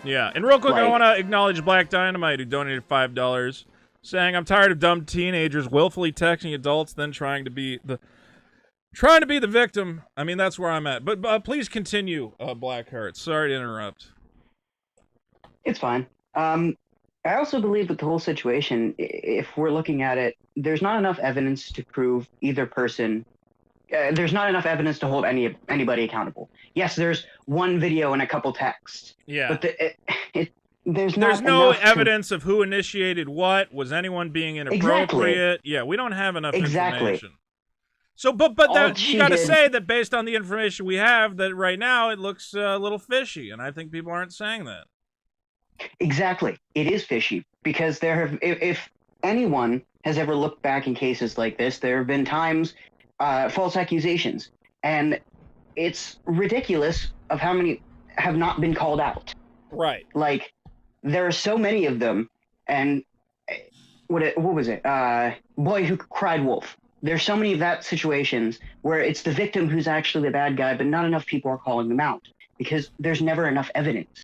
Yeah, and real quick, I want to acknowledge Black Dynamite, who donated $5, saying, I'm tired of dumb teenagers willfully texting adults, then trying to be the victim. I mean, that's where I'm at. But please continue, Blackheart. Sorry to interrupt. It's fine. I also believe that the whole situation, if we're looking at it, there's not enough evidence to prove either person. There's not enough evidence to hold anybody accountable. Yes, there's one video and a couple texts. Yeah. But there's no evidence of who initiated what. Was anyone being inappropriate? Exactly. Yeah, we don't have enough Exactly. information. So, but you got to say that based on the information we have, that right now it looks a little fishy, and I think people aren't saying that. Exactly. It is fishy because if anyone has ever looked back in cases like this, there have been times, false accusations, and it's ridiculous of how many have not been called out. Right. Like, there are so many of them, and what was it? Boy Who Cried Wolf. There's so many of that situations where it's the victim who's actually the bad guy, but not enough people are calling them out because there's never enough evidence.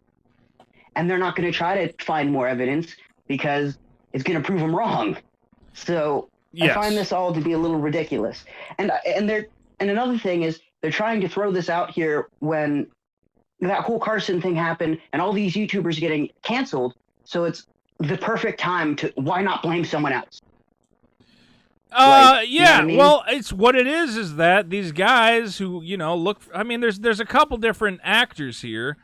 And they're not going to try to find more evidence because it's going to prove them wrong. So yes. I find this all to be a little ridiculous. And another thing is they're trying to throw this out here when that whole Carson thing happened and all these YouTubers getting canceled. So it's the perfect time to, why not blame someone else? Yeah, you know what I mean? Well, it's what it is that these guys who, look, I mean, there's a couple different actors here.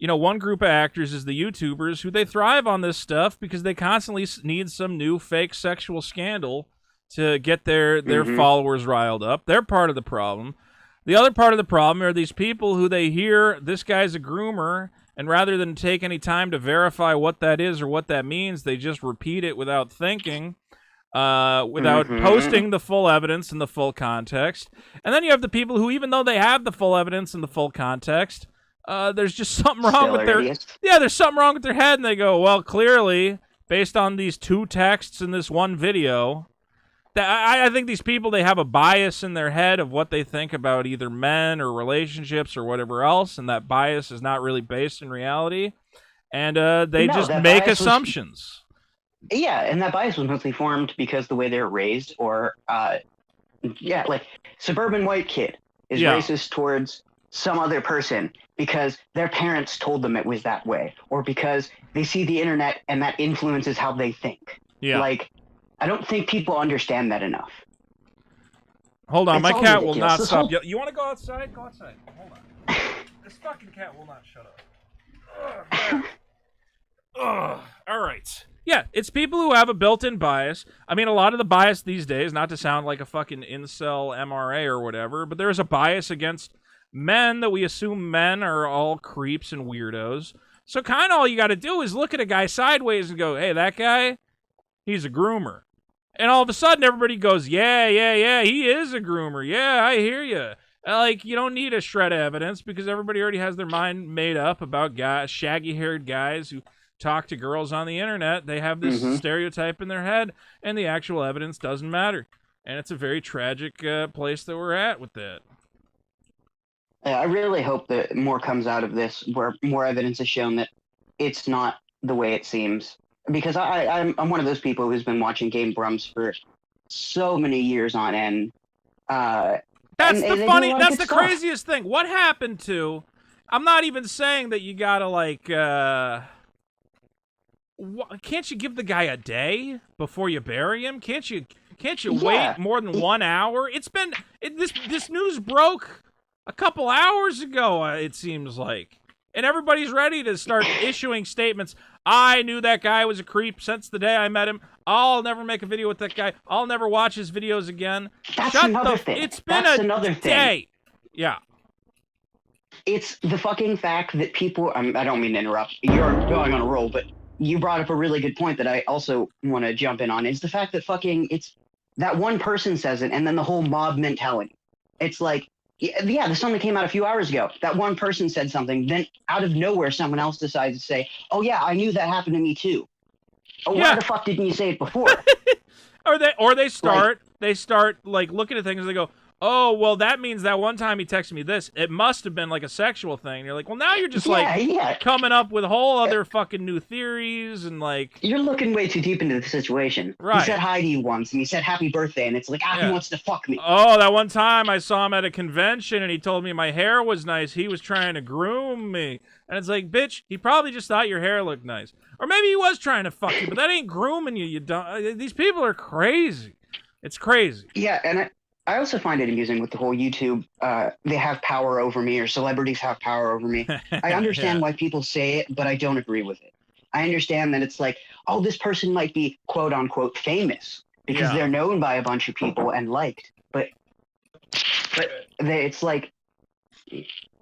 One group of actors is the YouTubers who they thrive on this stuff because they constantly need some new fake sexual scandal to get their followers riled up. They're part of the problem. The other part of the problem are these people who they hear this guy's a groomer, and rather than take any time to verify what that is or what that means, they just repeat it without thinking. Without posting the full evidence and the full context. And then you have the people who, even though they have the full evidence and the full context, there's just something wrong with their there's something wrong with their head, and they go, well, clearly, based on these two texts in this one video, I think these people, they have a bias in their head of what they think about either men or relationships or whatever else, and that bias is not really based in reality, and they just make assumptions. Yeah, and that bias was mostly formed because the way they were raised, or, like, suburban white kid is racist towards some other person, because their parents told them it was that way, or because they see the internet and that influences how they think. Yeah. Like, I don't think people understand that enough. Hold on, It's my all cat will ridiculous. not This stop. whole- You want to go outside? Go outside. Hold on. This fucking cat will not shut up. Ugh, man. Ugh. All right. Yeah, it's people who have a built-in bias. I mean, a lot of the bias these days, not to sound like a fucking incel MRA or whatever, but there's a bias against men that we assume men are all creeps and weirdos. So kind of all you got to do is look at a guy sideways and go, hey, that guy, he's a groomer. And all of a sudden, everybody goes, yeah, he is a groomer. Yeah, I hear you. Like, you don't need a shred of evidence because everybody already has their mind made up about guys, shaggy-haired guys who talk to girls on the internet. They have this stereotype in their head, and the actual evidence doesn't matter. And it's a very tragic place that we're at with that. Yeah, I really hope that more comes out of this, where more evidence is shown that it's not the way it seems. Because I'm one of those people who's been watching GameGrumps for so many years on end. That's the the craziest thing. What happened to? I'm not even saying that you gotta like. Can't you give the guy a day before you bury him? Can't you wait more than 1 hour? This news broke a couple hours ago. It seems like, and everybody's ready to start issuing statements. I knew that guy was a creep since the day I met him. I'll never make a video with that guy. I'll never watch his videos again. That's another thing. It's been another day. Yeah. It's the fucking fact that people. I don't mean to interrupt. You're going on a roll, but you brought up a really good point that I also want to jump in on. Is the fact that it's that one person says it, and then the whole mob mentality. It's like, yeah, this only came out a few hours ago. That one person said something, then out of nowhere, someone else decides to say, "Oh yeah, I knew that happened to me too." Oh, why the fuck didn't you say it before? Or they start like looking at things and they go, oh, well, that means that one time he texted me this. It must have been like a sexual thing. And you're like, well, now you're just coming up with whole other fucking new theories and like. You're looking way too deep into the situation. Right. He said hi to you once and he said happy birthday and it's like, he wants to fuck me. Oh, that one time I saw him at a convention and he told me my hair was nice. He was trying to groom me. And it's like, bitch, he probably just thought your hair looked nice. Or maybe he was trying to fuck you, but that ain't grooming you. You don't. These people are crazy. It's crazy. Yeah, and I also find it amusing with the whole YouTube, they have power over me or celebrities have power over me. I understand why people say it, but I don't agree with it. I understand that it's like, oh, this person might be quote unquote famous because they're known by a bunch of people and liked. But it's like.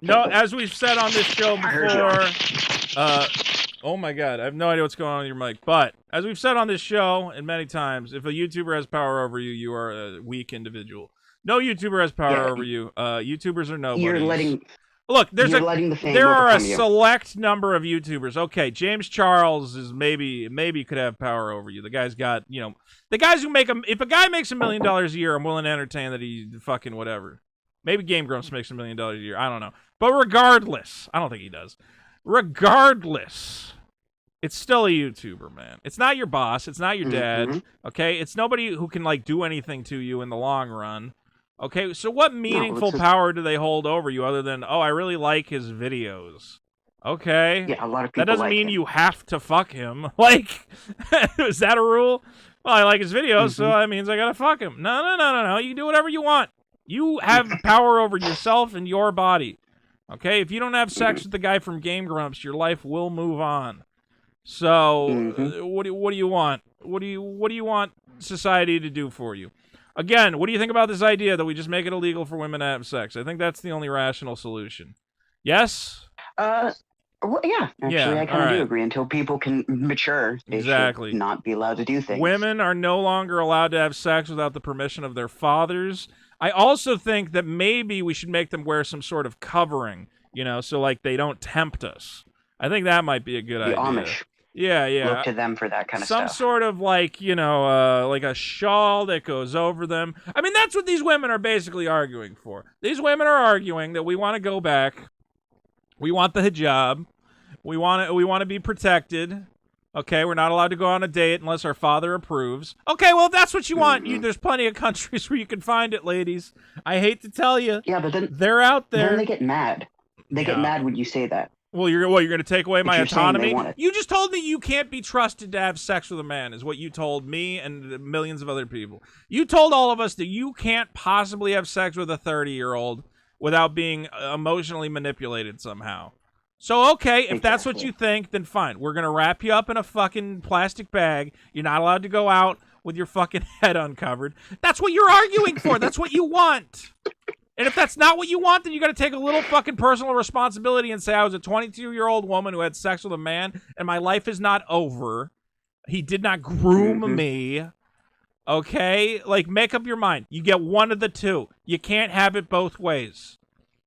No, as we've said on this show before, oh my God, I have no idea what's going on with your mic. But as we've said on this show and many times, if a YouTuber has power over you, you are a weak individual. No YouTuber has power over you. YouTubers are nobodies. Look, there are a select number of YouTubers. Okay, James Charles is maybe could have power over you. The guy's got, the guys who make if a guy makes $1 million a year, I'm willing to entertain that he fucking whatever. Maybe GameGrumps makes $1 million a year. I don't know. But regardless, I don't think he does. Regardless, it's still a YouTuber, man. It's not your boss. It's not your dad. Okay? It's nobody who can, like, do anything to you in the long run. Okay? So what meaningful power do they hold over you other than, oh, I really like his videos? Okay? Yeah, a lot of people that doesn't like mean him. you have to fuck him. Like, is that a rule? Well, I like his videos, so that means I gotta fuck him. No. You can do whatever you want. You have power over yourself and your body. Okay? If you don't have sex with the guy from GameGrumps, your life will move on. So, what do you want? What do you want society to do for you? Again, what do you think about this idea that we just make it illegal for women to have sex? I think that's the only rational solution. Yes? Well, yeah, actually, I kind of do agree. Until people can mature, they should not be allowed to do things. Women are no longer allowed to have sex without the permission of their fathers. I also think that maybe we should make them wear some sort of covering, so like they don't tempt us. I think that might be a good idea. Amish. Yeah. Look to them for that kind of stuff. Some sort of like, like a shawl that goes over them. I mean, that's what these women are basically arguing for. These women are arguing that we want to go back. We want the hijab. We want to be protected. Okay, we're not allowed to go on a date unless our father approves. Okay, well, if that's what you want, there's plenty of countries where you can find it, ladies. I hate to tell you. Yeah, but then they're out there. Then they get mad. They get mad when you say that. Well, you're going to take away If my you're saying they autonomy? want it. You just told me you can't be trusted to have sex with a man, is what you told me and millions of other people. You told all of us that you can't possibly have sex with a 30-year-old without being emotionally manipulated somehow. So, okay, if that's what you think, then fine. We're going to wrap you up in a fucking plastic bag. You're not allowed to go out with your fucking head uncovered. That's what you're arguing for. That's what you want. And if that's not what you want, then you got to take a little fucking personal responsibility and say, I was a 22-year-old woman who had sex with a man, and my life is not over. He did not groom me. Okay? Like, make up your mind. You get one of the two. You can't have it both ways.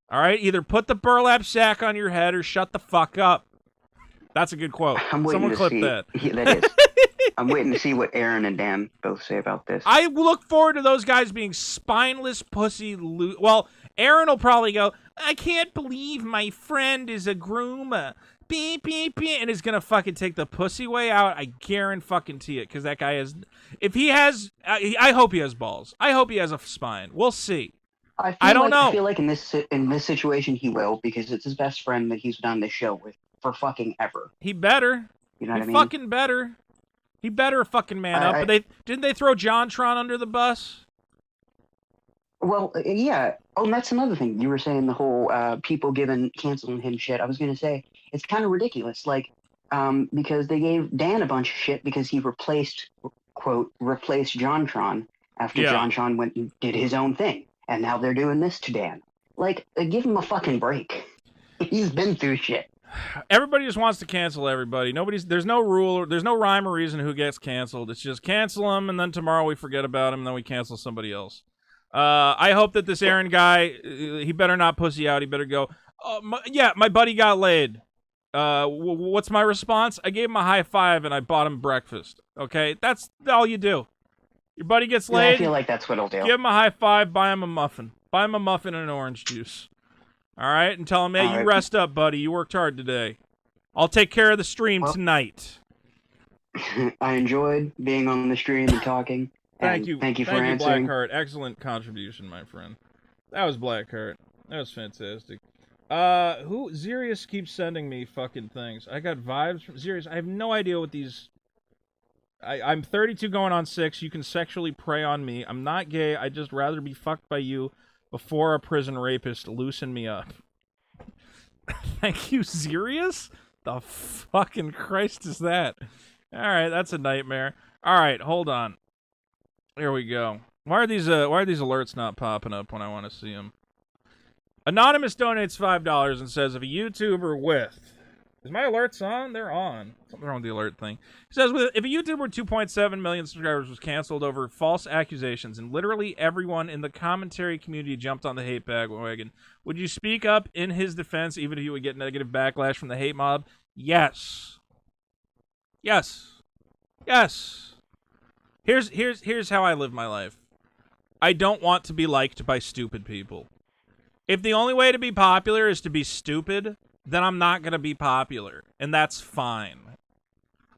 All right? Either put the burlap sack on your head or shut the fuck up. That's a good quote. Someone clip that. That is. I'm waiting to see what Aaron and Dan both say about this. I look forward to those guys being spineless pussy. Well, Aaron will probably go, I can't believe my friend is a groomer. Beep, beep, beep, and is going to fucking take the pussy way out. I guarantee it, because that guy has... If he has... I hope he has balls. I hope he has a spine. We'll see. I don't know. I feel like in this situation he will, because it's his best friend that he's done this show with for fucking ever. He better. You know what I mean? Fucking better. He better fucking man up. But didn't they throw JonTron under the bus? Well, yeah. Oh, and that's another thing. You were saying the whole people canceling him shit. I was going to say, it's kind of ridiculous. Like, because they gave Dan a bunch of shit because he replaced JonTron after JonTron went and did his own thing. And now they're doing this to Dan. Like, give him a fucking break. He's been through shit. Everybody just wants to cancel everybody. There's no rule, there's no rhyme or reason who gets canceled. It's just cancel him, and then tomorrow we forget about him, and then we cancel somebody else. I hope that this Aaron guy, he better not pussy out. He better go, my buddy got laid. What's my response? I gave him a high five, and I bought him breakfast. Okay? That's all you do. Your buddy gets laid. I feel like that's what he'll do. Give him a high five, buy him a muffin. Buy him a muffin and an orange juice. All right? And tell him, hey, you rest up, buddy. You worked hard today. I'll take care of the stream tonight. I enjoyed being on the stream and talking. Thank you. Thank you for answering. Blackheart. Excellent contribution, my friend. That was Blackheart. That was fantastic. Zerius keeps sending me fucking things. I got vibes from Zerius. I have no idea what these... I'm 32 going on 6. You can sexually prey on me. I'm not gay. I'd just rather be fucked by you before a prison rapist loosen me up. Thank you, Zerius? The fucking Christ is that? Alright, that's a nightmare. Alright, hold on. Here we go. Why are these alerts not popping up when I want to see them? Anonymous donates $5 and says, if a YouTuber with... Is my alerts on? They're on. Something wrong with the alert thing. He says, if a YouTuber with 2.7 million subscribers was canceled over false accusations and literally everyone in the commentary community jumped on the hate bandwagon, would you speak up in his defense even if you would get negative backlash from the hate mob? Yes. Yes. Yes. Here's how I live my life. I don't want to be liked by stupid people. If the only way to be popular is to be stupid, then I'm not going to be popular, and that's fine.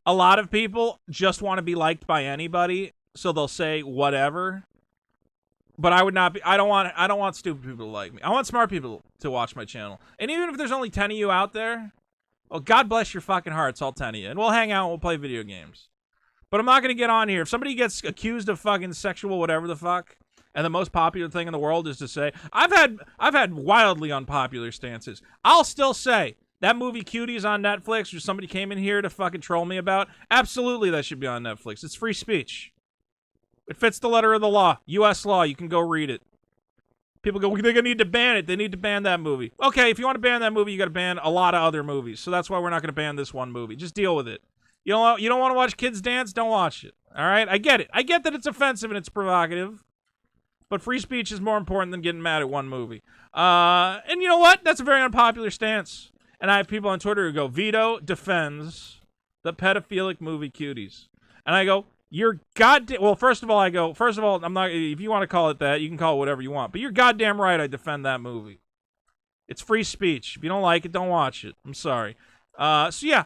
A lot of people just want to be liked by anybody, so they'll say whatever. But I would not be. I don't want stupid people to like me. I want smart people to watch my channel. And even if there's only 10 of you out there, well, God bless your fucking hearts, all 10 of you, and we'll hang out and we'll play video games. But I'm not going to get on here. If somebody gets accused of fucking sexual whatever the fuck, and the most popular thing in the world is to say, I've had wildly unpopular stances. I'll still say, that movie Cuties on Netflix, or somebody came in here to fucking troll me about, absolutely that should be on Netflix. It's free speech. It fits the letter of the law. U.S. law. You can go read it. People go, they're going to need to ban it. They need to ban that movie. Okay, if you want to ban that movie, you got to ban a lot of other movies. So that's why we're not going to ban this one movie. Just deal with it. You don't want to watch kids dance? Don't watch it. All right? I get it. I get that it's offensive and it's provocative. But free speech is more important than getting mad at one movie. And you know what? That's a very unpopular stance. And I have people on Twitter who go, Vito defends the pedophilic movie Cuties. And I go, you're goddamn... Well, first of all, I'm not... If you want to call it that, you can call it whatever you want. But you're goddamn right I defend that movie. It's free speech. If you don't like it, don't watch it. I'm sorry. So yeah.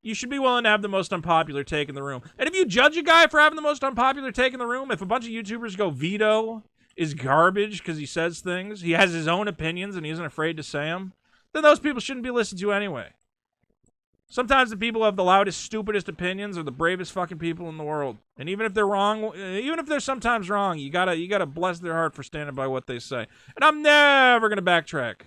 You should be willing to have the most unpopular take in the room. And if you judge a guy for having the most unpopular take in the room, if a bunch of YouTubers go, Vito is garbage because he says things, he has his own opinions and he isn't afraid to say them, then those people shouldn't be listened to anyway. Sometimes the people who have the loudest, stupidest opinions are the bravest fucking people in the world. And even if they're wrong, even if they're sometimes wrong, you gotta bless their heart for standing by what they say. And I'm never gonna backtrack.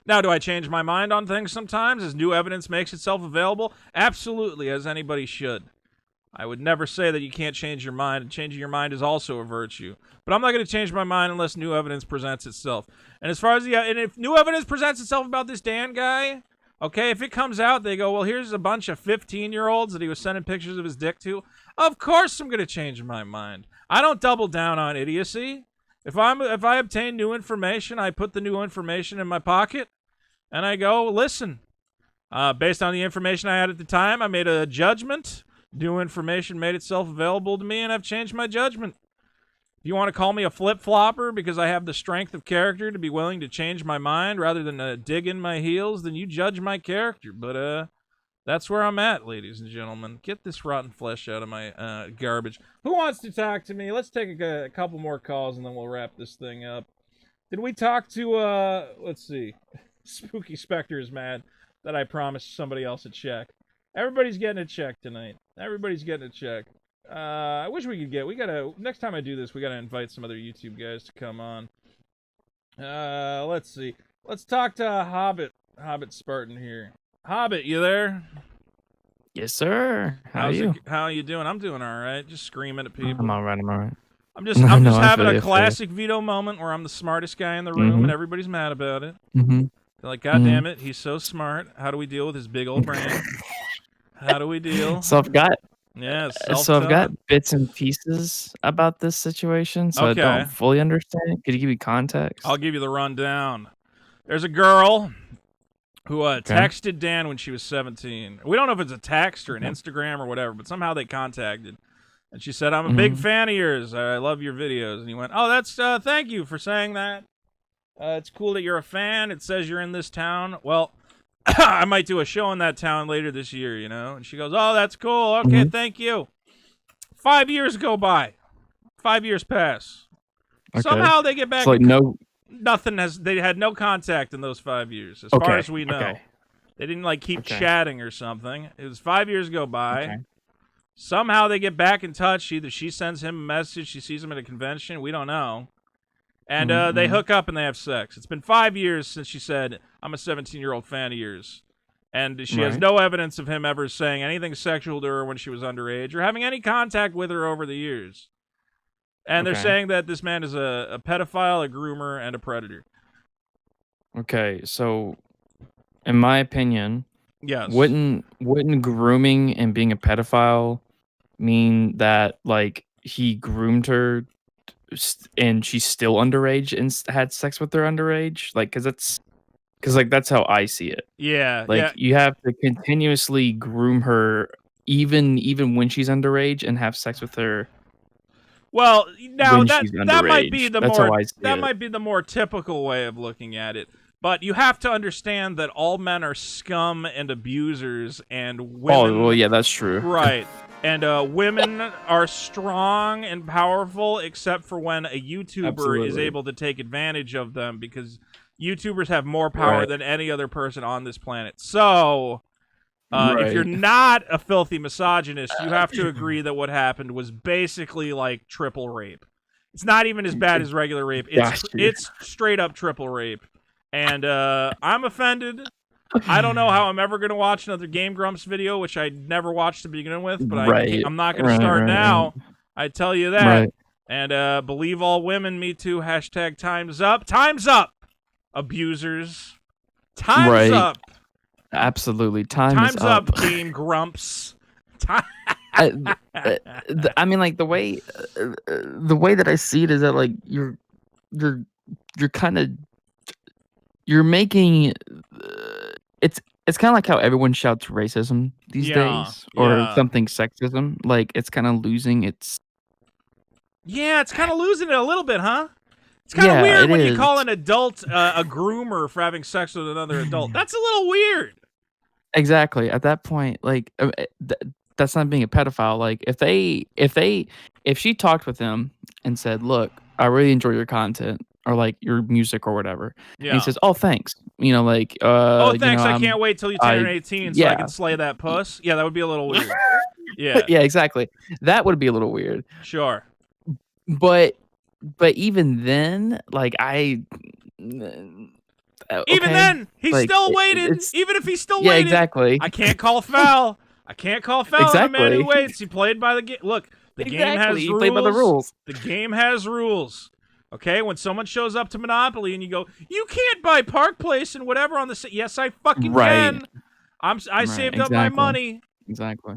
Now, do I change my mind on things sometimes as new evidence makes itself available? Absolutely, as anybody should. I would never say that you can't change your mind, and changing your mind is also a virtue. But I'm not going to change my mind unless new evidence presents itself. And as far as and if new evidence presents itself about this Dan guy, okay, if it comes out, they go, well, here's a bunch of 15-year-olds that he was sending pictures of his dick to. Of course I'm going to change my mind. I don't double down on idiocy. If I obtain new information, I put the new information in my pocket, and I go, listen, based on the information I had at the time, I made a judgment. New information made itself available to me, and I've changed my judgment. If you want to call me a flip-flopper because I have the strength of character to be willing to change my mind rather than dig in my heels, then you judge my character. But that's where I'm at, ladies and gentlemen. Get this rotten flesh out of my garbage. Who wants to talk to me? Let's take a couple more calls, and then we'll wrap this thing up. Did we talk to, let's see. Spooky Spectre is mad that I promised somebody else a check. Everybody's getting a check tonight. Everybody's getting a check. I wish we could next time I do this, we gotta invite some other YouTube guys to come on. Let's see. Let's talk to Hobbit Spartan here. Hobbit, you there? Yes, sir. How are you? How are you doing? I'm doing all right. Just screaming at people. I'm all right. I'm all right. I'm just having a classic Vito moment where I'm the smartest guy in the room and everybody's mad about it. Mm-hmm. They're like, God damn it, he's so smart. How do we deal with his big old brain? How do we deal? So I've got I've got bits and pieces about this situation, so Okay. I don't fully understand. Could you give me context? I'll give you the rundown. There's a girl who texted Dan when she was 17. We don't know if it's a text or an Instagram or whatever, but somehow they contacted. And she said, I'm a big fan of yours. I love your videos. And he went, oh, that's thank you for saying that. It's cool that you're a fan. It says you're in this town. Well, I might do a show in that town later this year, you know? And she goes, oh, that's cool. Okay, thank you. 5 years go by. 5 years pass. Okay. Somehow they get back. So, they had no contact in those 5 years, as far as we know. Okay. They didn't keep chatting or something. It was 5 years go by. Somehow they get back in touch. Either she sends him a message, she sees him at a convention, we don't know. And they hook up and they have sex. It's been 5 years since she said, I'm a 17-year-old fan of yours. And she has no evidence of him ever saying anything sexual to her when she was underage or having any contact with her over the years. And they're saying that this man is a pedophile, a groomer, and a predator. Okay, so in my opinion, yes, wouldn't grooming and being a pedophile mean that he groomed her and she's still underage and had sex with her underage? Because that's how I see it. Yeah, you have to continuously groom her even when she's underage and have sex with her. Well, now when that she's might be underage. That's how I see that it. might be the more typical way of looking at it. But you have to understand that all men are scum and abusers, and women. Oh, well, yeah, that's true. Right. And women are strong and powerful, except for when a YouTuber is Absolutely. able to take advantage of them, because YouTubers have more power than any other person on this planet. So, if you're not a filthy misogynist, you have to agree that what happened was basically like triple rape. It's not even as bad as regular rape. It's straight up triple rape. And I'm offended. I don't know how I'm ever going to watch another GameGrumps video, which I never watched to begin with, but I'm not going to start now. I tell you that. Right. And believe all women, me too, hashtag time's up. Time's up, abusers. Time's up. Absolutely. Time's up, GameGrumps. I mean, the way that I see it is that you're kind of making it's kind of like how everyone shouts racism these days or something sexism. It's kind of losing its. Yeah, it's kind of losing it a little bit, huh? It's kind of weird when you call an adult a groomer for having sex with another adult. That's a little weird. Exactly. At that point, that's not being a pedophile. If she talked with him and said, "Look, I really enjoy your content. or like your music or whatever. And Yeah. he says, "Oh, thanks." You know, like, Oh, you thanks. know, I can't wait till you turn 18 so I yeah. can slay that puss. Yeah, that would be a little weird. Yeah. Yeah, exactly. That would be a little weird. Sure. But even then, like Even okay, then, he like, still waited. it's Even if he still yeah, waited. exactly. I can't call foul. I can't call foul on a man who Exactly. waits. He played by the game. Look, the game has Exactly, he rules. played by the rules. The game has rules. Okay, when someone shows up to Monopoly and you go, you can't buy Park Place and whatever on the yes, I fucking Right. can. I Right, saved up my exactly. money. Exactly.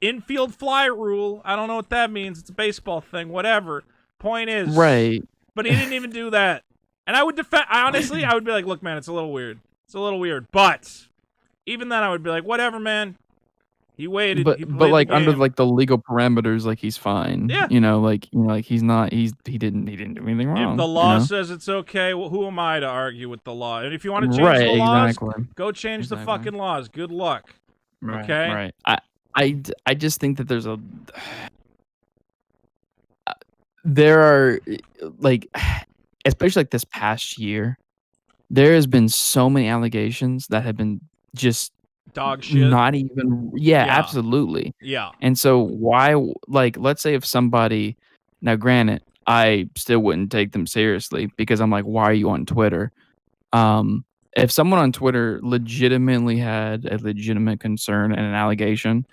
Infield fly rule. I don't know what that means. It's a baseball thing. Whatever. Point is, Right. But he didn't even do that. And I would defend. Honestly, I would be like, look, man, it's a little weird. It's a little weird. But even then, I would be like, whatever, man. He waited. But he played but like the under game. like the legal parameters, like he's fine. Yeah. You know, like he didn't do anything wrong. If the law you know? says it's okay, well, who am I to argue with the law? And if you want to change Right, the laws, exactly. go change the fucking laws. Good luck. Right, Okay. Right. I just think that there's there are like, especially like this past year, there has been so many allegations that have been just Dog shit. not even yeah, Yeah. absolutely. Yeah. And so why, like, let's say if somebody, now granted, I still wouldn't take them seriously because I'm like, why are you on Twitter? If someone on Twitter legitimately had a legitimate concern and an allegation,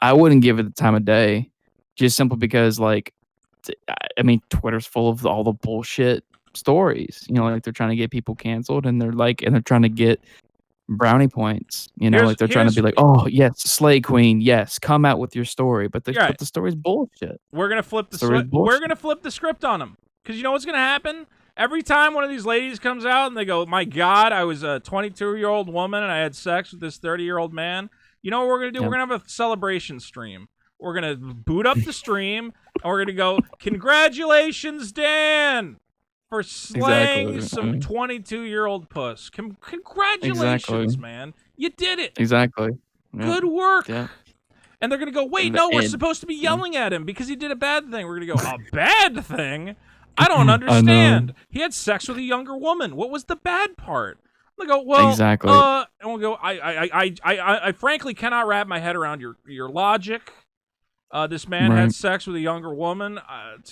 I wouldn't give it the time of day, just simply because, like, I mean, Twitter's full of all the bullshit stories. You know, like they're trying to get people canceled, and they're trying to get brownie points. You know, like they're trying to be like, oh yes, Slay Queen, yes, come out with your story, but Right. the story's bullshit. We're gonna flip the Story's script. We're bullshit. gonna flip the script on them because you know what's gonna happen. Every time one of these ladies comes out and they go, "My God, I was a 22-year-old woman and I had sex with this 30-year-old man." You know what we're gonna do? Yeah. We're gonna have a celebration stream. We're gonna boot up the stream and we're gonna go, "Congratulations, Dan, for slaying Exactly. some 22-year-old puss. Congratulations, Exactly. man. You did it. Exactly. Yeah. Good work." Yeah. And they're going to go, wait, And- no, we're and- supposed to be yelling at him because he did a bad thing. We're going to go, a bad thing? I don't I know. understand. He had sex with a younger woman. What was the bad part? They go, well, Exactly. and we'll go, I frankly cannot wrap my head around your logic. This man had Right. sex with a younger woman.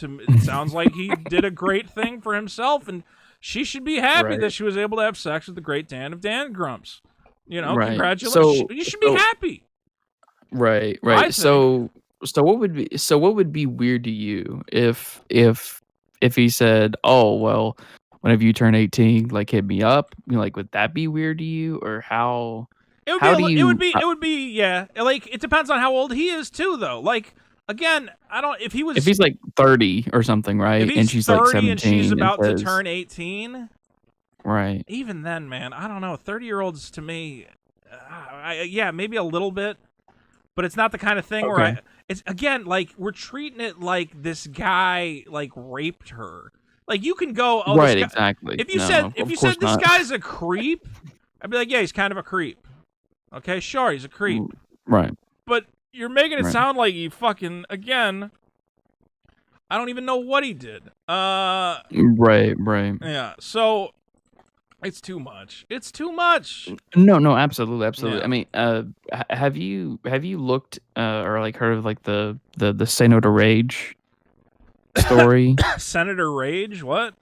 It sounds like he did a great thing for himself, and she should be happy Right. that she was able to have sex with the great Dan of Dan Grumps. You know, Right. congratulations. So- You should be so- happy. Right, I right. think. So what would be weird to you if he said, "Oh, well, whenever you turn 18, like hit me up." You know, like, would that be weird to you, or how? It would how be. do It you? would be. Yeah. Like it depends on how old he is too, though. Like again, I don't. If he was. if he's like 30 or something, right, if he's and she's 30 like 17, and she's about to says- turn 18. right, Even then, man, I don't know. 30-year-olds to me, yeah, maybe a little bit, but it's not the kind of thing where Okay. it's again like we're treating it like this guy like raped her. Like you can go, oh, right, this guy, exactly. If you No, said of this course not. guy's a creep, I'd be like, yeah, he's kind of a creep. Okay, sure, he's a creep. Right. But you're making it Right. sound like he fucking again. I don't even know what he did. Right, right. Yeah. So it's too much. It's too much. No, absolutely, absolutely. Yeah. I mean, have you looked or like heard of like the Say No to Rage story? Senator Rage, what?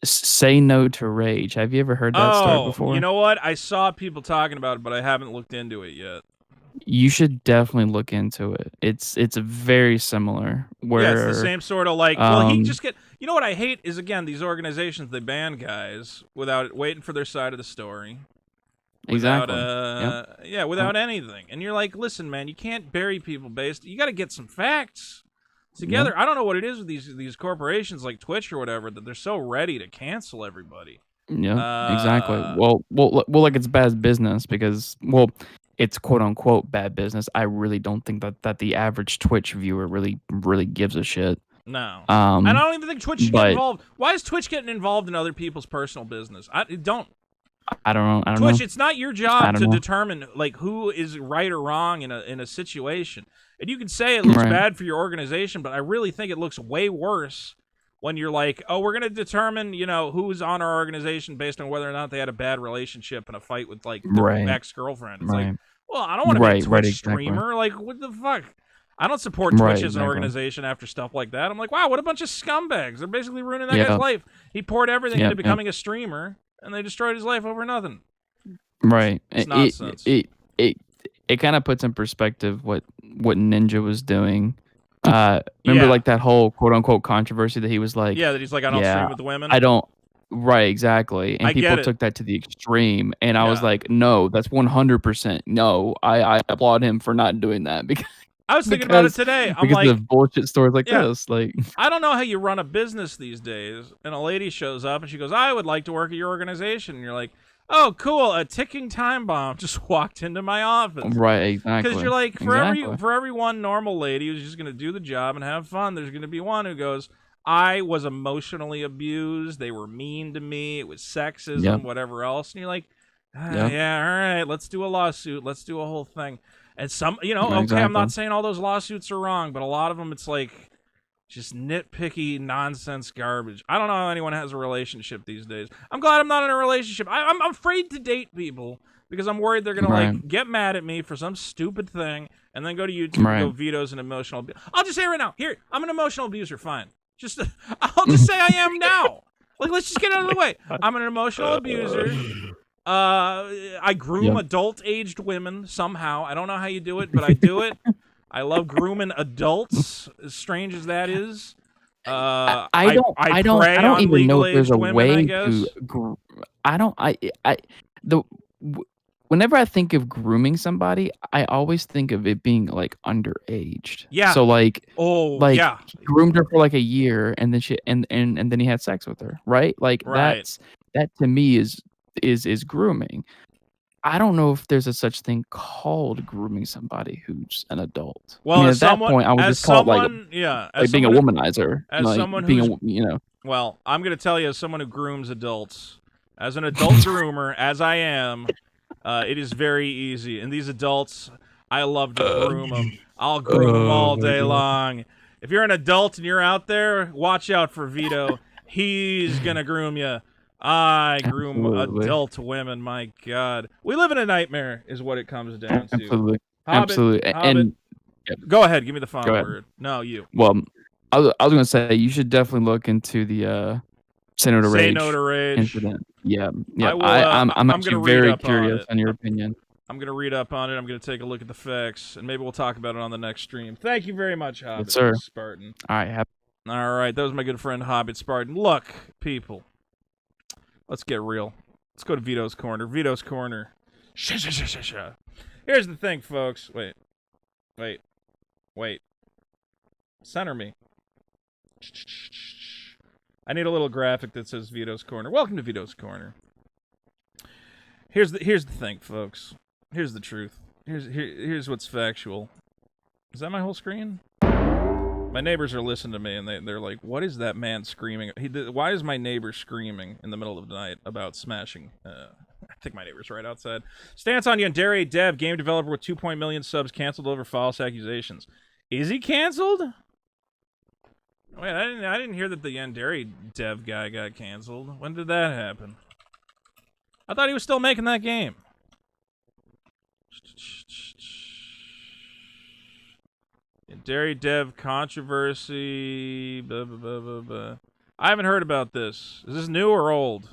Say No to Rage. Have you ever heard that story before? You know what? I saw people talking about it, but I haven't looked into it yet. You should definitely look into it. It's very similar. Where Yeah, it's the same sort of like. Well, he um, just get. You know what I hate is again these organizations they ban guys without waiting for their side of the story. Without, Exactly. yeah, without anything. And you're like, listen, man, you can't bury people based. You got to get some facts together. I don't know what it is with these corporations like Twitch or whatever that they're so ready to cancel everybody. Yeah, exactly. Well, like it's bad business because it's quote unquote bad business. I really don't think that the average Twitch viewer really gives a shit. No. And I don't even think Twitch should but- get involved. Why is Twitch getting involved in other people's personal business? I don't. I don't know. Twitch, it's not your I job don't to know. determine like who is right or wrong in a situation. And you can say it looks Right. bad for your organization, but I really think it looks way worse when you're like, oh, we're gonna determine, who's on our organization based on whether or not they had a bad relationship and a fight with like their Right. ex-girlfriend. It's like, Right. well, I don't want to be a Right, Twitch exactly. streamer. Like, what the fuck? I don't support Twitch Right, as an exactly. organization after stuff like that. I'm like, wow, what a bunch of scumbags. They're basically ruining that Yeah. guy's life. He poured everything Yep, into becoming a streamer, and they destroyed his life over nothing. Right. It's nonsense. It kind of puts in perspective what Ninja was doing. Remember like that whole quote unquote controversy that he was like, Yeah, that he's like, I don't stream with women. I don't. Right, exactly. And I get people it. took that to the extreme, and I was Yeah. like, no, that's 100% no. I applaud him for not doing that because I was thinking about it today. I'm because like, of bullshit stories like yeah. this. Like, I don't know how you run a business these days. And a lady shows up and she goes, I would like to work at your organization. And you're like, oh, cool. A ticking time bomb just walked into my office. right, exactly. Because you're like, Exactly. for every one normal lady who's just going to do the job and have fun, there's going to be one who goes, I was emotionally abused. They were mean to me. It was sexism, Yep. whatever else. And you're like, Yep. yeah, all right, let's do a lawsuit. Let's do a whole thing. And some, okay, I'm Exactly. not saying all those lawsuits are wrong, but a lot of them, it's like just nitpicky nonsense garbage. I don't know how anyone has a relationship these days. I'm glad I'm not in a relationship. I'm afraid to date people because I'm worried they're gonna like Right. get mad at me for some stupid thing and then go to YouTube Right. and go vetoes an emotional abuse. I'll just say right now, here, I'm an emotional abuser, fine. I'll just say I am now. Like, let's just get it out of the way. I'm an emotional abuser. I groom Yep. adult-aged women somehow. I don't know how you do it, but I do it. I love grooming adults, as strange as that is. I don't prey on even know if there's legal-aged a women, way I guess. to. Whenever I think of grooming somebody, I always think of it being like underaged. Yeah. So like, yeah. he groomed her for like a year, and then and then he had sex with her, right? Like Right. that to me is grooming. I don't know if there's a such thing called grooming somebody who's an adult. Well, I mean, as at that someone, point, I would as just call it like someone, yeah, as being a someone who- womanizer, as like someone being who's, well, I'm gonna tell you, as someone who grooms adults, as an adult groomer, as I am, it is very easy. And these adults, I love to groom them. I'll groom them all my day God. long. If you're an adult and you're out there, watch out for Vito. He's gonna groom you. I groom Absolutely. adult women. My God, we live in a nightmare, is what it comes down to. Absolutely. Hobbit, Absolutely. Hobbit. And Go ahead, give me the Go final ahead. word. No, you. Well, I was gonna say you should definitely look into the Say No to Say Rage No to Rage. incident. Yeah, yeah. I will, I'm I'm actually gonna read very up on curious it. on your opinion. I'm going to read up on it. I'm going to take a look at the facts, and maybe we'll talk about it on the next stream. Thank you very much, Hobbit sir. Spartan. All right. All right, that was my good friend Hobbit Spartan. Look, people, let's get real. Let's go to Vito's Corner. Vito's Corner. Here's the thing, folks. Wait. Center me. I need a little graphic that says Vito's Corner. Welcome to Vito's Corner. Here's the thing, folks. Here's the truth. Here's what's factual. Is that my whole screen? My neighbors are listening to me, and they're like, "What is that man screaming? Why is my neighbor screaming in the middle of the night about smashing?" I think my neighbor's right outside. Stance on Yandere Dev, game developer with 2 million subs, canceled over false accusations. Is he canceled? Wait, I didn't hear that the Yandere Dev guy got canceled. When did that happen? I thought he was still making that game. Dairy Dev controversy. Blah, blah, blah, blah, blah. I haven't heard about this. Is this new or old?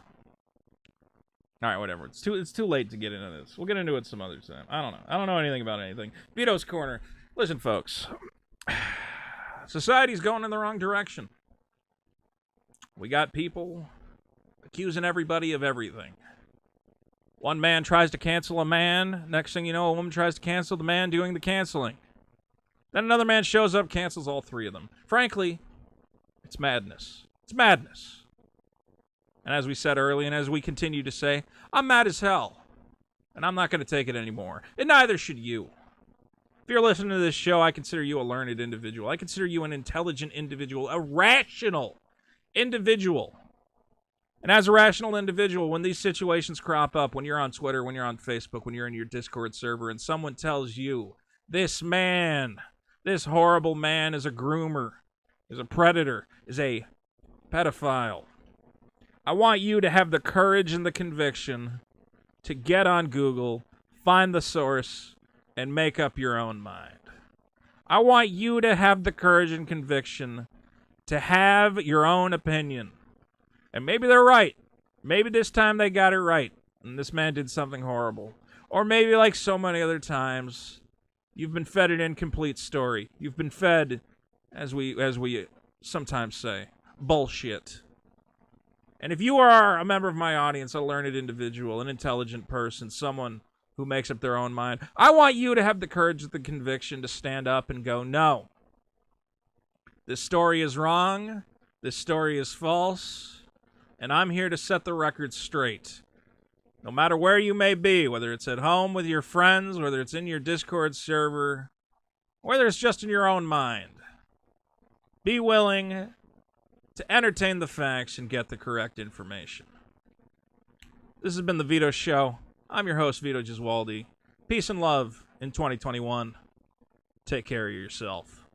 All right, whatever. It's too late to get into this. We'll get into it some other time. I don't know. I don't know anything about anything. Vito's Corner. Listen, folks. Society's going in the wrong direction. We got people accusing everybody of everything. One man tries to cancel a man. Next thing you know, a woman tries to cancel the man doing the canceling. Then another man shows up, cancels all three of them. Frankly, it's madness. It's madness. And as we said earlier, and as we continue to say, I'm mad as hell. And I'm not going to take it anymore. And neither should you. If you're listening to this show, I consider you a learned individual. I consider you an intelligent individual, a rational individual. And as a rational individual, when these situations crop up, when you're on Twitter, when you're on Facebook, when you're in your Discord server, and someone tells you, this man, this horrible man is a groomer, is a predator, is a pedophile, I want you to have the courage and the conviction to get on Google, find the source, and make up your own mind. I want you to have the courage and conviction to have your own opinion. And maybe they're right. Maybe this time they got it right, and this man did something horrible. Or maybe, like so many other times, you've been fed an incomplete story. You've been fed, as we sometimes say, bullshit. And if you are a member of my audience, a learned individual, an intelligent person, someone who makes up their own mind, I want you to have the courage and the conviction to stand up and go, no. This story is wrong. This story is false. And I'm here to set the record straight. No matter where you may be, whether it's at home with your friends, whether it's in your Discord server, whether it's just in your own mind, be willing to entertain the facts and get the correct information. This has been The Vito Show. I'm your host, Vito Giswaldi. Peace and love in 2021. Take care of yourself.